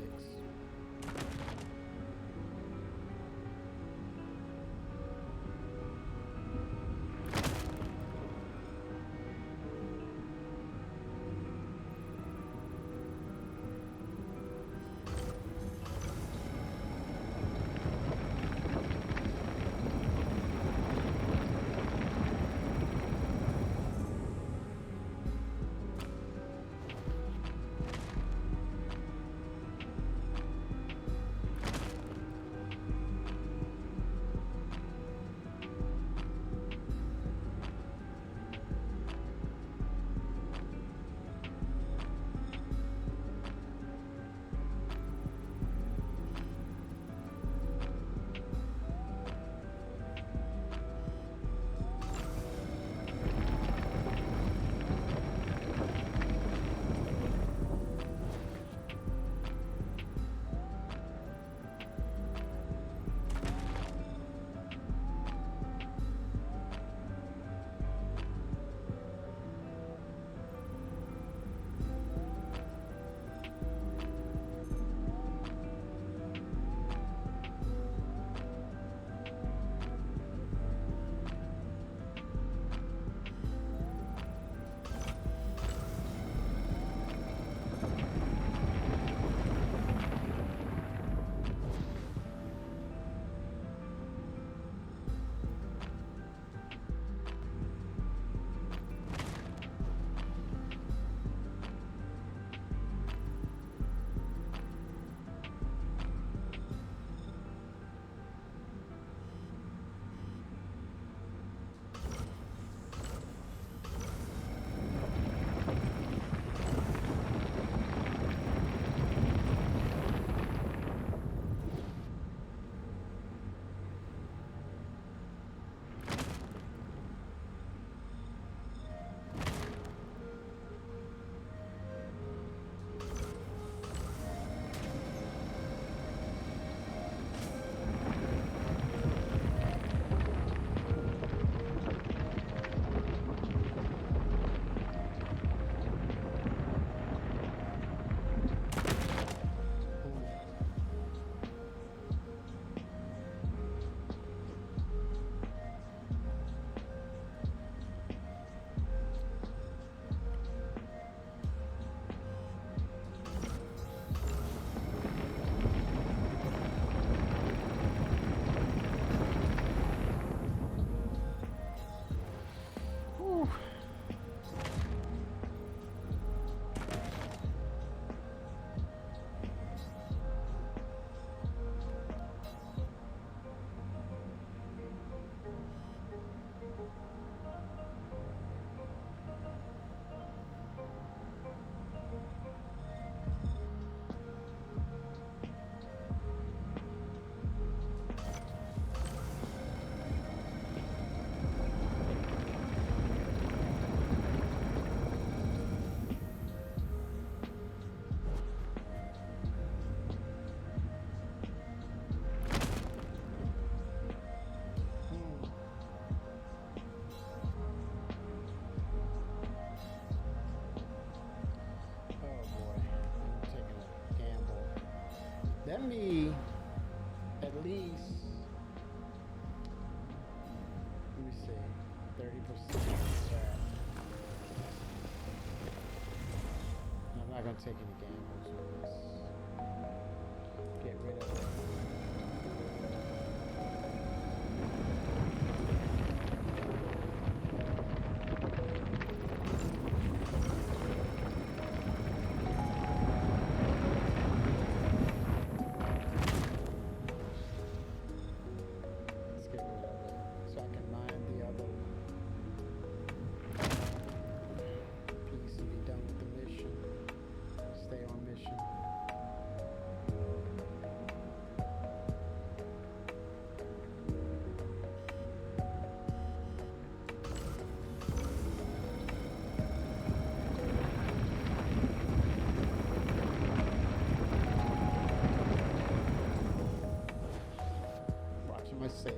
Let me at least, let me see, 30%. I'm not going to take any gambles with this. Get rid of it. My six.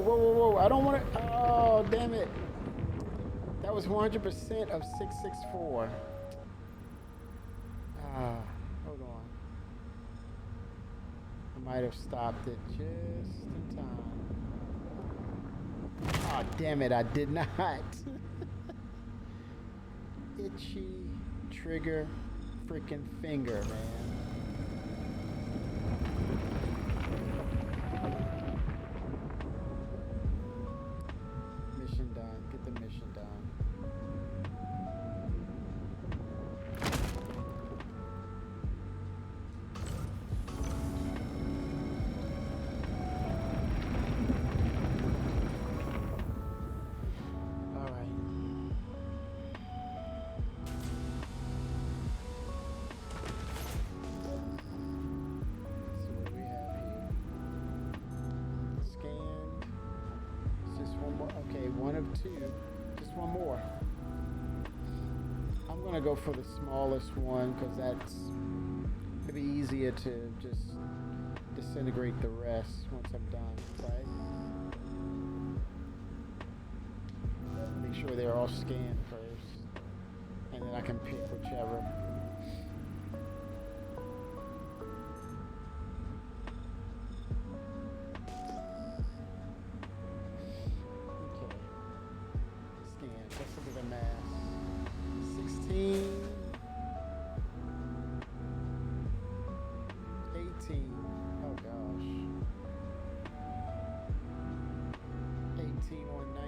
whoa, whoa, whoa. I don't want to. Oh, damn it. That was 100% of 664. Hold on. I might have stopped it just in time. Oh, damn it. I did not. Itchy trigger freaking finger, man. Mission done. Get the mission done. All right. So what do we have here? Scanned. It's just one more. Okay, one of two. Just one more. I'm gonna go for the smallest one because that's gonna be easier to just disintegrate the rest once I'm done, right? Make sure they're all scanned first, and then I can pick whichever. Okay. Scan. Let's look at the mass. 16. 18. Oh gosh. 18 on 90.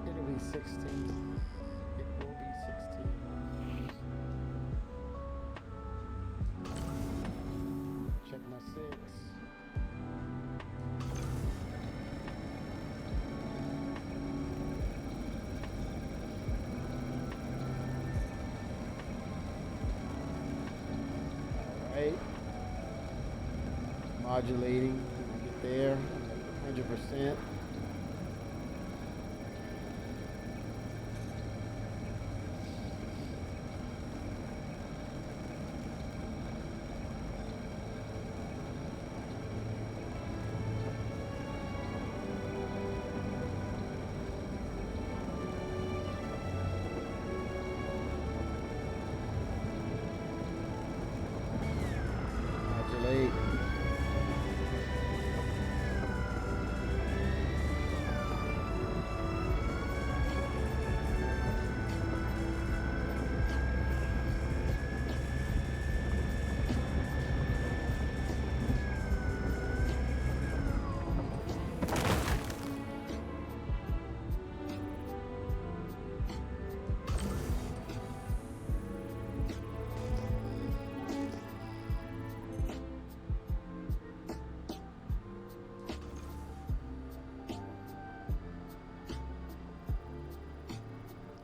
It'll be 16. It will be 16. Check my 6. Alright. Modulating. When we get there. 100%. Modulate.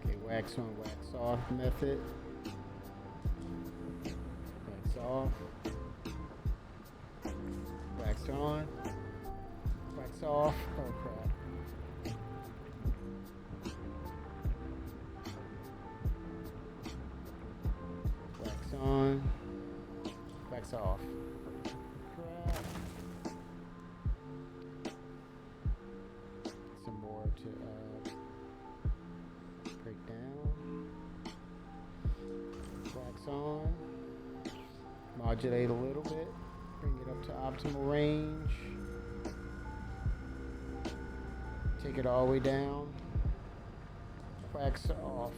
Okay, wax on, wax off method. Wax off. Wax on. Wax off. Oh crap. Wax on. Wax off. Crap. Some more to break down. Wax on. Modulate a little bit. Bring it up to optimal range. Take it all the way down. Wax off.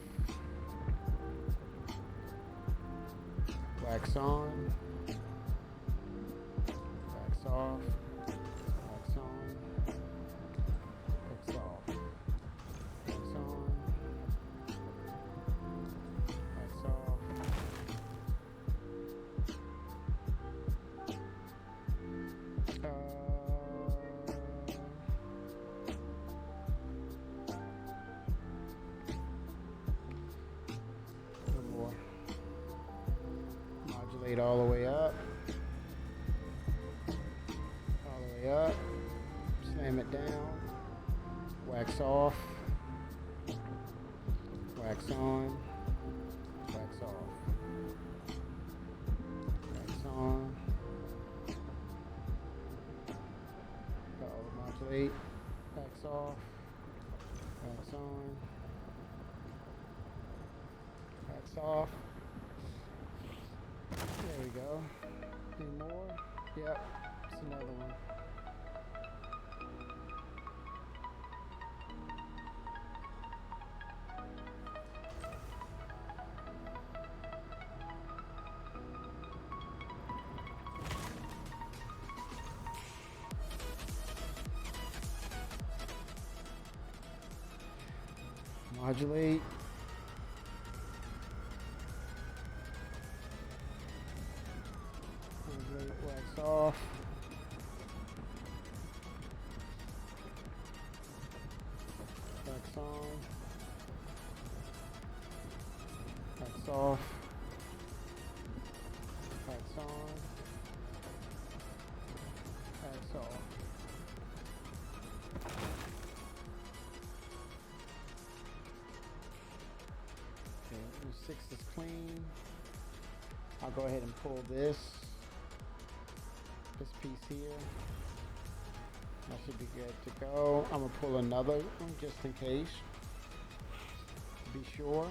Wax on. Wax off. Wax on. Wax off. Wax on. Wax off. A little more. Modulate all the way up. All the way up. Slam it down. Wax off. Wax on. Wax off. Modulate. Backs off. Backs on. Backs off. There we go. Any more? Yep. It's another one. Modulate. Modulate, wax off. Wax on. Wax off. Wax on. Wax off. Okay, 6 is clean. I'll go ahead and pull this piece here. That should be good to go. I'm gonna pull another one just in case, to be sure.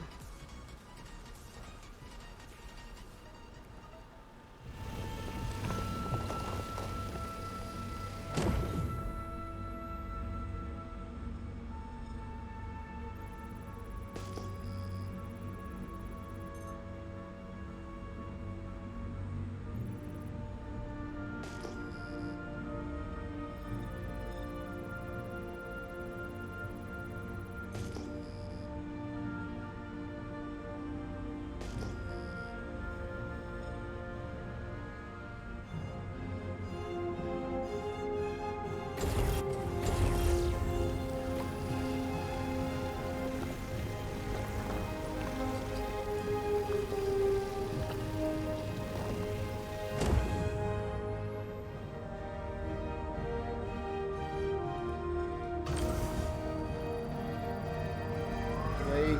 Wait.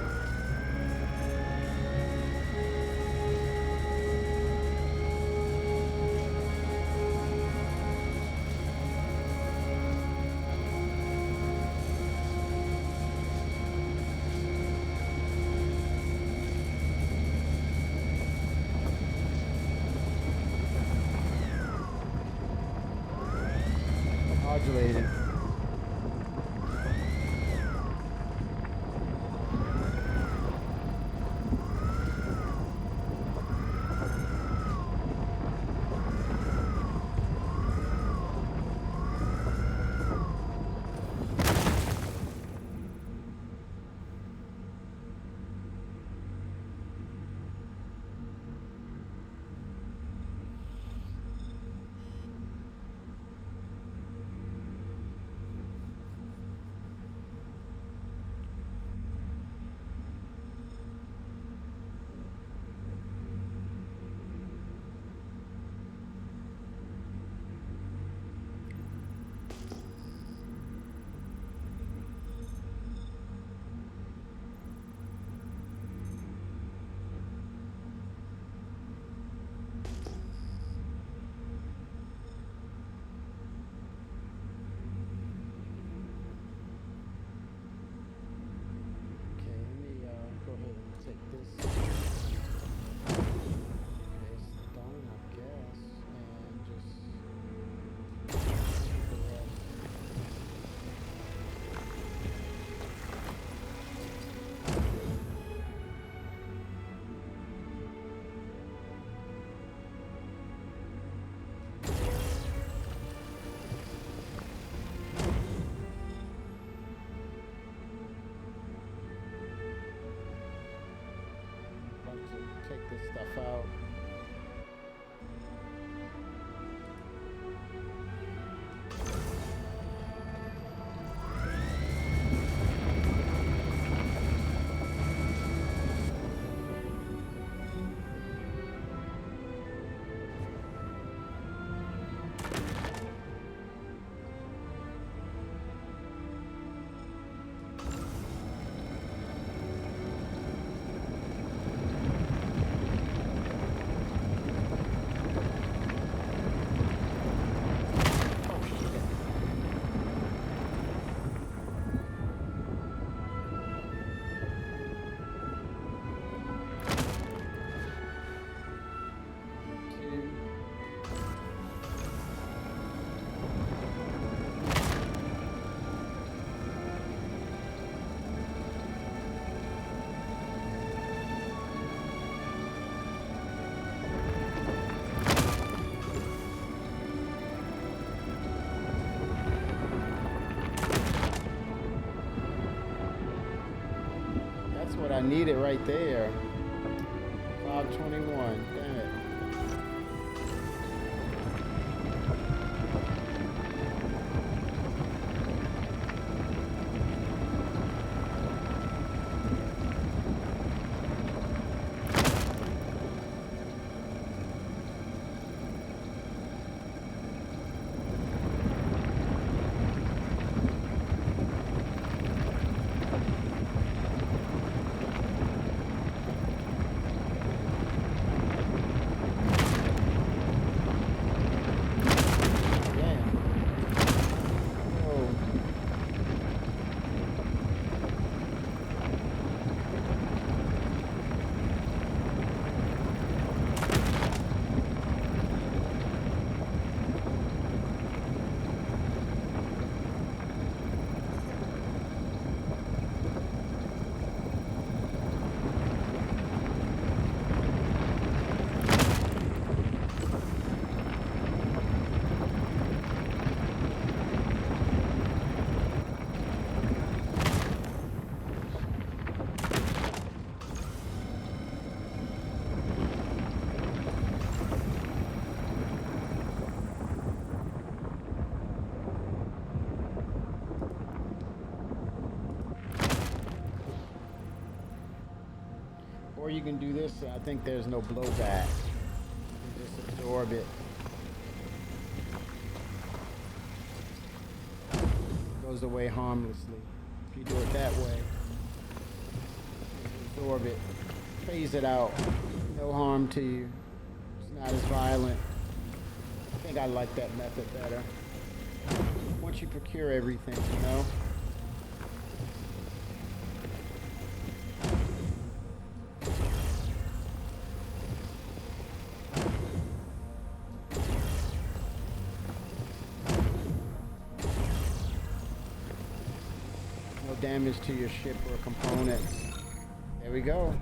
Modulating. what I needed right there. 521. Damn it. Or you can do this. I think there's no blowback. You just absorb it. Goes away harmlessly. If you do it that way, just absorb it, phase it out. No harm to you. It's not as violent. I think I like that method better. Once you procure everything, you know. Damage to your ship or components. There we go.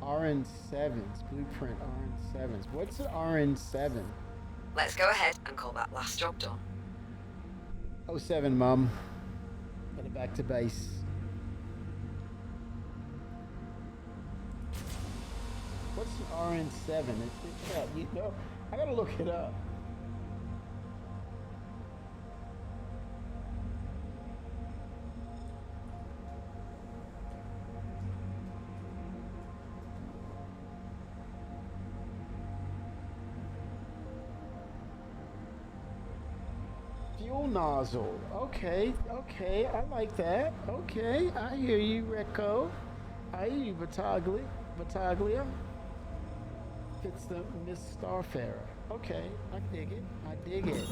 RN7s, blueprint RN7s. What's an RN7? Let's go ahead and call that last job done. 07, Mum. Get it back to base. What's an RN7? You know, I gotta look it up. Fuel nozzle. Okay, I like that. Okay, I hear you, Recco. I hear you, Battaglia. Fits the Miss Starfarer. Okay, I dig it.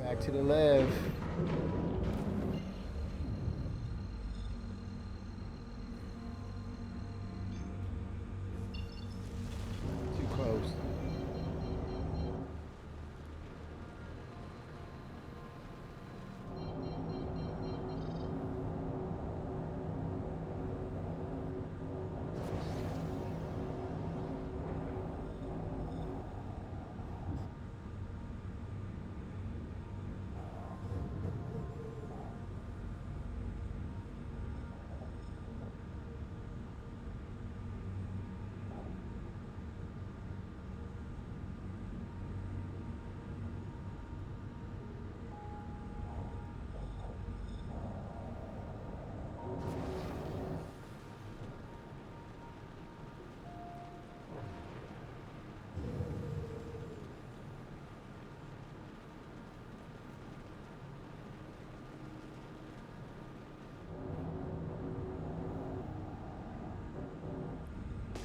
Back to the Lev. Too close.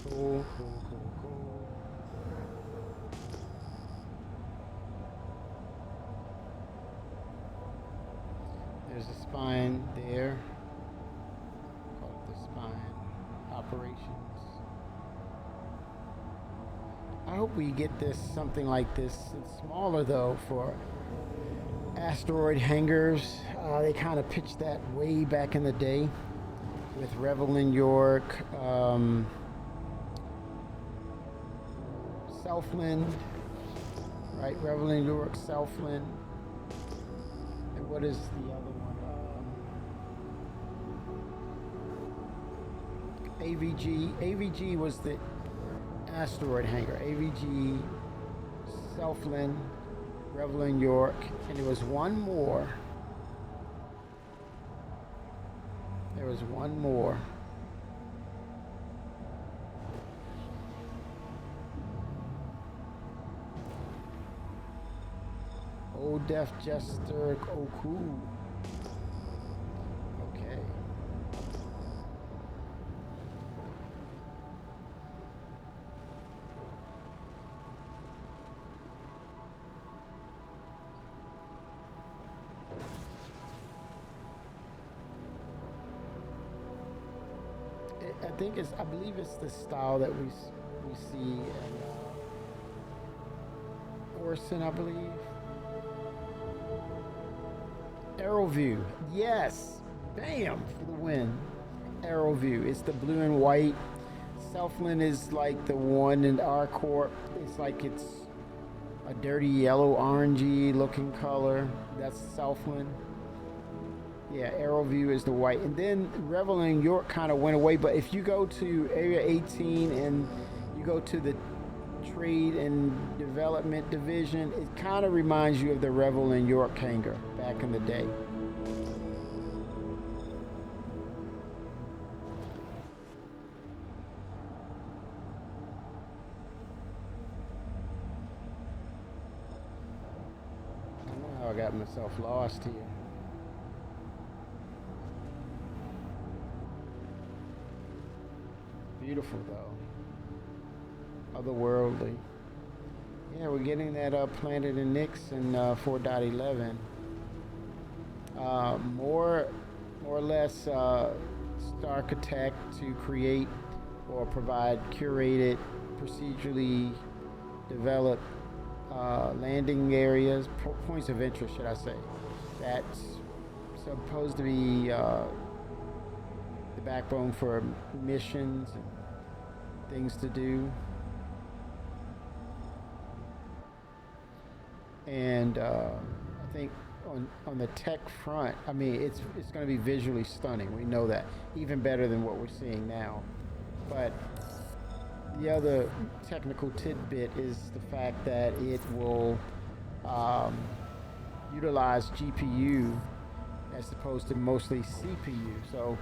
Cool. There's a spine there. Call it the spine operations. I hope we get this, something like this. It's smaller though for asteroid hangars. They kind of pitched that way back in the day with Revelin York, Southland, right? Reveling York, Southland, and what is the other one? AVG. AVG was the asteroid hangar. AVG, Southland, Reveling York, and there was one more. There was one more. Old Death Jester Oku. Okay. I believe it's the style that we see in Orson, I believe. Arrowview, yes, bam, for the win. Arrowview, it's the blue and white. Southland is like the one in R-Corp. It's like it's a dirty yellow orangey looking color. That's Southland. Yeah, Arrowview is the white. And then Reveling York kind of went away, but if you go to Area 18 and you go to the Trade and Development Division, it kind of reminds you of the Reveling York hangar back in the day. I don't know how I got myself lost here. Beautiful though. Otherworldly. Yeah, we're getting that Planet and Nix in 4.11. More or less Starkitect to create or provide curated, procedurally developed landing areas, points of interest, should I say. That's supposed to be the backbone for missions and things to do. And I think on the tech front, I mean, it's going to be visually stunning. We know that, even better than what we're seeing now. But the other technical tidbit is the fact that it will utilize GPU as opposed to mostly CPU. So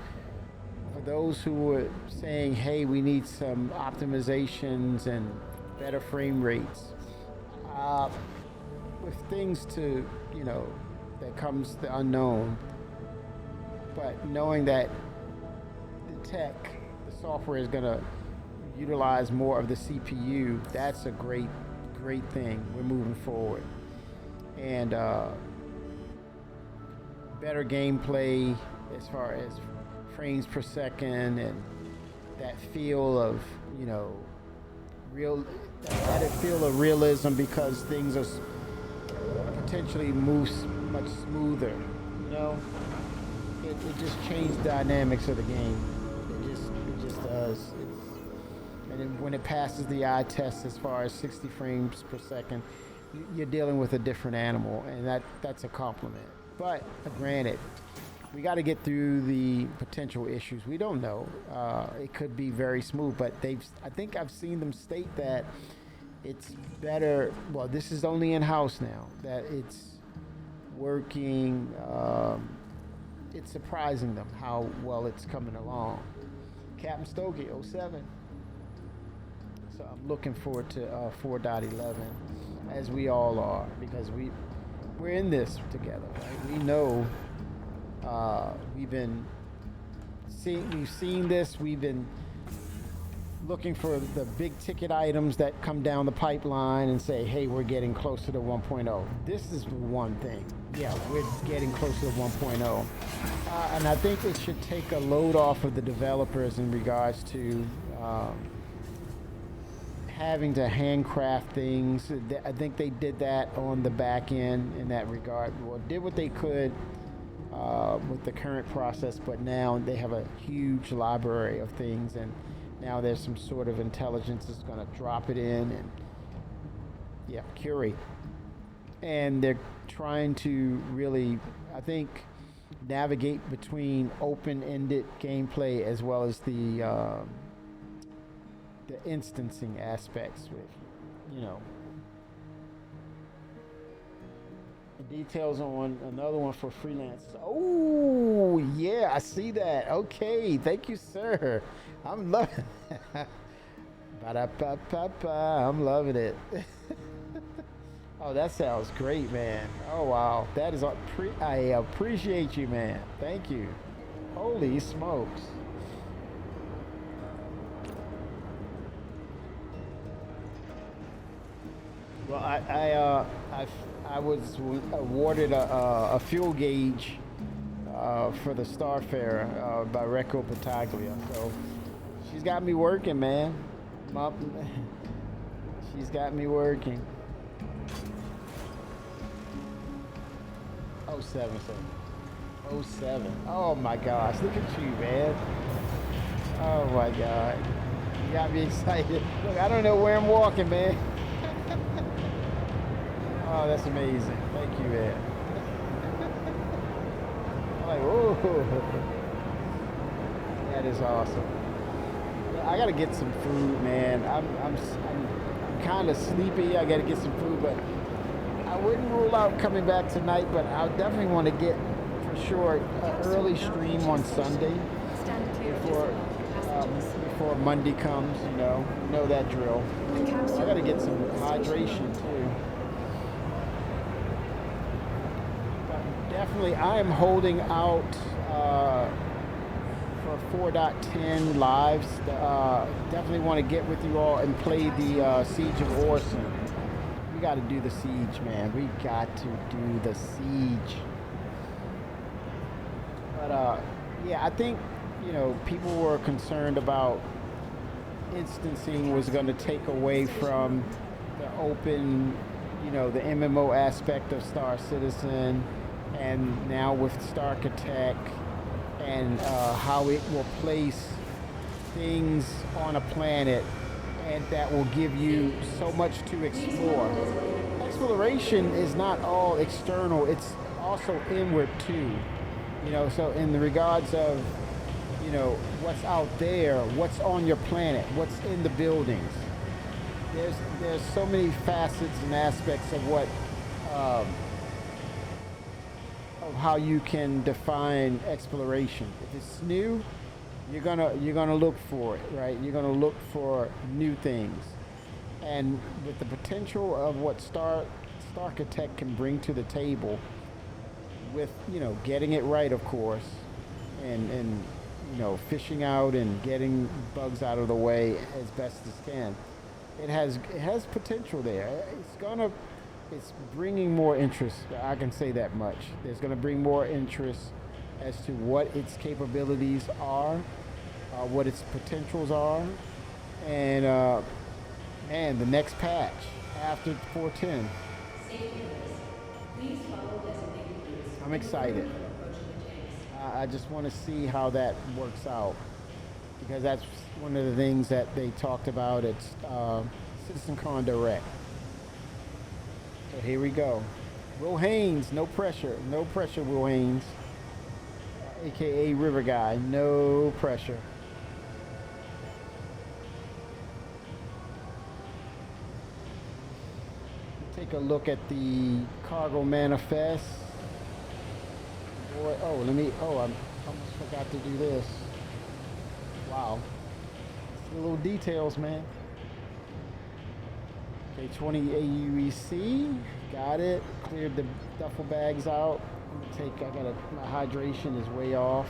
for those who were saying, hey, we need some optimizations and better frame rates, with things to, that comes the unknown. But knowing that the software is going to utilize more of the CPU, that's a great thing. We're moving forward. And better gameplay as far as frames per second and that feel of, that feel of realism, because things are potentially moves much smoother. It just changed dynamics of the game. It just does. And then when it passes the eye test as far as 60 frames per second, you're dealing with a different animal, and that's a compliment. But granted, we got to get through the potential issues. We don't know. It could be very smooth, but I think I've seen them state that it's better. Well, this is only in-house now, that it's working. It's surprising them how well it's coming along. Captain Stokey, 07. So I'm looking forward to 4.11, as we all are, because we're in this together, right? We know we've seen this. We've been looking for the big ticket items that come down the pipeline and say, hey, we're getting closer to 1.0. This is one thing. Yeah, we're getting closer to 1.0. And I think it should take a load off of the developers in regards to having to handcraft things. I think they did that on the back end in that regard. Well, did what they could with the current process, but now they have a huge library of things, and now there's some sort of intelligence that's going to drop it in and curate. and they're trying to really, I think, navigate between open-ended gameplay as well as the instancing aspects with, you know. The details on another one for freelancers. Oh yeah, I see that. Okay, thank you, sir. I'm loving it. Ba-da-ba-ba-ba. I'm loving it. Oh, that sounds great, man. Oh wow, that is I appreciate you, man. Thank you. Holy smokes. Well, I was awarded a fuel gauge for the Starfarer by Recco Battaglia. So she's got me working, man. She's got me working. 07. Oh my gosh, look at you, man. Oh my God. You got me excited. Look, I don't know where I'm walking, man. Oh, that's amazing. Thank you, man. I'm like, whoa. That is awesome. I gotta get some food, man. I'm kind of sleepy. I gotta get some food, but I wouldn't rule out coming back tonight, but I definitely want to get, for sure, an early stream on Sunday Stand clear of passengers. before Monday comes, you know that drill. The capsule I gotta get some will hydration too. But definitely, I am holding out for 4.10 lives. Definitely want to get with you all and play the Siege of Orson. We got to do the siege, man. We got to do the siege. But yeah, I think, you know, people were concerned about instancing was going to take away from the open, you know, the MMO aspect of Star Citizen, and now with Stark Attack and how it will place things on a planet and that will give you so much to explore. Exploration is not all external, it's also inward too. You know, so in the regards of, you know, what's out there, what's on your planet, what's in the buildings. There's so many facets and aspects of what of how you can define exploration. If it's new, you're gonna look for it, right? You're gonna look for new things, and with the potential of what Stark Attack can bring to the table, with, you know, getting it right, of course, and you know, fishing out and getting bugs out of the way as best as can. It has potential there. It's bringing more interest. I can say that much. It's going to bring more interest as to what its capabilities are, what its potentials are, and the next patch after 4.10. I'm excited. I just want to see how that works out, because that's one of the things that they talked about at CitizenCon Direct. So here we go. Will Haynes, no pressure, Will Haynes, aka River Guy, no pressure. Take a look at the cargo manifest. Boy, I almost forgot to do this. Wow. It's the little details, man. Okay, 20 AUEC, got it. Cleared the duffel bags out. My hydration is way off.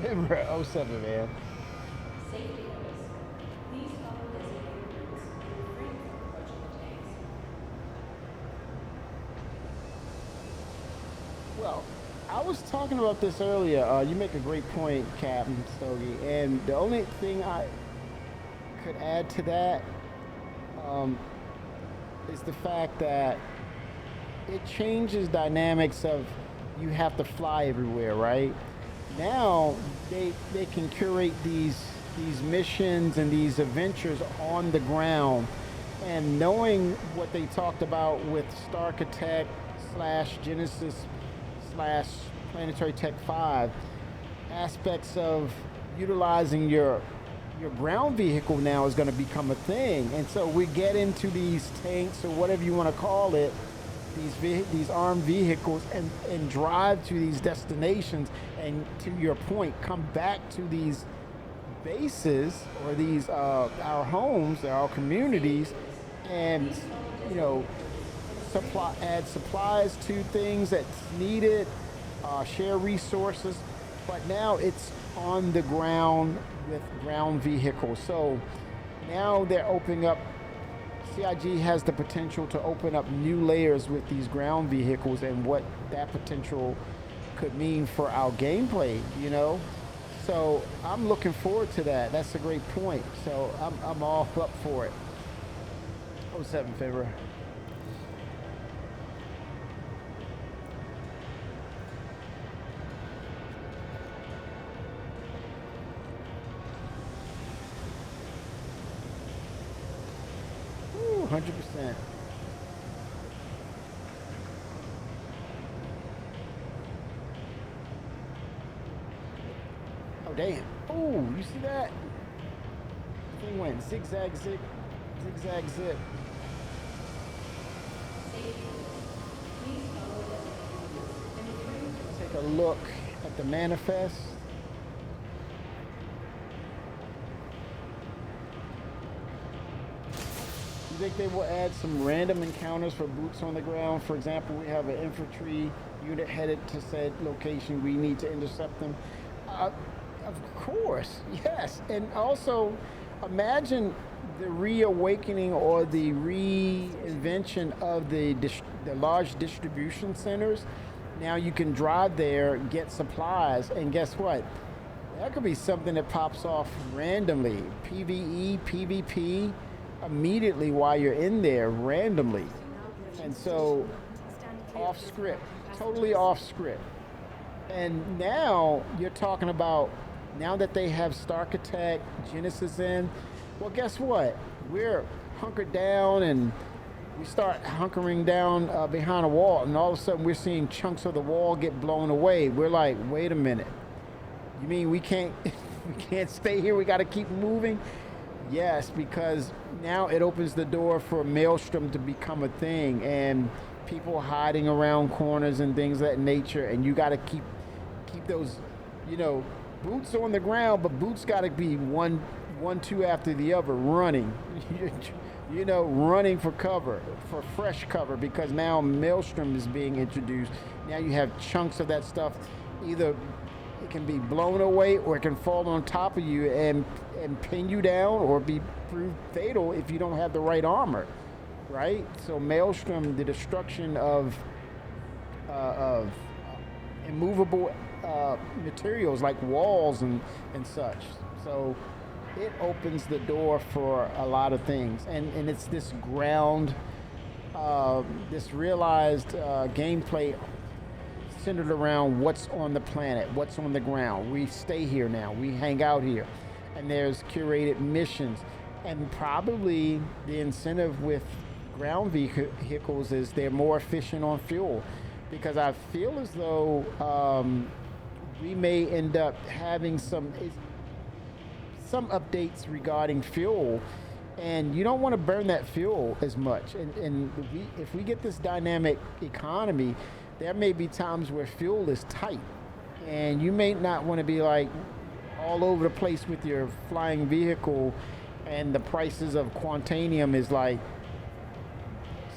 Remember 07, man. Well, I was talking about this earlier. You make a great point, Captain Stogie. And the only thing I could add to that is the fact that it changes dynamics of you have to fly everywhere, right? now they can curate these missions and these adventures on the ground, and knowing what they talked about with Stark Attack slash Genesis slash Planetary Tech 5, aspects of utilizing your ground vehicle now is going to become a thing. And so we get into these tanks or whatever you want to call it, these armed vehicles, and drive to these destinations, and to your point, come back to these bases or these our homes, our communities, and you know, add supplies to things that's needed, share resources. But now it's on the ground with ground vehicles. So now they're opening up. CIG has the potential to open up new layers with these ground vehicles, and what that potential could mean for our gameplay, you know? So I'm looking forward to that. That's a great point. So I'm all up for it. 07 February. Ooh, 100%. Oh damn. Oh, you see that? Thing went zigzag zig, zigzag zip. Take a look at the manifest. You think they will add some random encounters for boots on the ground? For example, we have an infantry unit headed to said location. We need to intercept them. Of course, yes. And also, imagine the reawakening or the reinvention of the large distribution centers. Now you can drive there, get supplies, and guess what? That could be something that pops off randomly. PvE, PvP, immediately while you're in there, randomly. And so, off script, totally off script. And now you're talking about, now that they have Stark Attack, Genesis in, well, guess what? We're hunkered down, and we start hunkering down behind a wall, and all of a sudden we're seeing chunks of the wall get blown away. We're like, wait a minute. You mean we can't we can't stay here? We got to keep moving? Yes, because now it opens the door for Maelstrom to become a thing, and people hiding around corners and things of that nature, and you got to keep those, you know, boots on the ground, but boots got to be one, two after the other, running, you know, running for cover, for fresh cover, because now Maelstrom is being introduced. Now you have chunks of that stuff, either it can be blown away or it can fall on top of you and pin you down, or be proved fatal if you don't have the right armor, right? So Maelstrom, the destruction of immovable materials like walls and such. So it opens the door for a lot of things, and it's this ground, this realized gameplay centered around what's on the planet, what's on the ground. We stay here now, we hang out here, and there's curated missions. And probably the incentive with ground vehicles is they're more efficient on fuel, because I feel as though we may end up having some updates regarding fuel, and you don't want to burn that fuel as much. And if we get this dynamic economy, there may be times where fuel is tight, and you may not want to be like all over the place with your flying vehicle, and the prices of Quantanium is like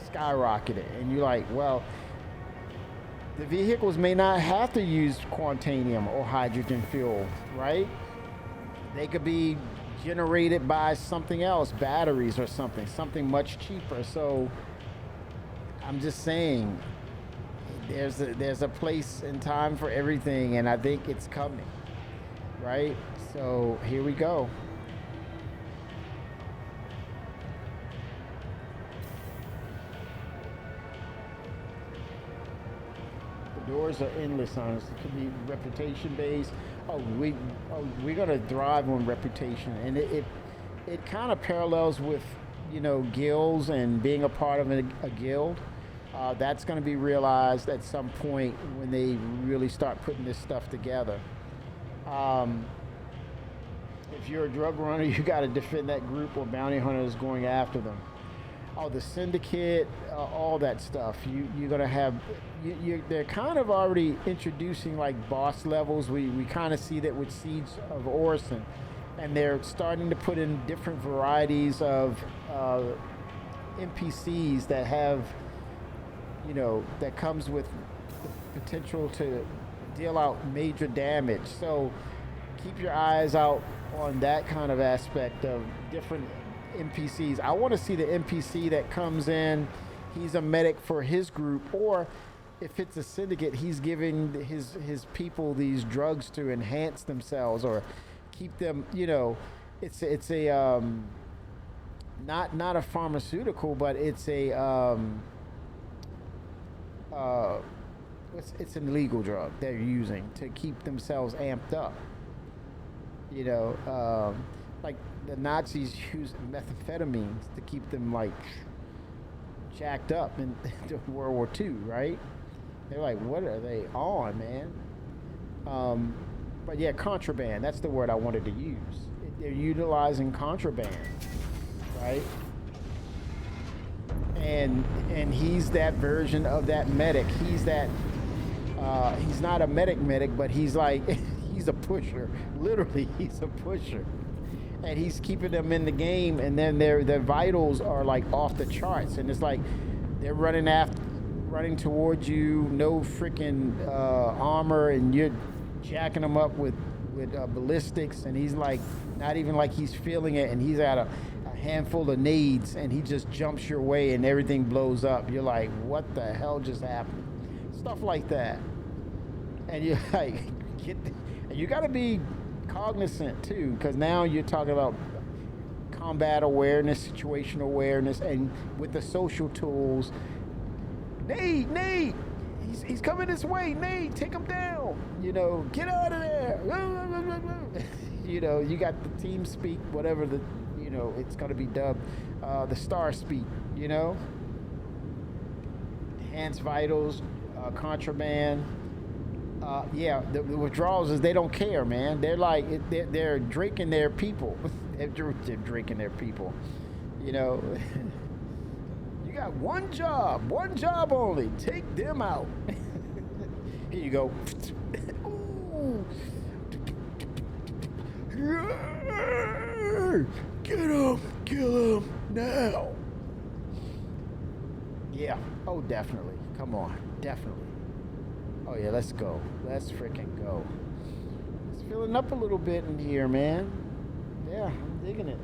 skyrocketed, and you're like, well, the vehicles may not have to use Quantanium or hydrogen fuel, right? They could be generated by something else, batteries or something much cheaper. So I'm just saying, there's a place and time for everything, and I think it's coming, right? So here we go. doors are endless on us. It could be reputation based. We're gonna thrive on reputation, and it kind of parallels with guilds and being a part of a guild. That's going to be realized at some point when they really start putting this stuff together. Um, if you're a drug runner, you got to defend that group or bounty hunters going after them. Oh, the syndicate, all that stuff. You're gonna have. They're kind of already introducing like boss levels. We kind of see that with Siege of Orison, and they're starting to put in different varieties of NPCs that have, that comes with the potential to deal out major damage. So keep your eyes out on that kind of aspect of different NPCs. I want to see the NPC that comes in. He's a medic for his group, or if it's a syndicate, he's giving his people these drugs to enhance themselves or keep them. It's a not a pharmaceutical, but it's a it's an illegal drug they're using to keep themselves amped up. Like the Nazis used methamphetamines to keep them like jacked up in World War II, right? They're like, what are they on, man? But yeah, contraband. That's the word I wanted to use. They're utilizing contraband, right? And he's that version of that medic. He's that. He's not a medic, but he's like he's a pusher. Literally, he's a pusher. And he's keeping them in the game, and then their vitals are like off the charts, and it's like they're running towards you, no freaking armor, and you're jacking them up with ballistics, and he's like not even like he's feeling it, and he's at a handful of nades, and he just jumps your way, and everything blows up. You're like, what the hell just happened? Stuff like that, and you're like, you got to be cognizant too, because now you're talking about combat awareness, situational awareness, and with the social tools. Nate, he's coming this way. Nate, take him down. Get out of there. You got the team speak, whatever it's going to be dubbed, the star speak. Enhanced vitals, contraband. The withdrawals is they don't care, man. They're like they're drinking their people. they're drinking their people. You got one job only. Take them out. Here you go. Get him, kill him now. Yeah. Oh, definitely. Come on, definitely. Oh yeah, let's go. Let's freaking go. It's filling up a little bit in here, man. Yeah, I'm digging it.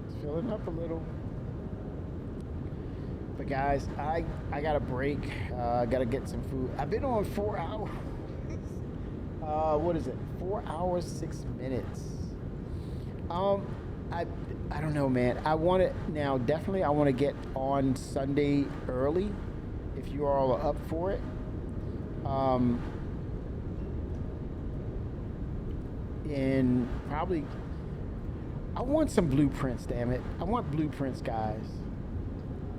It's filling up a little. But guys, I got a break. I gotta get some food. I've been on 4 hours. What is it? 4 hours, 6 minutes. I don't know, man. I want to now. Definitely, I want to get on Sunday early. If you all are up for it. And probably, I want some blueprints, damn it. I want blueprints, guys.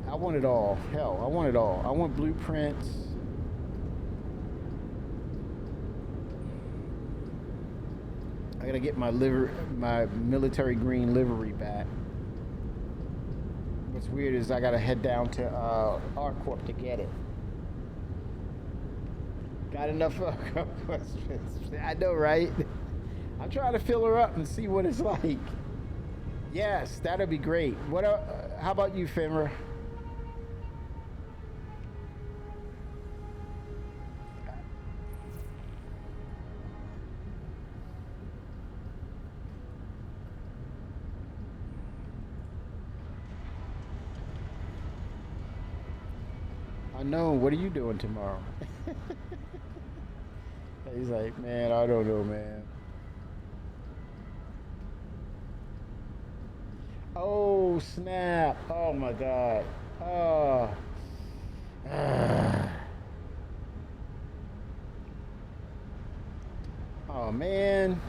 I want it all. Hell, I want it all. I want blueprints. I gotta get my military green livery back. What's weird is I gotta head down to ArcCorp to get it. Got enough questions? I know, right? I'm trying to fill her up and see what it's like. Yes, that'd be great. What? How about you, Fenrir? Unknown, what are you doing tomorrow? He's like, man, I don't know, man. Oh, snap. Oh, my God. Oh. Oh man.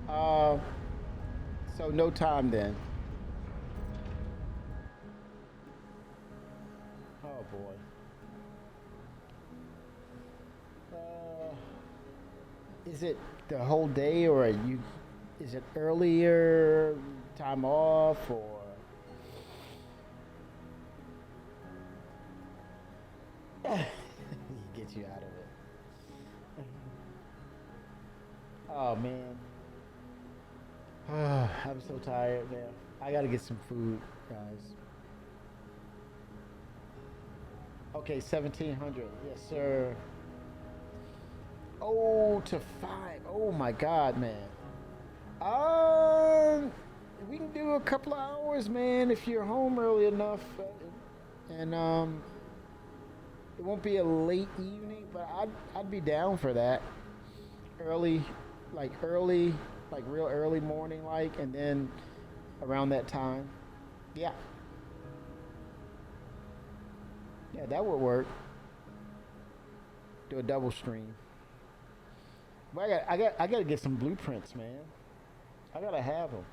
Uh, so no time then. Oh boy. Is it the whole day, or are you? Is it earlier time off, or? He gets you out of it. Oh man. I'm so tired, man. I gotta get some food, guys. Okay, 1700. Yes, sir. Oh, to 5. Oh my God, man. We can do a couple of hours, man, if you're home early enough, and it won't be a late evening, but I'd be down for that. Early, early, like real early morning, and then around that time. Yeah. Yeah, that would work. Do a double stream. But I gotta get some blueprints, man. I gotta have them.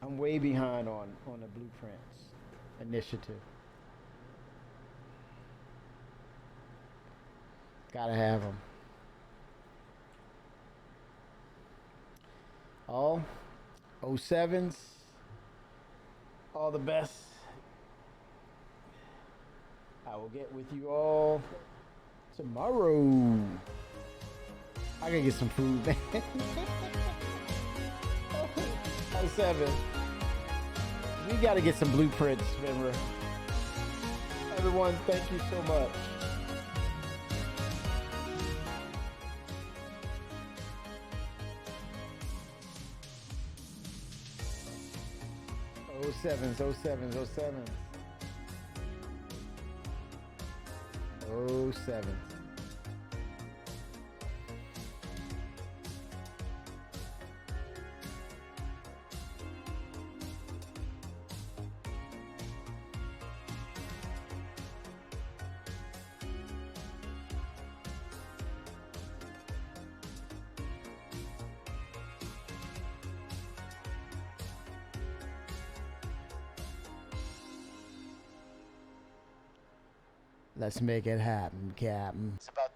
I'm way behind on the blueprints initiative. Gotta have them. All 07s. All the best. I will get with you all tomorrow. I gotta get some food, man. 07. We gotta get some blueprints, remember? Everyone, thank you so much. Oh sevens, oh sevens, oh sevens. Oh sevens. Let's make it happen, Captain. It's about